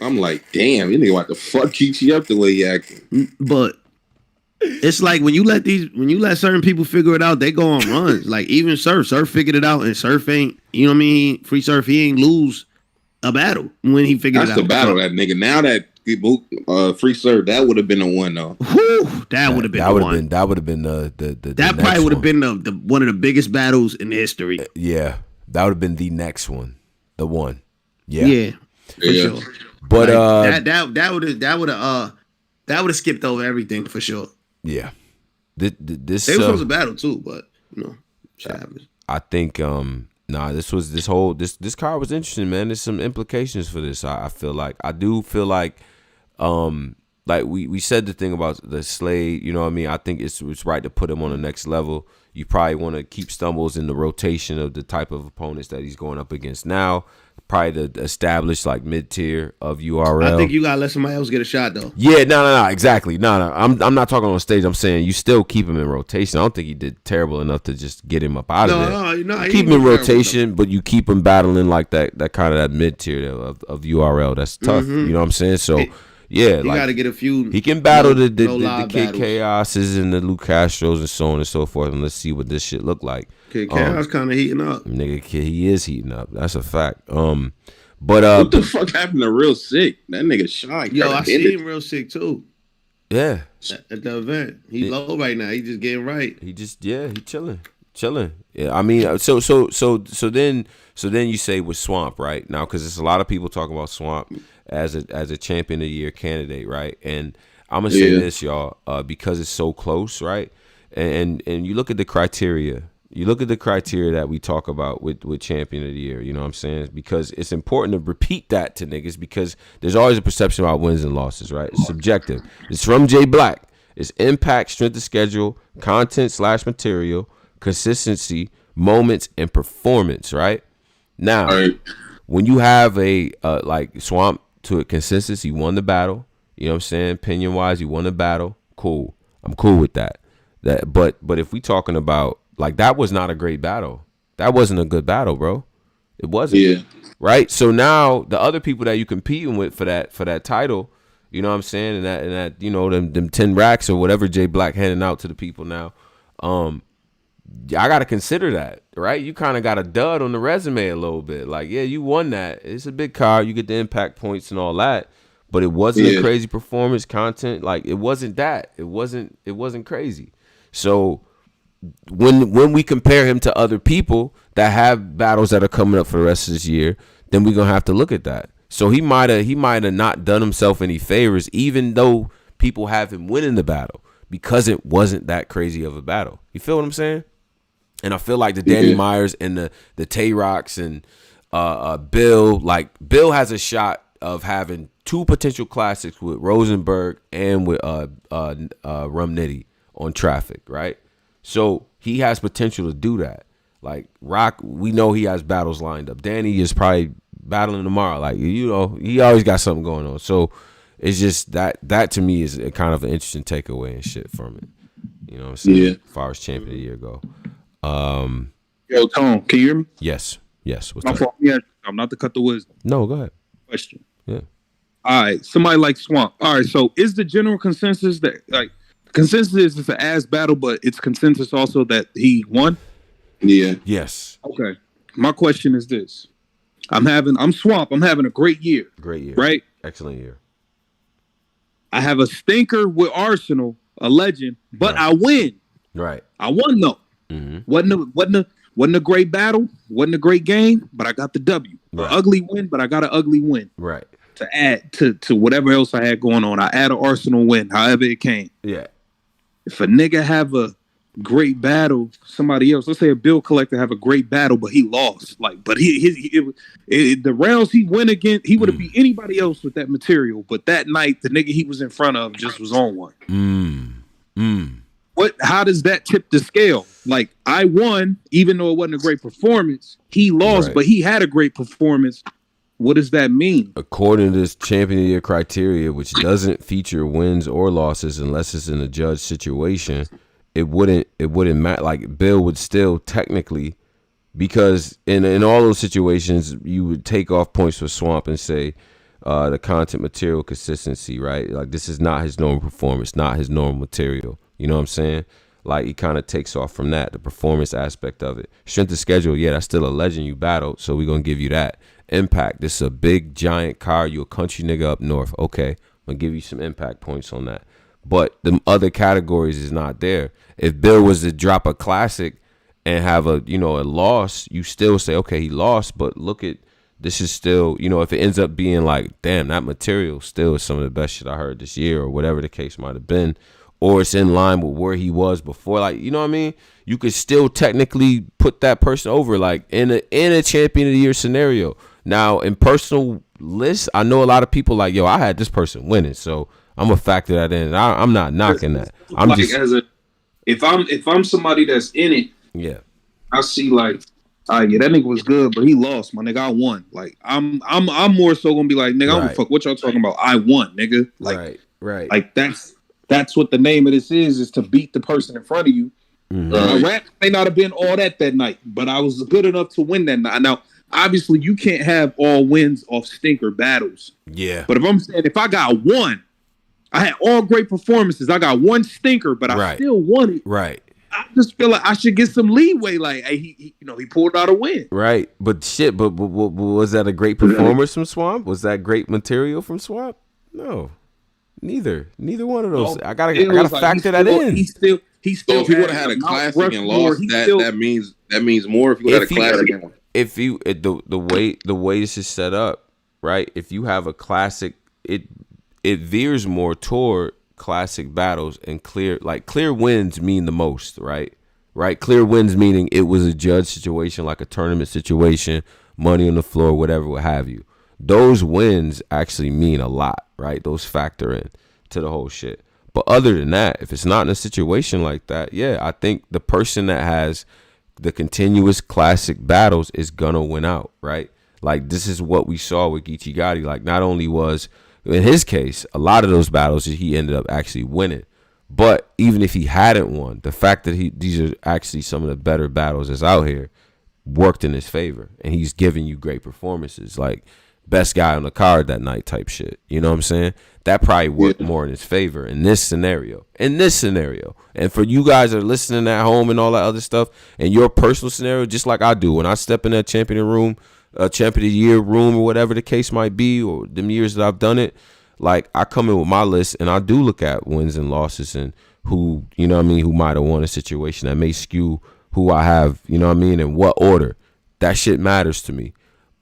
I'm like, damn, you nigga want to fuck Geechi up the way he acting. But it's like when you let certain people figure it out, they go on runs. Like even Surf figured it out, and Surf ain't, you know what I mean? Free Surf, he ain't lose a battle when he figured it out. That's the battle, that nigga. Now that Free Surf, that would have been the one though. That would have been the one. That would have been the that probably would have been the one of the biggest battles in history. Yeah, that would have been the next one, the one. Yeah, for sure. But that would have skipped over everything for sure. Yeah, this they were supposed to battle too, but shit happens. I think this card was interesting, man. There's some implications for this. I do feel like we said the thing about the Slade, you know what I mean? I think it's right to put him on the next level. You probably want to keep Stumbles in the rotation of the type of opponents that he's going up against now. probably the established like mid tier of URL. I think you gotta let somebody else get a shot though. Yeah, no, exactly. No. I'm not talking on stage. I'm saying you still keep him in rotation. I don't think he did terrible enough to just get him up out of there. No, keep him in rotation, but you keep him battling like that kind of that mid tier of URL. That's tough. You know what I'm saying? So yeah, you gotta get a few. He can battle the Kid Chaoses and the Luke Castros and so on and so forth. And let's see what this shit look like. Kid Chaos kind of heating up. Nigga, he is heating up. That's a fact. But what the fuck happened to Real Sick? That nigga shine. Yo, I see him Real Sick too. Yeah. At the event, he low right now. He just getting right. He chilling. Yeah, I mean, so then you say with Swamp, right now, because there's a lot of people talking about Swamp as a champion of the year candidate, right? And I'm gonna say this, y'all, because it's so close, right? And you look at the criteria. You look at the criteria that we talk about with champion of the year, you know what I'm saying? Because it's important to repeat that to niggas because there's always a perception about wins and losses, right? It's subjective. It's from Jay Black. It's impact, strength of schedule, content/material, consistency, moments, and performance, right? Now, when you have a like Swamp to a consistency, he won the battle. You know what I'm saying? Opinion-wise, he won the battle. Cool. I'm cool with that. But if we talking about like that was not a great battle. That wasn't a good battle, bro. It wasn't. Yeah. Right? So now the other people that you competing with for that title, you know what I'm saying? And that you know, them 10 racks or whatever Jay Black handing out to the people now. I gotta consider that, right? You kind of got a dud on the resume a little bit. Like, yeah, you won that. It's a big card. You get the impact points and all that. But it wasn't a crazy performance content. Like it wasn't that. It wasn't crazy. So when we compare him to other people that have battles that are coming up for the rest of this year, then we're gonna have to look at that. So he might have not done himself any favors, even though people have him winning the battle, because it wasn't that crazy of a battle. You feel what I'm saying? And I feel like the Danny Myers and the Tay Rocks and Bill, like Bill has a shot of having two potential classics with Rosenberg and with Rum Nitty on Traffic, right? So he has potential to do that. Like Rock, we know he has battles lined up. Danny is probably battling tomorrow. Like, you know, he always got something going on. So it's just that to me is a kind of an interesting takeaway and shit from it. You know what I'm saying? Yeah. As far as champion of the year go. Yo, Tone, can you hear me? Yes. What's My fault. Yeah, I'm not to cut the wisdom. No, go ahead. Question. Yeah. All right. Somebody like Swamp. All right. So is the general consensus that like consensus is it's an ass battle, but it's consensus also that he won? Yeah. Yes. Okay. My question is this. I'm Swamp. I'm having a great year. Great year. Right? Excellent year. I have a stinker with Arsonal, a legend, but I win. Right. I won though. Mm-hmm. Wasn't a great battle, wasn't a great game, but I got the W. Right. An ugly win, but I got an ugly win. Right. To add to whatever else I had going on. I add an Arsonal win, however it came. Yeah. If a nigga have a great battle, somebody else, let's say a bill collector have a great battle, but he lost. Like, but the rounds he went against, he would have beat anybody else with that material. But that night, the nigga he was in front of just was on one. How does that tip the scale? Like, I won, even though it wasn't a great performance. He lost, but he had a great performance. What does that mean? According to this champion of the year criteria, which doesn't feature wins or losses unless it's in a judge situation, it wouldn't matter. Like, Bill would still technically, because in all those situations, you would take off points for Swamp and say the content material consistency, right? Like, this is not his normal performance, not his normal material. You know what I'm saying? Like, he kind of takes off from that, the performance aspect of it. Strength of schedule, yeah, that's still a legend you battled, so we're going to give you that. Impact, this is a big, giant car. You a country nigga up north. Okay, I'm going to give you some impact points on that. But the other categories is not there. If Bill was to drop a classic and have a loss, you still say, okay, he lost, but look at, this is still, if it ends up being like, damn, that material still is some of the best shit I heard this year or whatever the case might have been, or it's in line with where he was before, like, you know what I mean? You could still technically put that person over, like, in a champion of the year scenario. Now, in personal lists, I know a lot of people like, yo, I had this person winning, so I'm gonna factor that in. I'm not knocking that. I'm like, just if I'm somebody that's in it, yeah, I see like Yeah, that nigga was good, but he lost, my nigga. I won. Like, I'm more so gonna be like, nigga, I don't give a fuck what y'all talking about. I won, nigga. Like, right. Like that's what the name of this is to beat the person in front of you. My rap may not have been all that night, but I was good enough to win that night. Now, obviously, you can't have all wins off stinker battles. Yeah. But if I got one, I had all great performances. I got one stinker, but I still won it. Right. I just feel like I should get some leeway. Like, hey, he pulled out a win. Right. But shit, but was that a great performance from Swamp? Was that great material from Swamp? No. Neither one of those. I gotta factor that in. He still. So if he would have had a classic and lost, that means more. If you had a classic, the way this is set up, right? If you have a classic, it veers more toward classic battles and clear wins mean the most, right? Right? Clear wins meaning it was a judge situation, like a tournament situation, money on the floor, whatever, what have you. Those wins actually mean a lot, right? Those factor in to the whole shit. But other than that, if it's not in a situation like that, yeah, I think the person that has the continuous classic battles is gonna win out, right? Like, this is what we saw with Geechi Gotti. Like, not only was, in his case, a lot of those battles he ended up actually winning. But even if he hadn't won, the fact that these are actually some of the better battles that's out here worked in his favor. And he's giving you great performances. Like, best guy on the card that night type shit. You know what I'm saying? That probably worked more in his favor in this scenario. And for you guys that are listening at home and all that other stuff, and your personal scenario, just like I do, when I step in that champion of the year room or whatever the case might be, or them years that I've done it, like, I come in with my list and I do look at wins and losses and who, you know what I mean, who might have won a situation that may skew who I have, you know what I mean, in what order. That shit matters to me.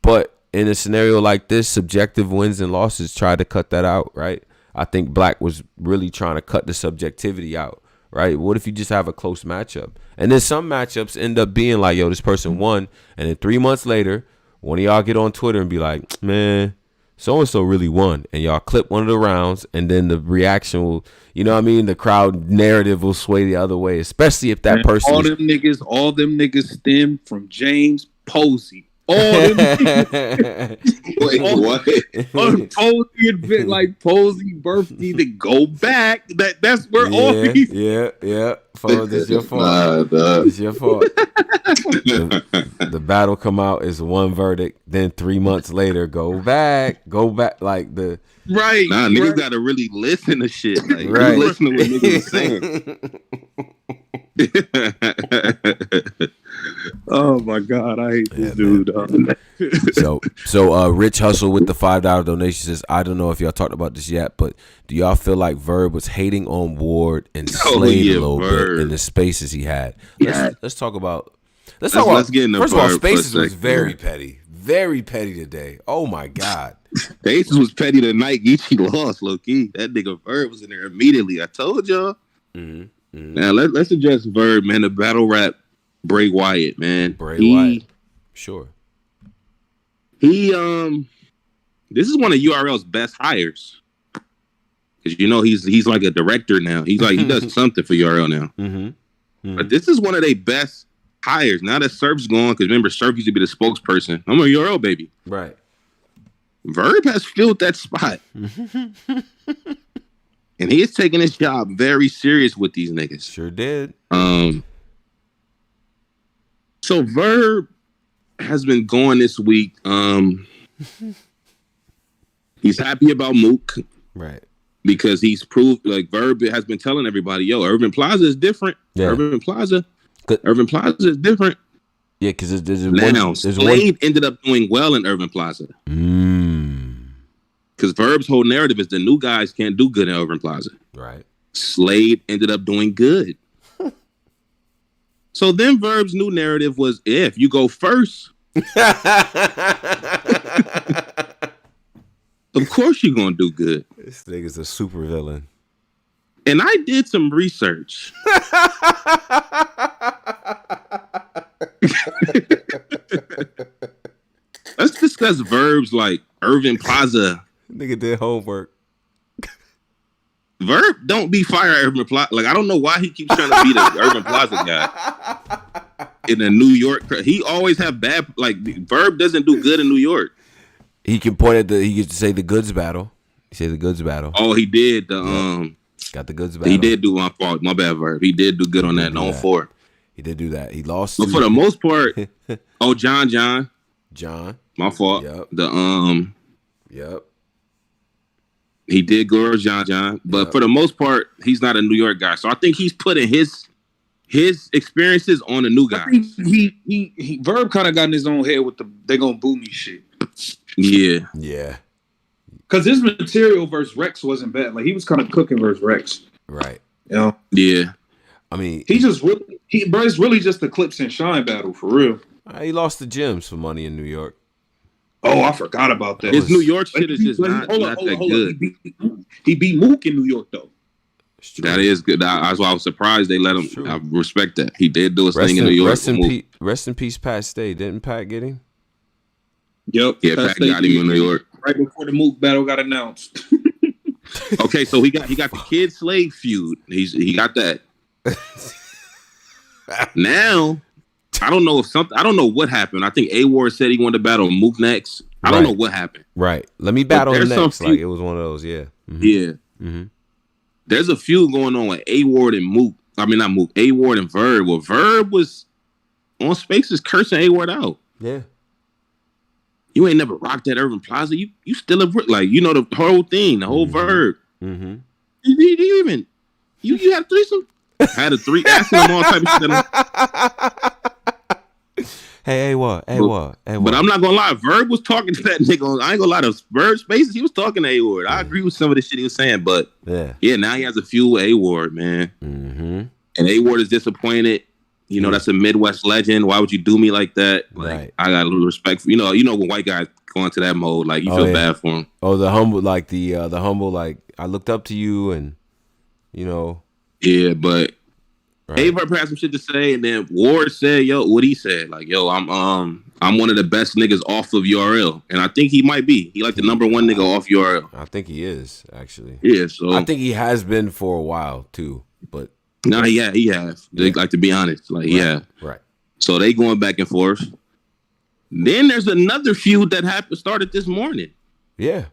But in a scenario like this, subjective wins and losses try to cut that out, right? I think Black was really trying to cut the subjectivity out, right? What if you just have a close matchup? And then some matchups end up being like, yo, this person won. And then 3 months later, one of y'all get on Twitter and be like, man, so-and-so really won. And y'all clip one of the rounds, and then the reaction will, you know what I mean? The crowd narrative will sway the other way, especially if that person... All them niggas stem from James Posey. All them Wait, what? Posey and bit like Posey birthday to go back. That's where all these. Yeah. Follow, this is your fault. It's your fault. The battle come out is one verdict. Then 3 months later, go back. Like the right. Nah, niggas gotta really listen to shit. Like, right. Listen to what niggas saying. Oh my God, I hate this dude. So Rich Hustle with the $5 donation says, I don't know if y'all talked about this yet, but do y'all feel like Verb was hating on Ward and Slade a little bit in the spaces he had? Let's talk about. Let's get into first of all, Spaces was very petty today. Oh my God. Spaces was petty tonight. Geechi lost, low key. That nigga Verb was in there immediately. I told y'all. Now let's address Verb, man. The battle rap. Bray Wyatt, man. Wyatt. Sure. This is one of URL's best hires. Because, you know, he's like a director now. He's like, he does something for URL now. But this is one of their best hires. Now that Surf's gone, because remember, Surf used to be the spokesperson. I'm a URL baby. Right. Verb has filled that spot. And he is taking his job very serious with these niggas. Sure did. So Verb has been going this week. He's happy about Mook. Right. Because he's proved, like, Verb has been telling everybody, yo, Urban Plaza is different. Yeah. Urban Plaza is different. Yeah, because Slade ended up doing well in Urban Plaza. Because Verb's whole narrative is the new guys can't do good in Urban Plaza. Right. Slade ended up doing good. So then Verb's new narrative was, if you go first, of course you're going to do good. This nigga's a super villain. And I did some research. Let's discuss Verb's, like, Urban Plaza. Nigga did homework. Verb don't be fire at Urban Plaza. Like, I don't know why he keeps trying to be the Urban Plaza guy. in a New York. He always have bad. Like Verb doesn't do good in New York. He can point at he could say the goods battle. He say the goods battle. Oh, he did. Got the goods battle. He did do my fault. My bad, Verb. He did do good on that. On 4. He did do that. He lost. But for the most part, John. My fault. Yep. Yep. He did go to John, but for the most part, he's not a New York guy. So I think he's putting his experiences on the new guys. He Verb kind of got in his own head with the they gonna boo me shit. Yeah. Because his material versus Rex wasn't bad. Like he was kind of cooking versus Rex. Right. You know? Yeah. I mean, it's really just the Clips and Shine battle for real. He lost the Gems for Money in New York. Oh, I forgot about that. His New York shit is just not that good. He beat Mook in New York though. That is good. That's why I was surprised they let him. I respect that. He did do his thing in New York. Rest in peace, Pat Stay. Didn't Pat get him? Yep. Yeah, Pat got him in New York right before the Mook battle got announced. Okay, so he got the Kyd Slade feud. He got that. Now, I don't know what happened. I think A-Ward said he wanted to battle Mook next. I don't know what happened. Right. Let me battle him next. Like it was one of those. Yeah. Mm-hmm. Yeah. Mm-hmm. There's a feud going on with A-Ward and Mook. I mean, not Mook. A-Ward and Verb. Well, Verb was on Spaces cursing A-Ward out. Yeah. You ain't never rocked that Urban Plaza. You still like the whole thing, the whole Verb. Mm-hmm. You had a threesome? Had a three. Asking him all type of shit. Hey, what? But I'm not gonna lie. Verb was talking to that nigga. I ain't gonna lie to Verb Spaces. He was talking to A-Ward. I agree with some of the shit he was saying, but yeah, now he has a feud with A-Ward, man. Mm-hmm. And A-Ward is disappointed. That's a Midwest legend. Why would you do me like that? Like, right. I got a little respect for when white guys go into that mode, like you feel bad for him. Oh, the humble, like the humble, like I looked up to you, and Yeah, but A-Verb had some shit to say, and then Ward said, what he said, like, I'm one of the best niggas off of URL, and I think he might be. He like the number one nigga off URL. I think he is actually. Yeah, so I think he has been for a while too, but. No, he has. Yeah. Like, to be honest, like, Right. So they going back and forth. Then there's another feud that started this morning. Yeah.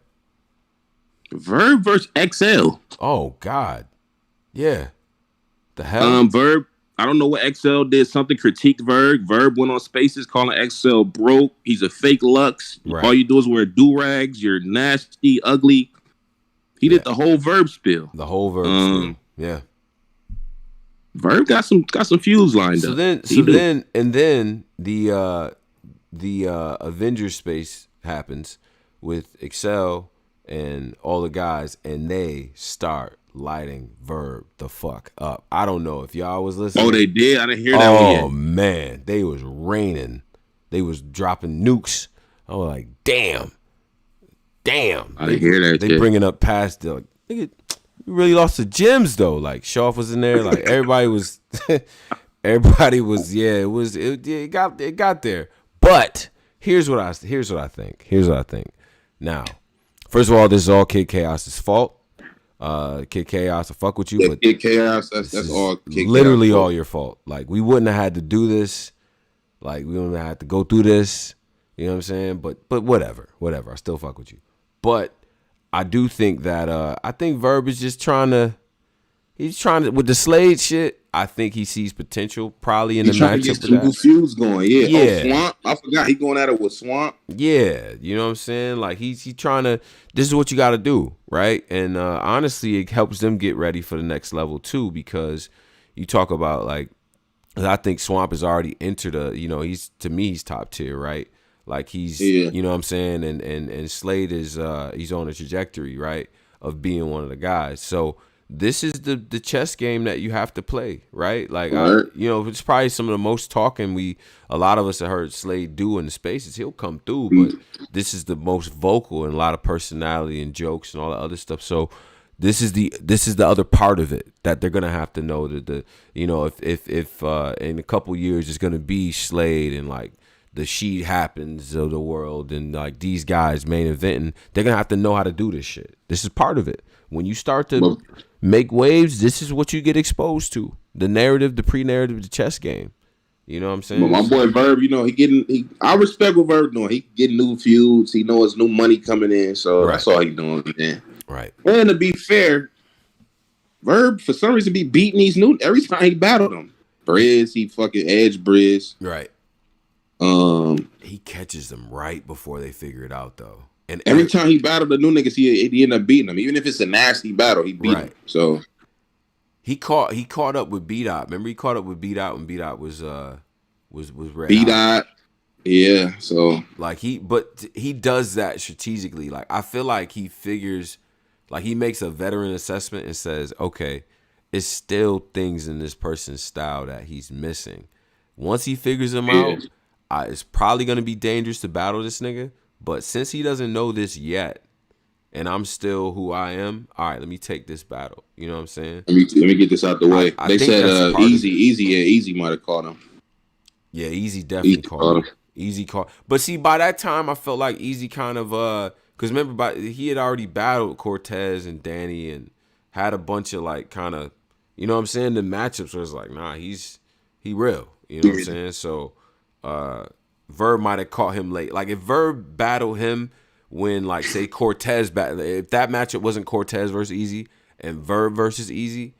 Verb versus XL. Oh God. Yeah. The hell. Verb. I don't know what XL did. Something critiqued Verb. Verb went on Spaces calling XL broke. He's a fake Lux. Right. All you do is wear do-rags. You're nasty, ugly. He did the whole Verb spiel. The whole Verb spiel. Yeah. Verb got some feuds lined up. Then the Avengers space happens with Excel and all the guys, and they start lighting Verb the fuck up. I don't know if y'all was listening. Oh, they did? I didn't hear that one yet. Oh man, they was raining. They was dropping nukes. I was like, damn. I didn't hear that. They bringing up past the nigga. You really lost the Gems though. Like Sharf was in there. Like everybody was. Yeah, it got there. But here's what I think. Now, first of all, this is all Kid Chaos's fault. Kid Chaos, I fuck with you, but Kid Chaos, that's all. Literally all your fault. Like we wouldn't have had to do this. Like we wouldn't have had to go through this. You know what I'm saying? But whatever. I still fuck with you. But I do think that I think Verb is just trying to with the Slade shit. I think he sees potential probably in the matchup. He's trying to get some new feuds going. Yeah. Oh, Swamp. I forgot he going at it with Swamp. Yeah, you know what I'm saying? Like he's trying to. This is what you got to do, right? And honestly, it helps them get ready for the next level too, because you talk about like, I think Swamp has already entered he's top tier, right? Like he's, you know what I'm saying? And Slade is, he's on a trajectory, right, of being one of the guys. So this is the chess game that you have to play, right? Like, it's probably some of the most talking a lot of us have heard Slade do in the spaces. He'll come through, but this is the most vocal and a lot of personality and jokes and all the other stuff. So this is the other part of it that they're gonna have to know that if in a couple years it's gonna be Slade and like the Sheet Happens of the world and like these guys main eventing, they're gonna have to know how to do this shit. This is part of it. When you start to make waves, this is what you get exposed to. The narrative, the pre-narrative, the chess game. You know what I'm saying? But my boy Verb, you know, I respect what Verb doing. He getting new feuds. He knows new money coming in. So that's all he doing, man. Right. And to be fair, Verb, for some reason, be beating these new every time he battled them. Briz, he fucking edge Briz. Right. He catches them right before they figure it out, though. And every time he battled the new niggas, he end up beating them. Even if it's a nasty battle, he beat them. So he caught up with B-Dot. Remember, he caught up with B-Dot when B-Dot was red. B-Dot, yeah. So like he does that strategically. Like I feel like he figures, like he makes a veteran assessment and says, okay, it's still things in this person's style that he's missing. Once he figures them out, it's probably gonna be dangerous to battle this nigga. But since he doesn't know this yet, and I'm still who I am, all right, let me take this battle. You know what I'm saying? Let me get this out the way. They said Easy might have caught him. Yeah, Easy definitely caught him. Easy caught. But see, by that time, I felt like Easy kind of because remember, he had already battled Cortez and Danny and had a bunch of like kind of, you know what I'm saying, the matchups where it's like, nah, he real. You know what I'm saying? So Verb might have caught him late. Like if Verb battled him when like say Cortez if that matchup wasn't Cortez versus Easy and Verb versus Easy,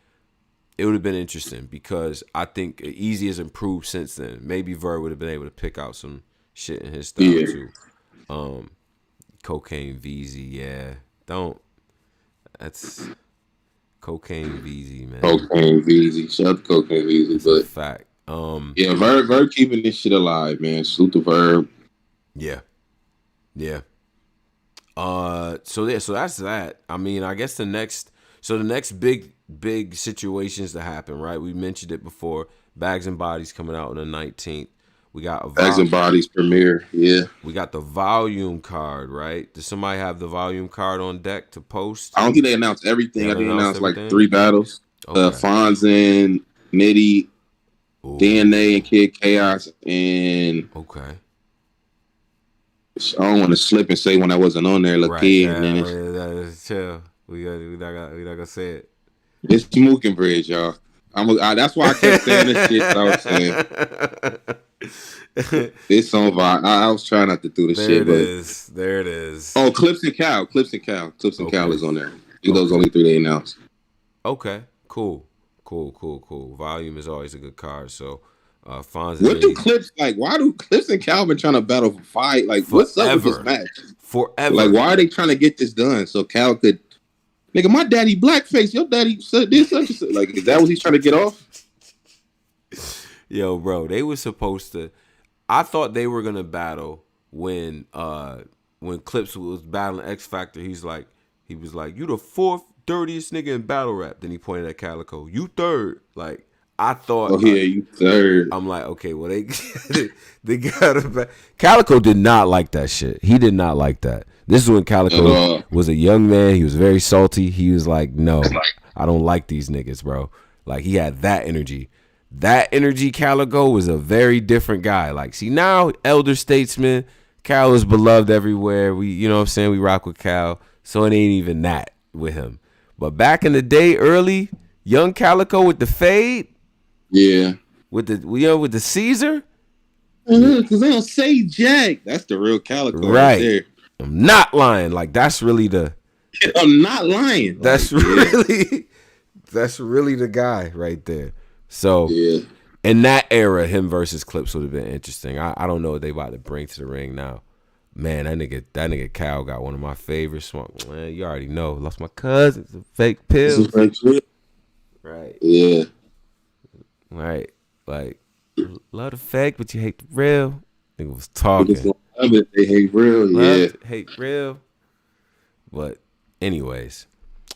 it would have been interesting because I think Easy has improved since then. Maybe Verb would have been able to pick out some shit in his style too. Cocaine VZ, yeah. That's Cocaine VZ, man. Cocaine VZ. Shout out to Cocaine VZ. But fact. Yeah, Verb keeping this shit alive, man. Salute to Verb. Yeah. So that's that. I mean, I guess the next big situations to happen, right? We mentioned it before. Bags and Bodies coming out on the 19th. We got Bags and Bodies premiere. Yeah. We got the volume card, right? Does somebody have the volume card on deck to post? I don't think they announced everything. I think they announced like 3 battles. Okay. Fonz, Nitty, DNA, and Kid Chaos, and okay. I don't want to slip and say when I wasn't on there, Kid. Chill. We not gonna say it. It's Mook and Bridge, y'all. That's why I kept saying this shit. I was saying it's on vibe. I was trying not to do the shit, but there it is. Oh, Clips and Cal is on there. Those only 3 they announced. Okay, cool. Volume is always a good card. So, Fonz. What do Clips like? Why do Clips and Cal been trying to battle for fight? Like, what's up with this match? Forever. Like, why are they trying to get this done so Cal could? Nigga, my daddy blackface. Your daddy said this. Like, is that what he's trying to get off? Yo, bro, they were supposed to. I thought they were gonna battle when Clips was battling X Factor. He was like, you the 4th dirtiest nigga in battle rap. Then he pointed at Calico. You 3rd. Like I thought. Oh yeah, you 3rd. I'm like, okay, well they got him. Calico did not like that shit. He did not like that. This is when Calico was a young man. He was very salty. He was like, no, I don't like these niggas, bro. Like he had that energy. That energy, Calico was a very different guy. Like, see now, elder statesman, Cal is beloved everywhere. You know what I'm saying? We rock with Cal. So it ain't even that with him. But back in the day, early, young Calico with the fade. Yeah. With the Caesar. Because they don't say Jack. That's the real Calico right there. I'm not lying. Like that's really the. I'm not lying. That's that's really the guy right there. So in that era, him versus Clips would have been interesting. I don't know what they about to bring to the ring now. Man, that nigga Cal got one of my favorite songs. Man, you already know. Lost my cousin. It's a fake pill. Right. Yeah. Right. Like love the fake, but you hate the real. Nigga was talking. They hate real, hate real. But anyways,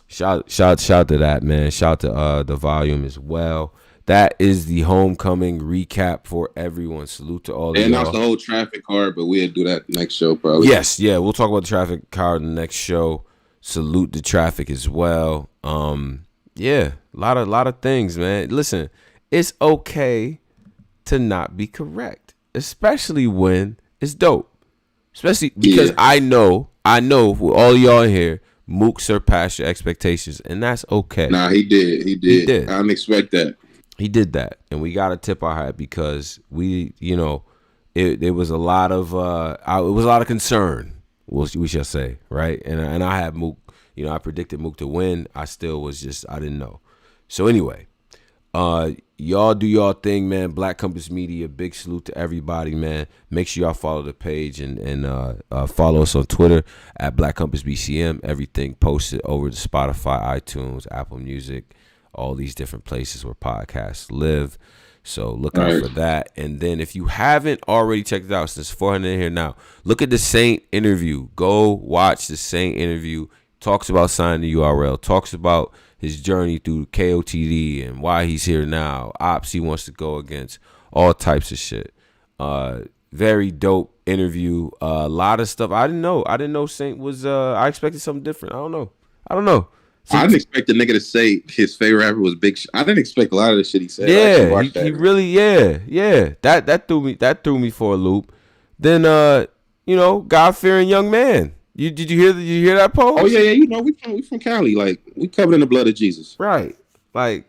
shout to that, man. Shout to the volume as well. That is the homecoming recap for everyone. Salute to all of y'all. And that's the whole traffic card, but we'll do that next show probably. Yes, yeah, we'll talk about the traffic card in the next show. Salute the traffic as well. Yeah, a lot of things, man. Listen, it's okay to not be correct, especially when it's dope. Especially because I know with all y'all in here, Mook surpassed your expectations, and that's okay. Nah, he did. I didn't expect that. he did that, and we got to tip our hat because we, you know, it was a lot of concern. We shall say, right? And I had Mook. You know, I predicted Mook to win. I didn't know. So anyway, y'all do y'all thing, man. Black Compass Media, big salute to everybody, man. Make sure y'all follow the page and follow us on Twitter at Black Compass BCM. Everything posted over to Spotify, iTunes, Apple Music, all these different places where podcasts live. So look out for that. And then if you haven't already checked it out, since 400 in here now, look at the Saint interview. Go watch the Saint interview. Talks about signing the URL. Talks about his journey through COTY and why he's here now. Opps he wants to go against. All types of shit. Very dope interview. A lot of stuff. I didn't know Saint was. I expected something different. I don't know. I didn't expect the nigga to say his favorite rapper was Big. I didn't expect a lot of the shit he said. Yeah, he really, yeah. That threw me for a loop. Then, you know, God-fearing young man. Did you hear that post? Oh yeah. You know, we from Cali. Like we covered in the blood of Jesus. Right. You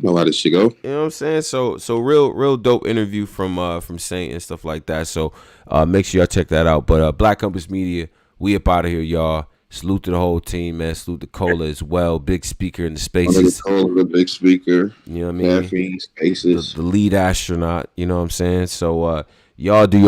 know how this shit go. You know what I'm saying? So real dope interview from Saint and stuff like that. So make sure y'all check that out. But Black Compass Media, we up out of here, y'all. Salute to the whole team, man. Salute to Cola as well. Big speaker in the spaces. The big speaker. You know what I mean? Spaces. The lead astronaut. You know what I'm saying? So y'all do your